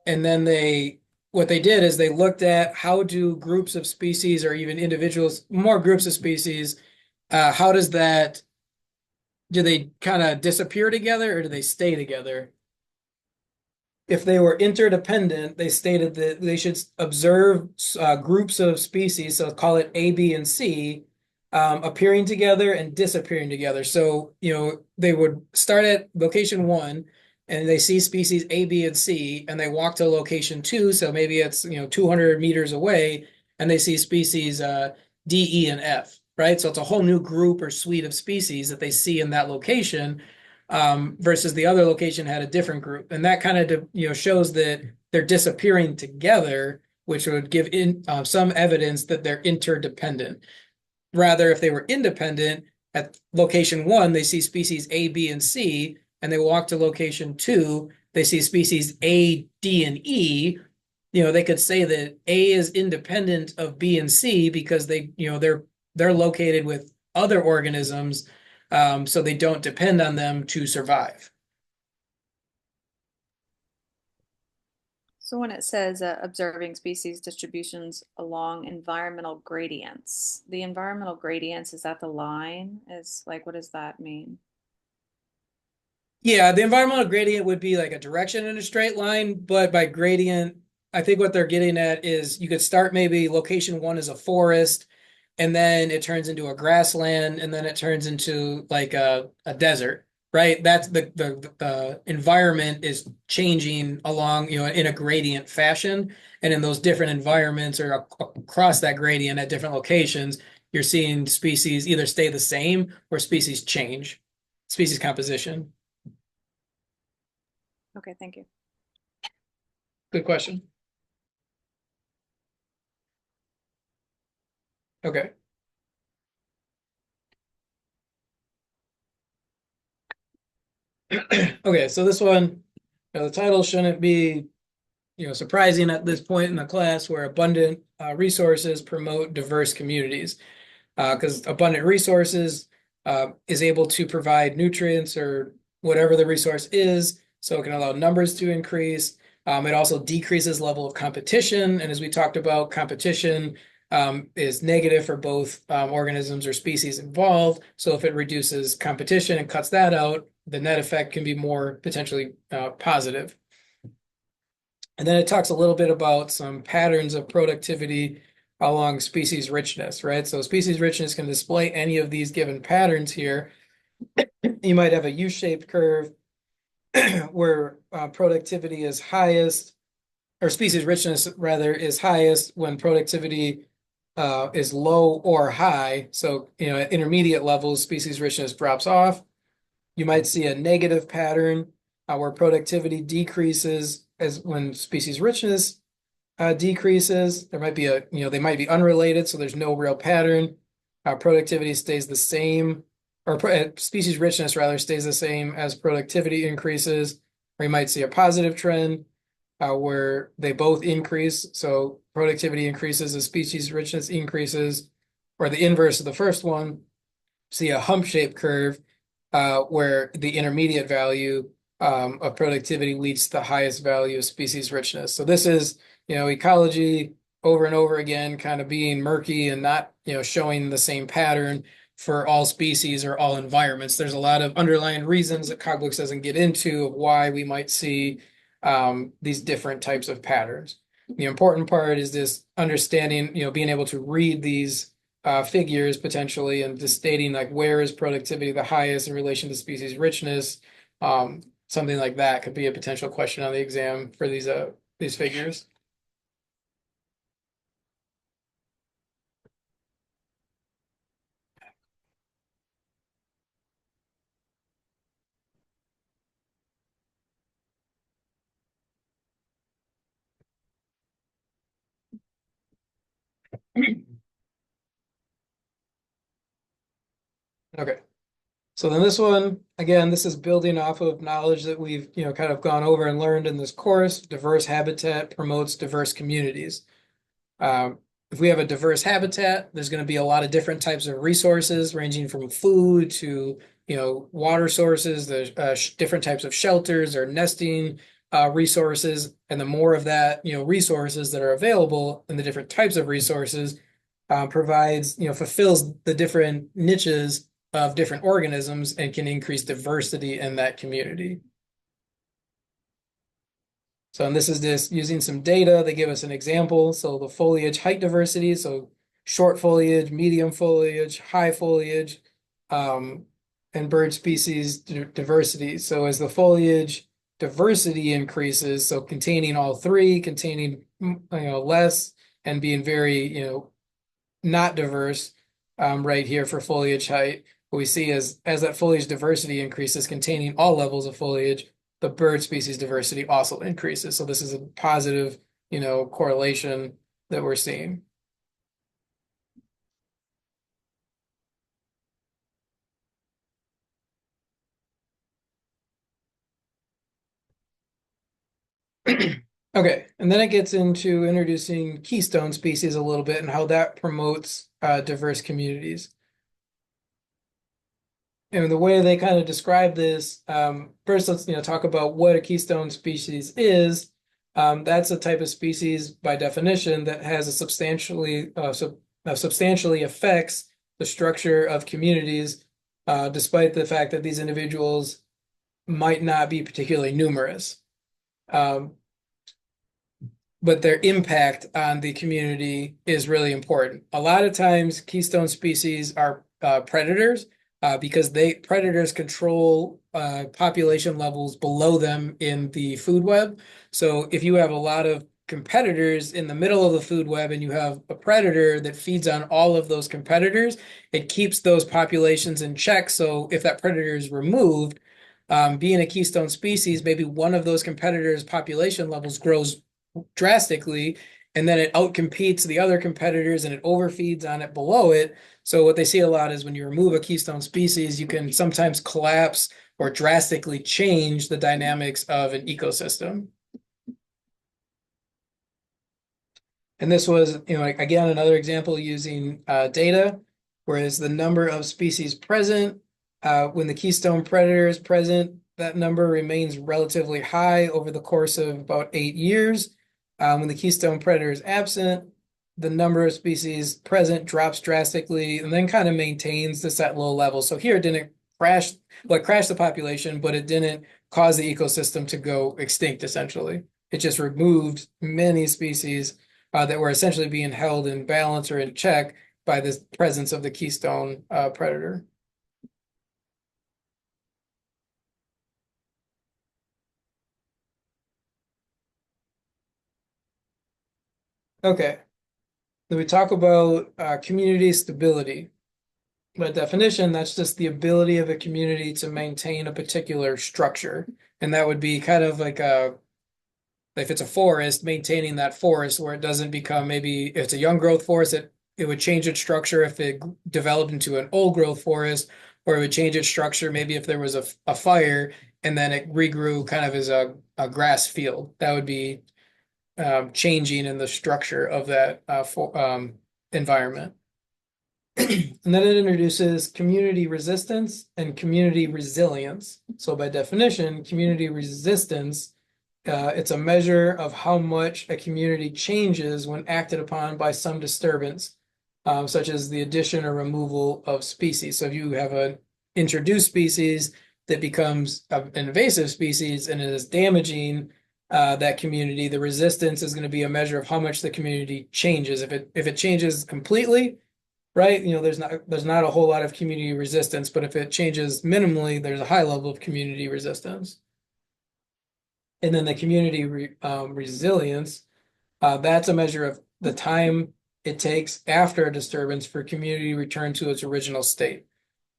And then what they did is they looked at how do groups of species or even individuals, more groups of species, how do they kind of disappear together or do they stay together? If they were interdependent, they stated that they should observe groups of species, so call it A, B, and C, appearing together and disappearing together. So, they would start at location one and they see species A, B, and C, and they walk to location two. So maybe it's, 200 meters away, and they see species D, E, and F, right? So it's a whole new group or suite of species that they see in that location versus the other location had a different group. And that kind of, shows that they're disappearing together, which would give in some evidence that they're interdependent. Rather, if they were independent, at location one, they see species A, B, and C, and they walk to location two, they see species A, D, and E. They could say that A is independent of B and C because they're located with other organisms, so they don't depend on them to survive. So when it says observing species distributions along environmental gradients, the environmental gradients, is that the line? Is like, what does that mean? Yeah, the environmental gradient would be like a direction in a straight line, but by gradient, I think what they're getting at is you could start maybe location one is a forest, and then it turns into a grassland, and then it turns into like a desert, right? That's the environment is changing along, in a gradient fashion, and in those different environments or across that gradient at different locations, you're seeing species either stay the same or species change, species composition. Okay, thank you. Good question. Okay. Okay, so this one, the title shouldn't be, surprising at this point in the class where abundant resources promote diverse communities. Because abundant resources is able to provide nutrients or whatever the resource is, so it can allow numbers to increase. It also decreases level of competition, and as we talked about, competition is negative for both organisms or species involved. So if it reduces competition and cuts that out, the net effect can be more potentially positive. And then it talks a little bit about some patterns of productivity along species richness, right? So species richness can display any of these given patterns here. You might have a U-shaped curve where productivity is highest, or species richness rather is highest when productivity is low or high. So, at intermediate levels, species richness drops off. You might see a negative pattern where productivity decreases as when species richness decreases. There might be they might be unrelated, so there's no real pattern. Productivity stays the same, or species richness rather stays the same as productivity increases. Or you might see a positive trend where they both increase. So productivity increases as species richness increases, or the inverse of the first one, see a hump-shaped curve where the intermediate value of productivity leads to the highest value of species richness. So this is, ecology over and over again, kind of being murky and not, showing the same pattern for all species or all environments. There's a lot of underlying reasons that Cogbooks doesn't get into of why we might see these different types of patterns. The important part is this understanding, being able to read these figures potentially and just stating like where is productivity the highest in relation to species richness. Something like that could be a potential question on the exam for these figures. Okay. So then this one, again, this is building off of knowledge that we've, kind of gone over and learned in this course. Diverse habitat promotes diverse communities. If we have a diverse habitat, there's going to be a lot of different types of resources, ranging from food to, water sources. There's different types of shelters or nesting resources. And the more of that, resources that are available and the different types of resources provides, fulfills the different niches of different organisms and can increase diversity in that community. So, and this is just using some data. They give us an example. So the foliage height diversity, so short foliage, medium foliage, high foliage, and bird species diversity. So as the foliage diversity increases, so containing all three, containing less, and being very not diverse, right here for foliage height. What we see is as that foliage diversity increases, containing all levels of foliage, the bird species diversity also increases. So this is a positive, correlation that we're seeing. Okay, and then it gets into introducing keystone species a little bit and how that promotes diverse communities. And the way they kind of describe this, first let's talk about what a keystone species is. That's a type of species by definition that has a substantially affects the structure of communities, despite the fact that these individuals might not be particularly numerous. But their impact on the community is really important. A lot of times, keystone species are predators because predators control population levels below them in the food web. So if you have a lot of competitors in the middle of the food web and you have a predator that feeds on all of those competitors, it keeps those populations in check. So if that predator is removed, being a keystone species, maybe one of those competitors' population levels grows drastically, and then it outcompetes the other competitors and it overfeeds on it below it. So what they see a lot is when you remove a keystone species, you can sometimes collapse or drastically change the dynamics of an ecosystem. And this was, again, another example using data, whereas the number of species present, when the keystone predator is present, that number remains relatively high over the course of about 8 years. When the keystone predator is absent, the number of species present drops drastically and then kind of maintains this at low level. So here it didn't crash, crash the population, but it didn't cause the ecosystem to go extinct, essentially. It just removed many species that were essentially being held in balance or in check by the presence of the keystone predator. Okay, then we talk about community stability. By definition, that's just the ability of a community to maintain a particular structure. And that would be kind of like if it's a forest, maintaining that forest where it doesn't become, maybe if it's a young growth forest, it would change its structure if it developed into an old growth forest, or it would change its structure maybe if there was a fire and then it regrew kind of as a grass field. That would be changing in the structure of that environment. And then it introduces community resistance and community resilience. So by definition, community resistance, it's a measure of how much a community changes when acted upon by some disturbance, such as the addition or removal of species. So if you have an introduced species that becomes an invasive species and it is damaging that community, the resistance is going to be a measure of how much the community changes. If it changes completely, right? There's not a whole lot of community resistance, but if it changes minimally, there's a high level of community resistance. And then the community resilience, that's a measure of the time it takes after a disturbance for community to return to its original state.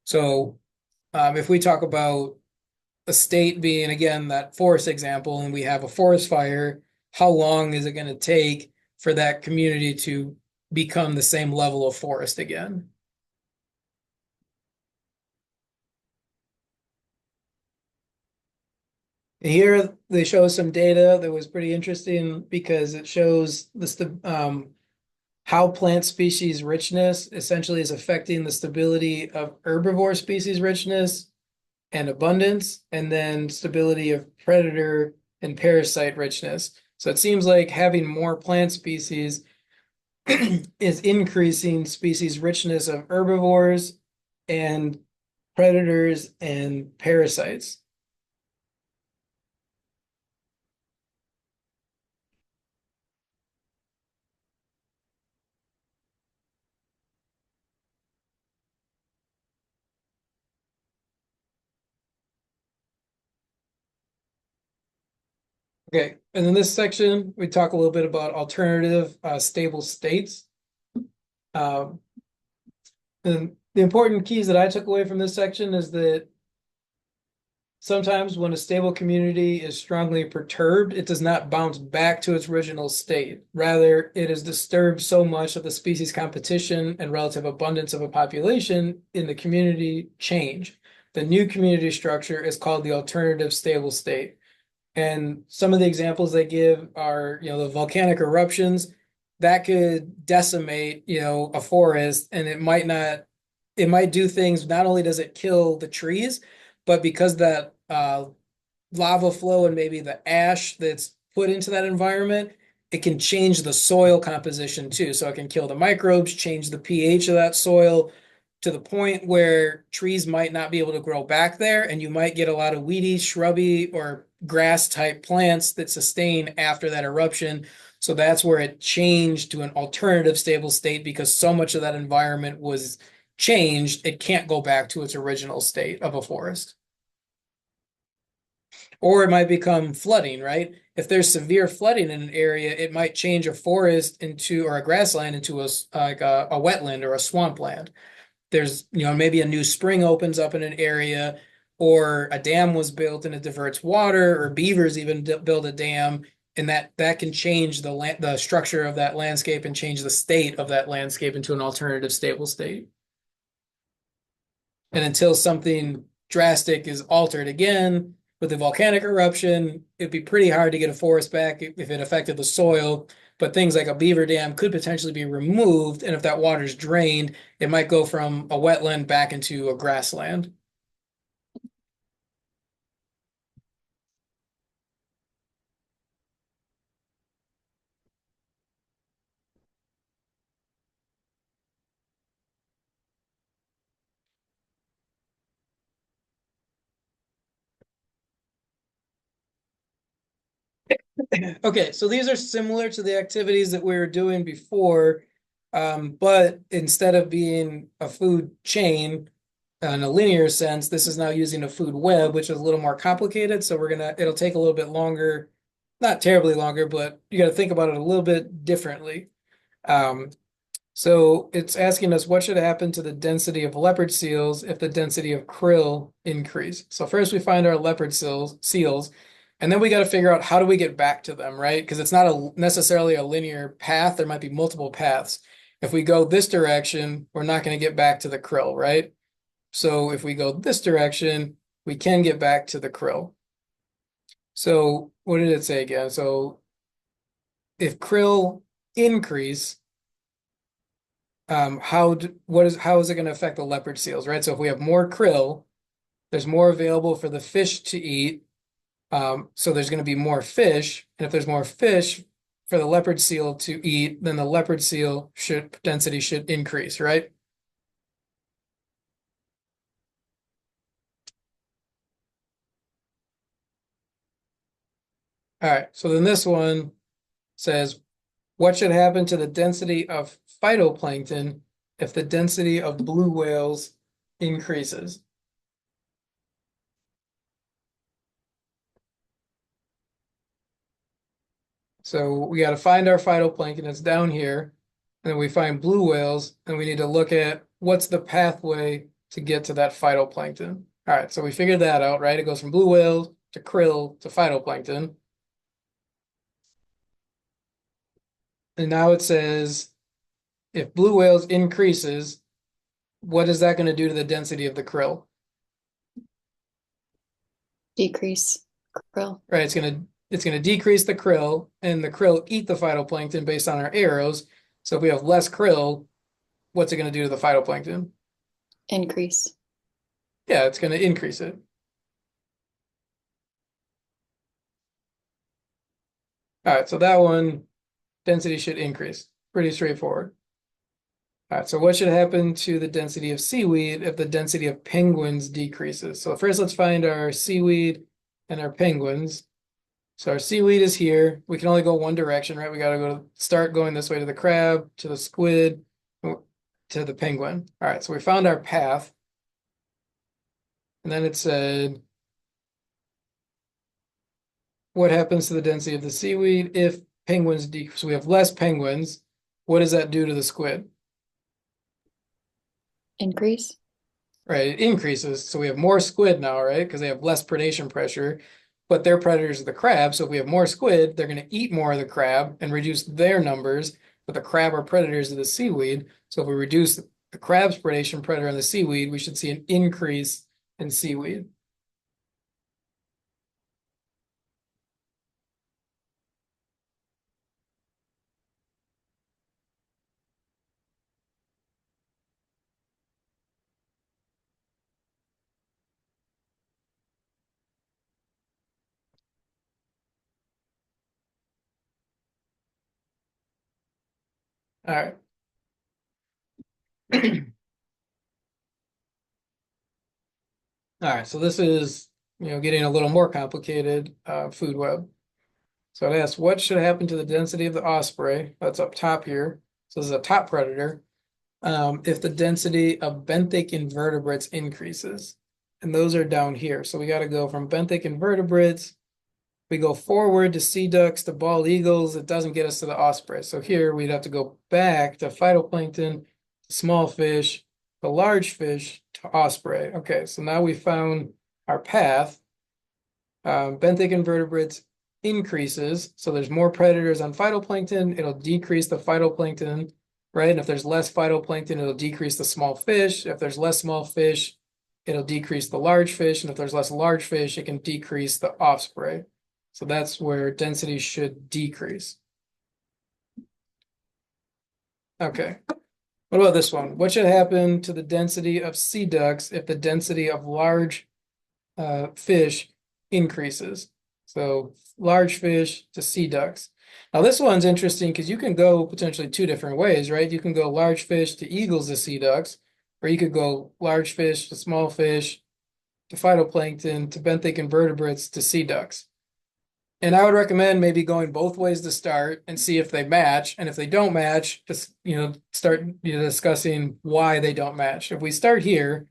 So if we talk about a state being, again, that forest example, and we have a forest fire, how long is it going to take for that community to become the same level of forest again? Here they show some data that was pretty interesting because it shows how plant species richness essentially is affecting the stability of herbivore species richness and abundance, and then stability of predator and parasite richness. So it seems like having more plant species is increasing species richness of herbivores and predators and parasites. Okay, and in this section, we talk a little bit about alternative stable states. Um, and the important keys that I took away from this section is that sometimes when a stable community is strongly perturbed, it does not bounce back to its original state. Rather, it is disturbed so much that the species competition and relative abundance of a population in the community change. The new community structure is called the alternative stable state. And some of the examples they give are, the volcanic eruptions that could decimate, a forest, and it might do things. Not only does it kill the trees, but because that lava flow and maybe the ash that's put into that environment, it can change the soil composition too. So it can kill the microbes, change the pH of that soil to the point where trees might not be able to grow back there, and you might get a lot of weedy, shrubby, or grass type plants that sustain after that eruption. So that's where it changed to an alternative stable state because so much of that environment was changed, it can't go back to its original state of a forest. Or it might become flooding, right? If there's severe flooding in an area, it might change a forest into, or a grassland into like a wetland or a swampland. There's, maybe a new spring opens up in an area, or a dam was built and it diverts water, or beavers even build a dam, and that can change the structure of that landscape and change the state of that landscape into an alternative stable state. And until something drastic is altered again with a volcanic eruption, it'd be pretty hard to get a forest back if it affected the soil. But things like a beaver dam could potentially be removed. And if that water's drained, it might go from a wetland back into a grassland. Okay, so these are similar to the activities that we were doing before, but instead of being a food chain in a linear sense, this is now using a food web, which is a little more complicated. So it'll take a little bit longer, not terribly longer, but you got to think about it a little bit differently. Um, so it's asking us what should happen to the density of leopard seals if the density of krill increase. So first we find our leopard seals, and then we got to figure out how do we get back to them, right? Because it's not necessarily a linear path. There might be multiple paths. If we go this direction, we're not going to get back to the krill, right? So if we go this direction, we can get back to the krill. So what did it say again? So if krill increase, how is it going to affect the leopard seals, right? So if we have more krill, there's more available for the fish to eat. So there's going to be more fish, and if there's more fish for the leopard seal to eat, then the leopard seal density should increase, right? All right, so then this one says, what should happen to the density of phytoplankton if the density of blue whales increases? So we got to find our phytoplankton. It's down here. And then we find blue whales, and we need to look at what's the pathway to get to that phytoplankton. All right, so we figured that out, right? It goes from blue whales to krill to phytoplankton. And now it says if blue whales increases, what is that going to do to the density of the krill? Decrease krill. Right, it's gonna decrease the krill, and the krill eat the phytoplankton based on our arrows. So if we have less krill, what's it gonna do to the phytoplankton? Increase. Yeah, it's gonna increase it. All right, so that one, density should increase. Pretty straightforward. All right, so what should happen to the density of seaweed if the density of penguins decreases? So first, let's find our seaweed and our penguins. So our seaweed is here. We can only go one direction, right? We got to start going this way to the crab, to the squid, to the penguin. All right, so we found our path. And then it said, what happens to the density of the seaweed if penguins decrease? So we have less penguins. What does that do to the squid? Increase. Right, it increases. So we have more squid now, right? Because they have less predation pressure, but their predators are the crab. So if we have more squid, they're going to eat more of the crab and reduce their numbers. But the crab are predators of the seaweed. So if we reduce the crab's predation predator on the seaweed, we should see an increase in seaweed. All right. All right, so this is, getting a little more complicated, food web. So it asks, what should happen to the density of the osprey? That's up top here. So this is a top predator. If the density of benthic invertebrates increases. And those are down here. So we got to go from benthic invertebrates. We go forward to sea ducks, to bald eagles. It doesn't get us to the osprey. So here we'd have to go back to phytoplankton, small fish, the large fish, to osprey. Okay, so now we found our path. Benthic invertebrates increases, so there's more predators on phytoplankton. It'll decrease the phytoplankton, right? And if there's less phytoplankton, it'll decrease the small fish. If there's less small fish, it'll decrease the large fish. And if there's less large fish, it can decrease the osprey. So that's where density should decrease. Okay. What about this one? What should happen to the density of sea ducks if the density of large fish increases? So large fish to sea ducks. Now this one's interesting because you can go potentially two different ways, right? You can go large fish to eagles to sea ducks, or you could go large fish to small fish to phytoplankton to benthic invertebrates to sea ducks. And I would recommend maybe going both ways to start and see if they match. And if they don't match, just start discussing why they don't match. If we start here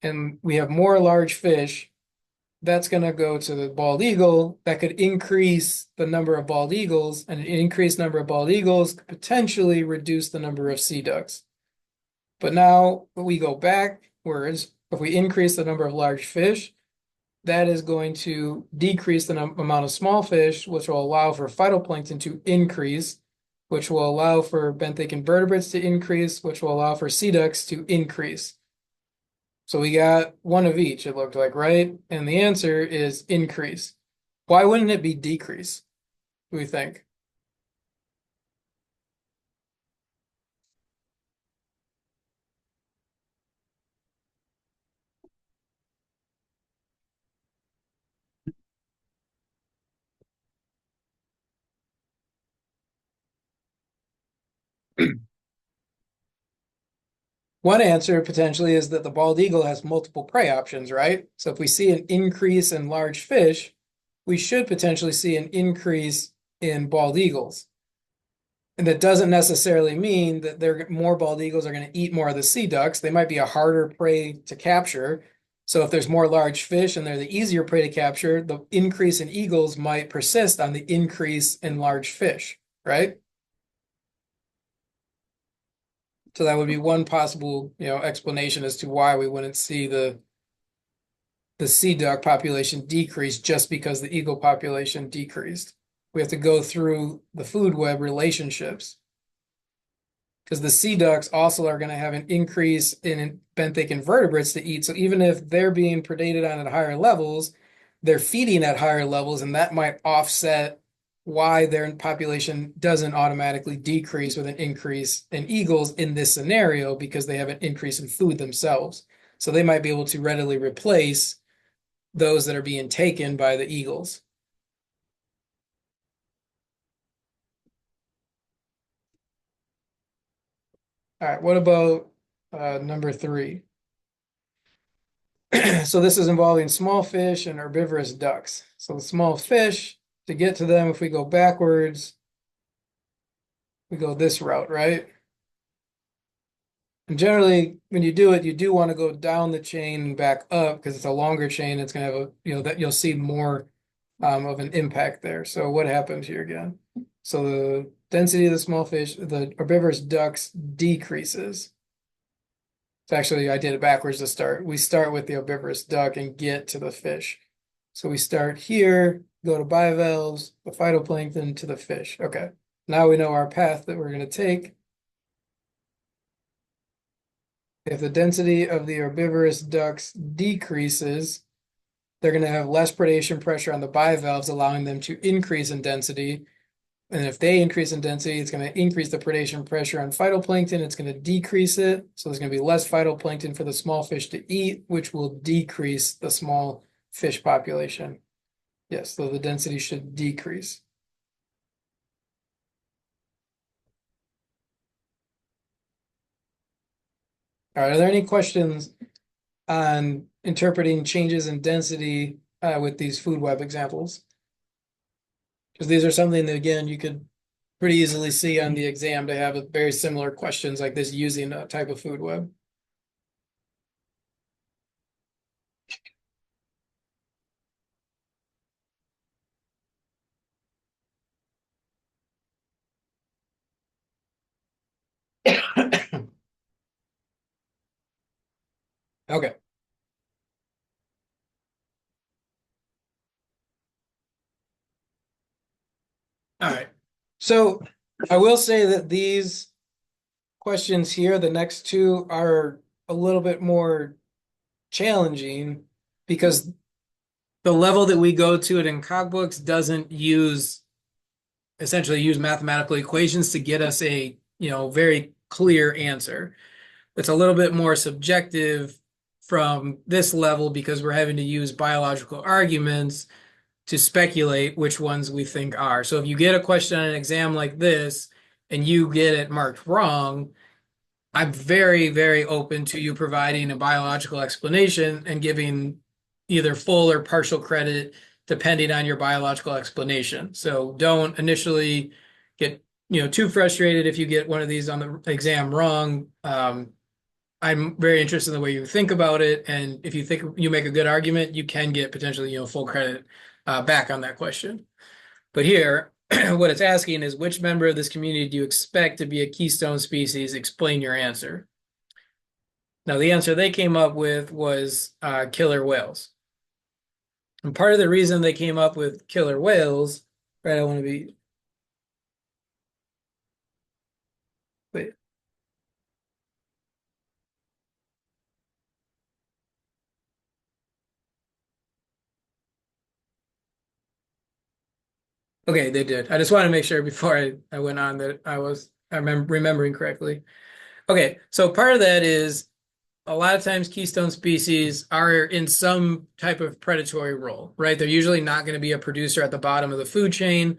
and we have more large fish, that's going to go to the bald eagle. That could increase the number of bald eagles, and an increased number of bald eagles could potentially reduce the number of sea ducks. But now we go backwards. If we increase the number of large fish, that is going to decrease the amount of small fish, which will allow for phytoplankton to increase, which will allow for benthic invertebrates to increase, which will allow for sea ducks to increase. So we got one of each, it looked like, right? And the answer is increase. Why wouldn't it be decrease, do we think? One answer potentially is that the bald eagle has multiple prey options, right? So if we see an increase in large fish, we should potentially see an increase in bald eagles. And that doesn't necessarily mean that more bald eagles are going to eat more of the sea ducks. They might be a harder prey to capture. So if there's more large fish and they're the easier prey to capture, the increase in eagles might persist on the increase in large fish, right? So that would be one possible, explanation as to why we wouldn't see the sea duck population decrease just because the eagle population decreased. We have to go through the food web relationships because the sea ducks also are going to have an increase in benthic invertebrates to eat. So even if they're being predated on at higher levels, they're feeding at higher levels, and that might offset why their population doesn't automatically decrease with an increase in eagles in this scenario because they have an increase in food themselves. So they might be able to readily replace those that are being taken by the eagles. All right, what about number 3? So this is involving small fish and herbivorous ducks. So the small fish, to get to them, if we go backwards, we go this route, right? And generally, when you do it, you do want to go down the chain and back up because it's a longer chain. It's going to have that you'll see more of an impact there. So what happens here again? So the density of the small fish, the herbivorous ducks decreases. So actually, I did it backwards to start. We start with the herbivorous duck and get to the fish. So we start here, go to bivalves, the phytoplankton to the fish. Okay, now we know our path that we're going to take. If the density of the herbivorous ducks decreases, they're going to have less predation pressure on the bivalves, allowing them to increase in density. And if they increase in density, it's going to increase the predation pressure on phytoplankton. It's going to decrease it. So there's going to be less phytoplankton for the small fish to eat, which will decrease the small fish population. Yes, so the density should decrease. All right, are there any questions on interpreting changes in density with these food web examples? Because these are something that, again, you could pretty easily see on the exam to have very similar questions like this using a type of food web. Okay. All right. So I will say that these questions here, the next two, are a little bit more challenging because the level that we go to it in cogbooks doesn't essentially use mathematical equations to get us a, very clear answer. It's a little bit more subjective from this level because we're having to use biological arguments to speculate which ones we think are. So if you get a question on an exam like this and you get it marked wrong, I'm very, very open to you providing a biological explanation and giving either full or partial credit depending on your biological explanation. So don't initially get, too frustrated if you get one of these on the exam wrong. I'm very interested in the way you think about it, and if you think you make a good argument, you can get potentially, full credit back on that question. But here, what it's asking is which member of this community do you expect to be a keystone species? Explain your answer. Now, the answer they came up with was killer whales. And part of the reason they came up with killer whales, right? I want to be. Wait. Okay, they did. I just want to make sure before I went on that I remember remembering correctly. Okay, so part of that is a lot of times keystone species are in some type of predatory role, right? They're usually not going to be a producer at the bottom of the food chain.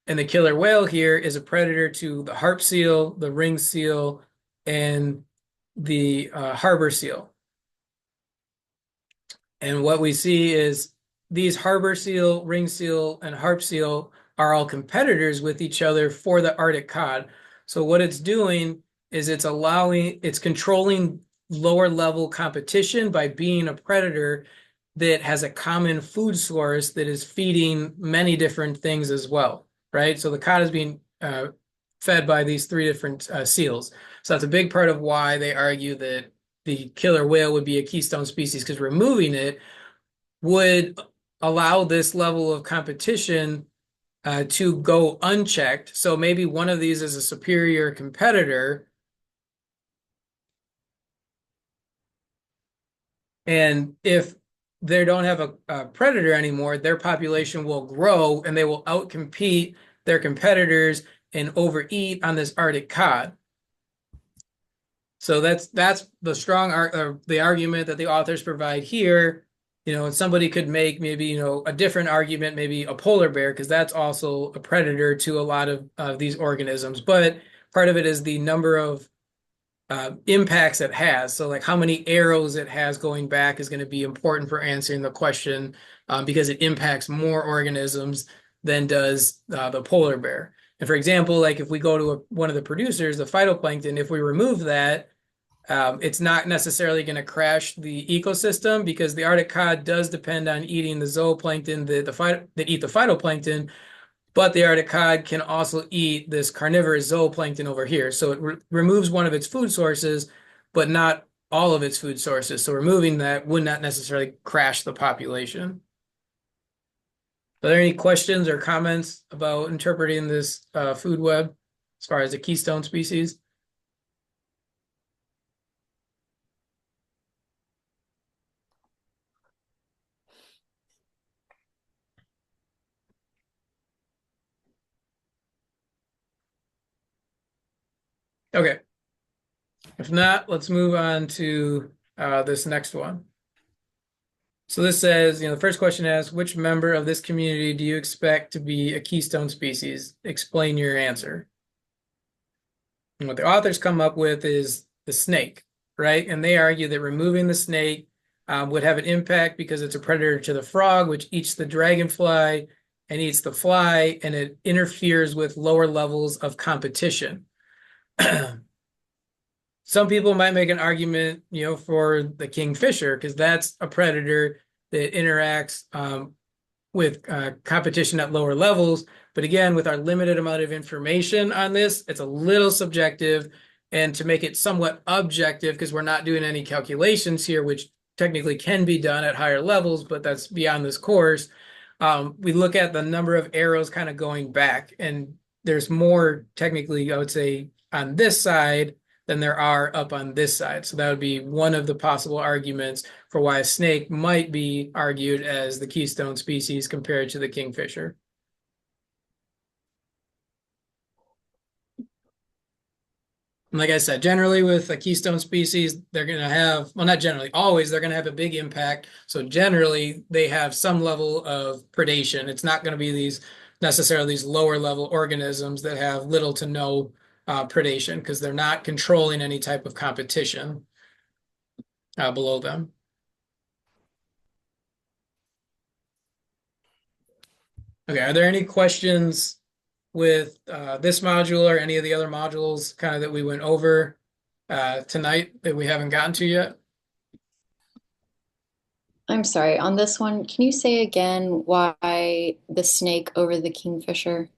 And the killer whale here is a predator to the harp seal, the ring seal, and the harbor seal. And what we see is these harbor seal, ring seal, and harp seal are all competitors with each other for the Arctic cod. So what it's doing is it's controlling lower level competition by being a predator that has a common food source that is feeding many different things as well, right? So the cod is being fed by these three different seals. So that's a big part of why they argue that the killer whale would be a keystone species, because removing it would allow this level of competition to go unchecked. So maybe one of these is a superior competitor, and if they don't have a predator anymore, their population will grow and they will outcompete their competitors and overeat on this Arctic cod. So that's the the argument that the authors provide here. And somebody could make maybe, a different argument, maybe a polar bear, because that's also a predator to a lot of these organisms. But part of it is the number of impacts it has. So like how many arrows it has going back is going to be important for answering the question, because it impacts more organisms than does the polar bear. And for example, like if we go to one of the producers, the phytoplankton, if we remove that, it's not necessarily going to crash the ecosystem, because the Arctic cod does depend on eating the zooplankton that eat the phytoplankton, but the Arctic cod can also eat this carnivorous zooplankton over here. So it removes one of its food sources, but not all of its food sources. So removing that would not necessarily crash the population. Are there any questions or comments about interpreting this food web as far as the keystone species? Okay. If not, let's move on to this next one. So this says, the first question asks, which member of this community do you expect to be a keystone species? Explain your answer. And what the authors come up with is the snake, right? And they argue that removing the snake would have an impact because it's a predator to the frog, which eats the dragonfly and eats the fly, and it interferes with lower levels of competition. Some people might make an argument, for the kingfisher, because that's a predator that interacts with competition at lower levels. But again, with our limited amount of information on this, it's a little subjective. And to make it somewhat objective, because we're not doing any calculations here, which technically can be done at higher levels, but that's beyond this course. We look at the number of arrows kind of going back, and there's more technically, I would say, on this side than there are up on this side. So that would be one of the possible arguments for why a snake might be argued as the keystone species compared to the kingfisher. And like I said, generally with a keystone species, they're going to have, well, not generally, always, they're going to have a big impact. So generally, they have some level of predation. It's not going to be necessarily these lower level organisms that have little to no predation, because they're not controlling any type of competition below them. Okay, are there any questions with this module or any of the other modules kind of that we went over tonight that we haven't gotten to yet? I'm sorry, on this one, can you say again why the snake over the kingfisher?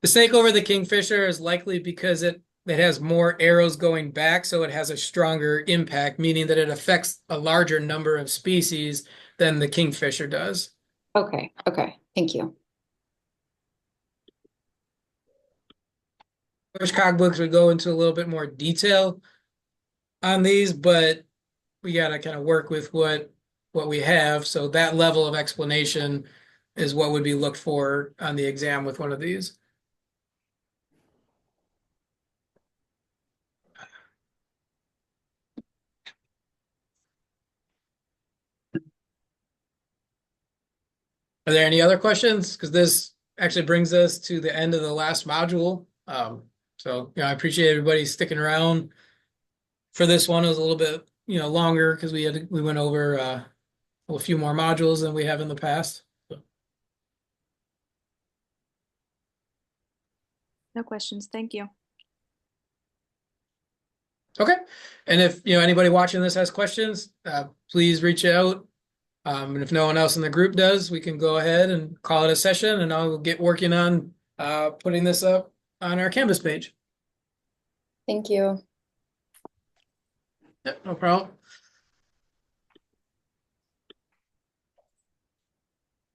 The snake over the kingfisher is likely because it has more arrows going back, so it has a stronger impact, meaning that it affects a larger number of species than the kingfisher does. Okay, thank you. Wish cogbooks would go into a little bit more detail on these, but we got to kind of work with what we have. So that level of explanation is what would be looked for on the exam with one of these. Are there any other questions? Because this actually brings us to the end of the last module. So I appreciate everybody sticking around for this one. It was a little bit longer because we went over a few more modules than we have in the past. No questions. Thank you. Okay, and if anybody watching this has questions, please reach out. And if no one else in the group does, we can go ahead and call it a session, and I'll get working on putting this up on our Canvas page. Thank you. Yep, no problem.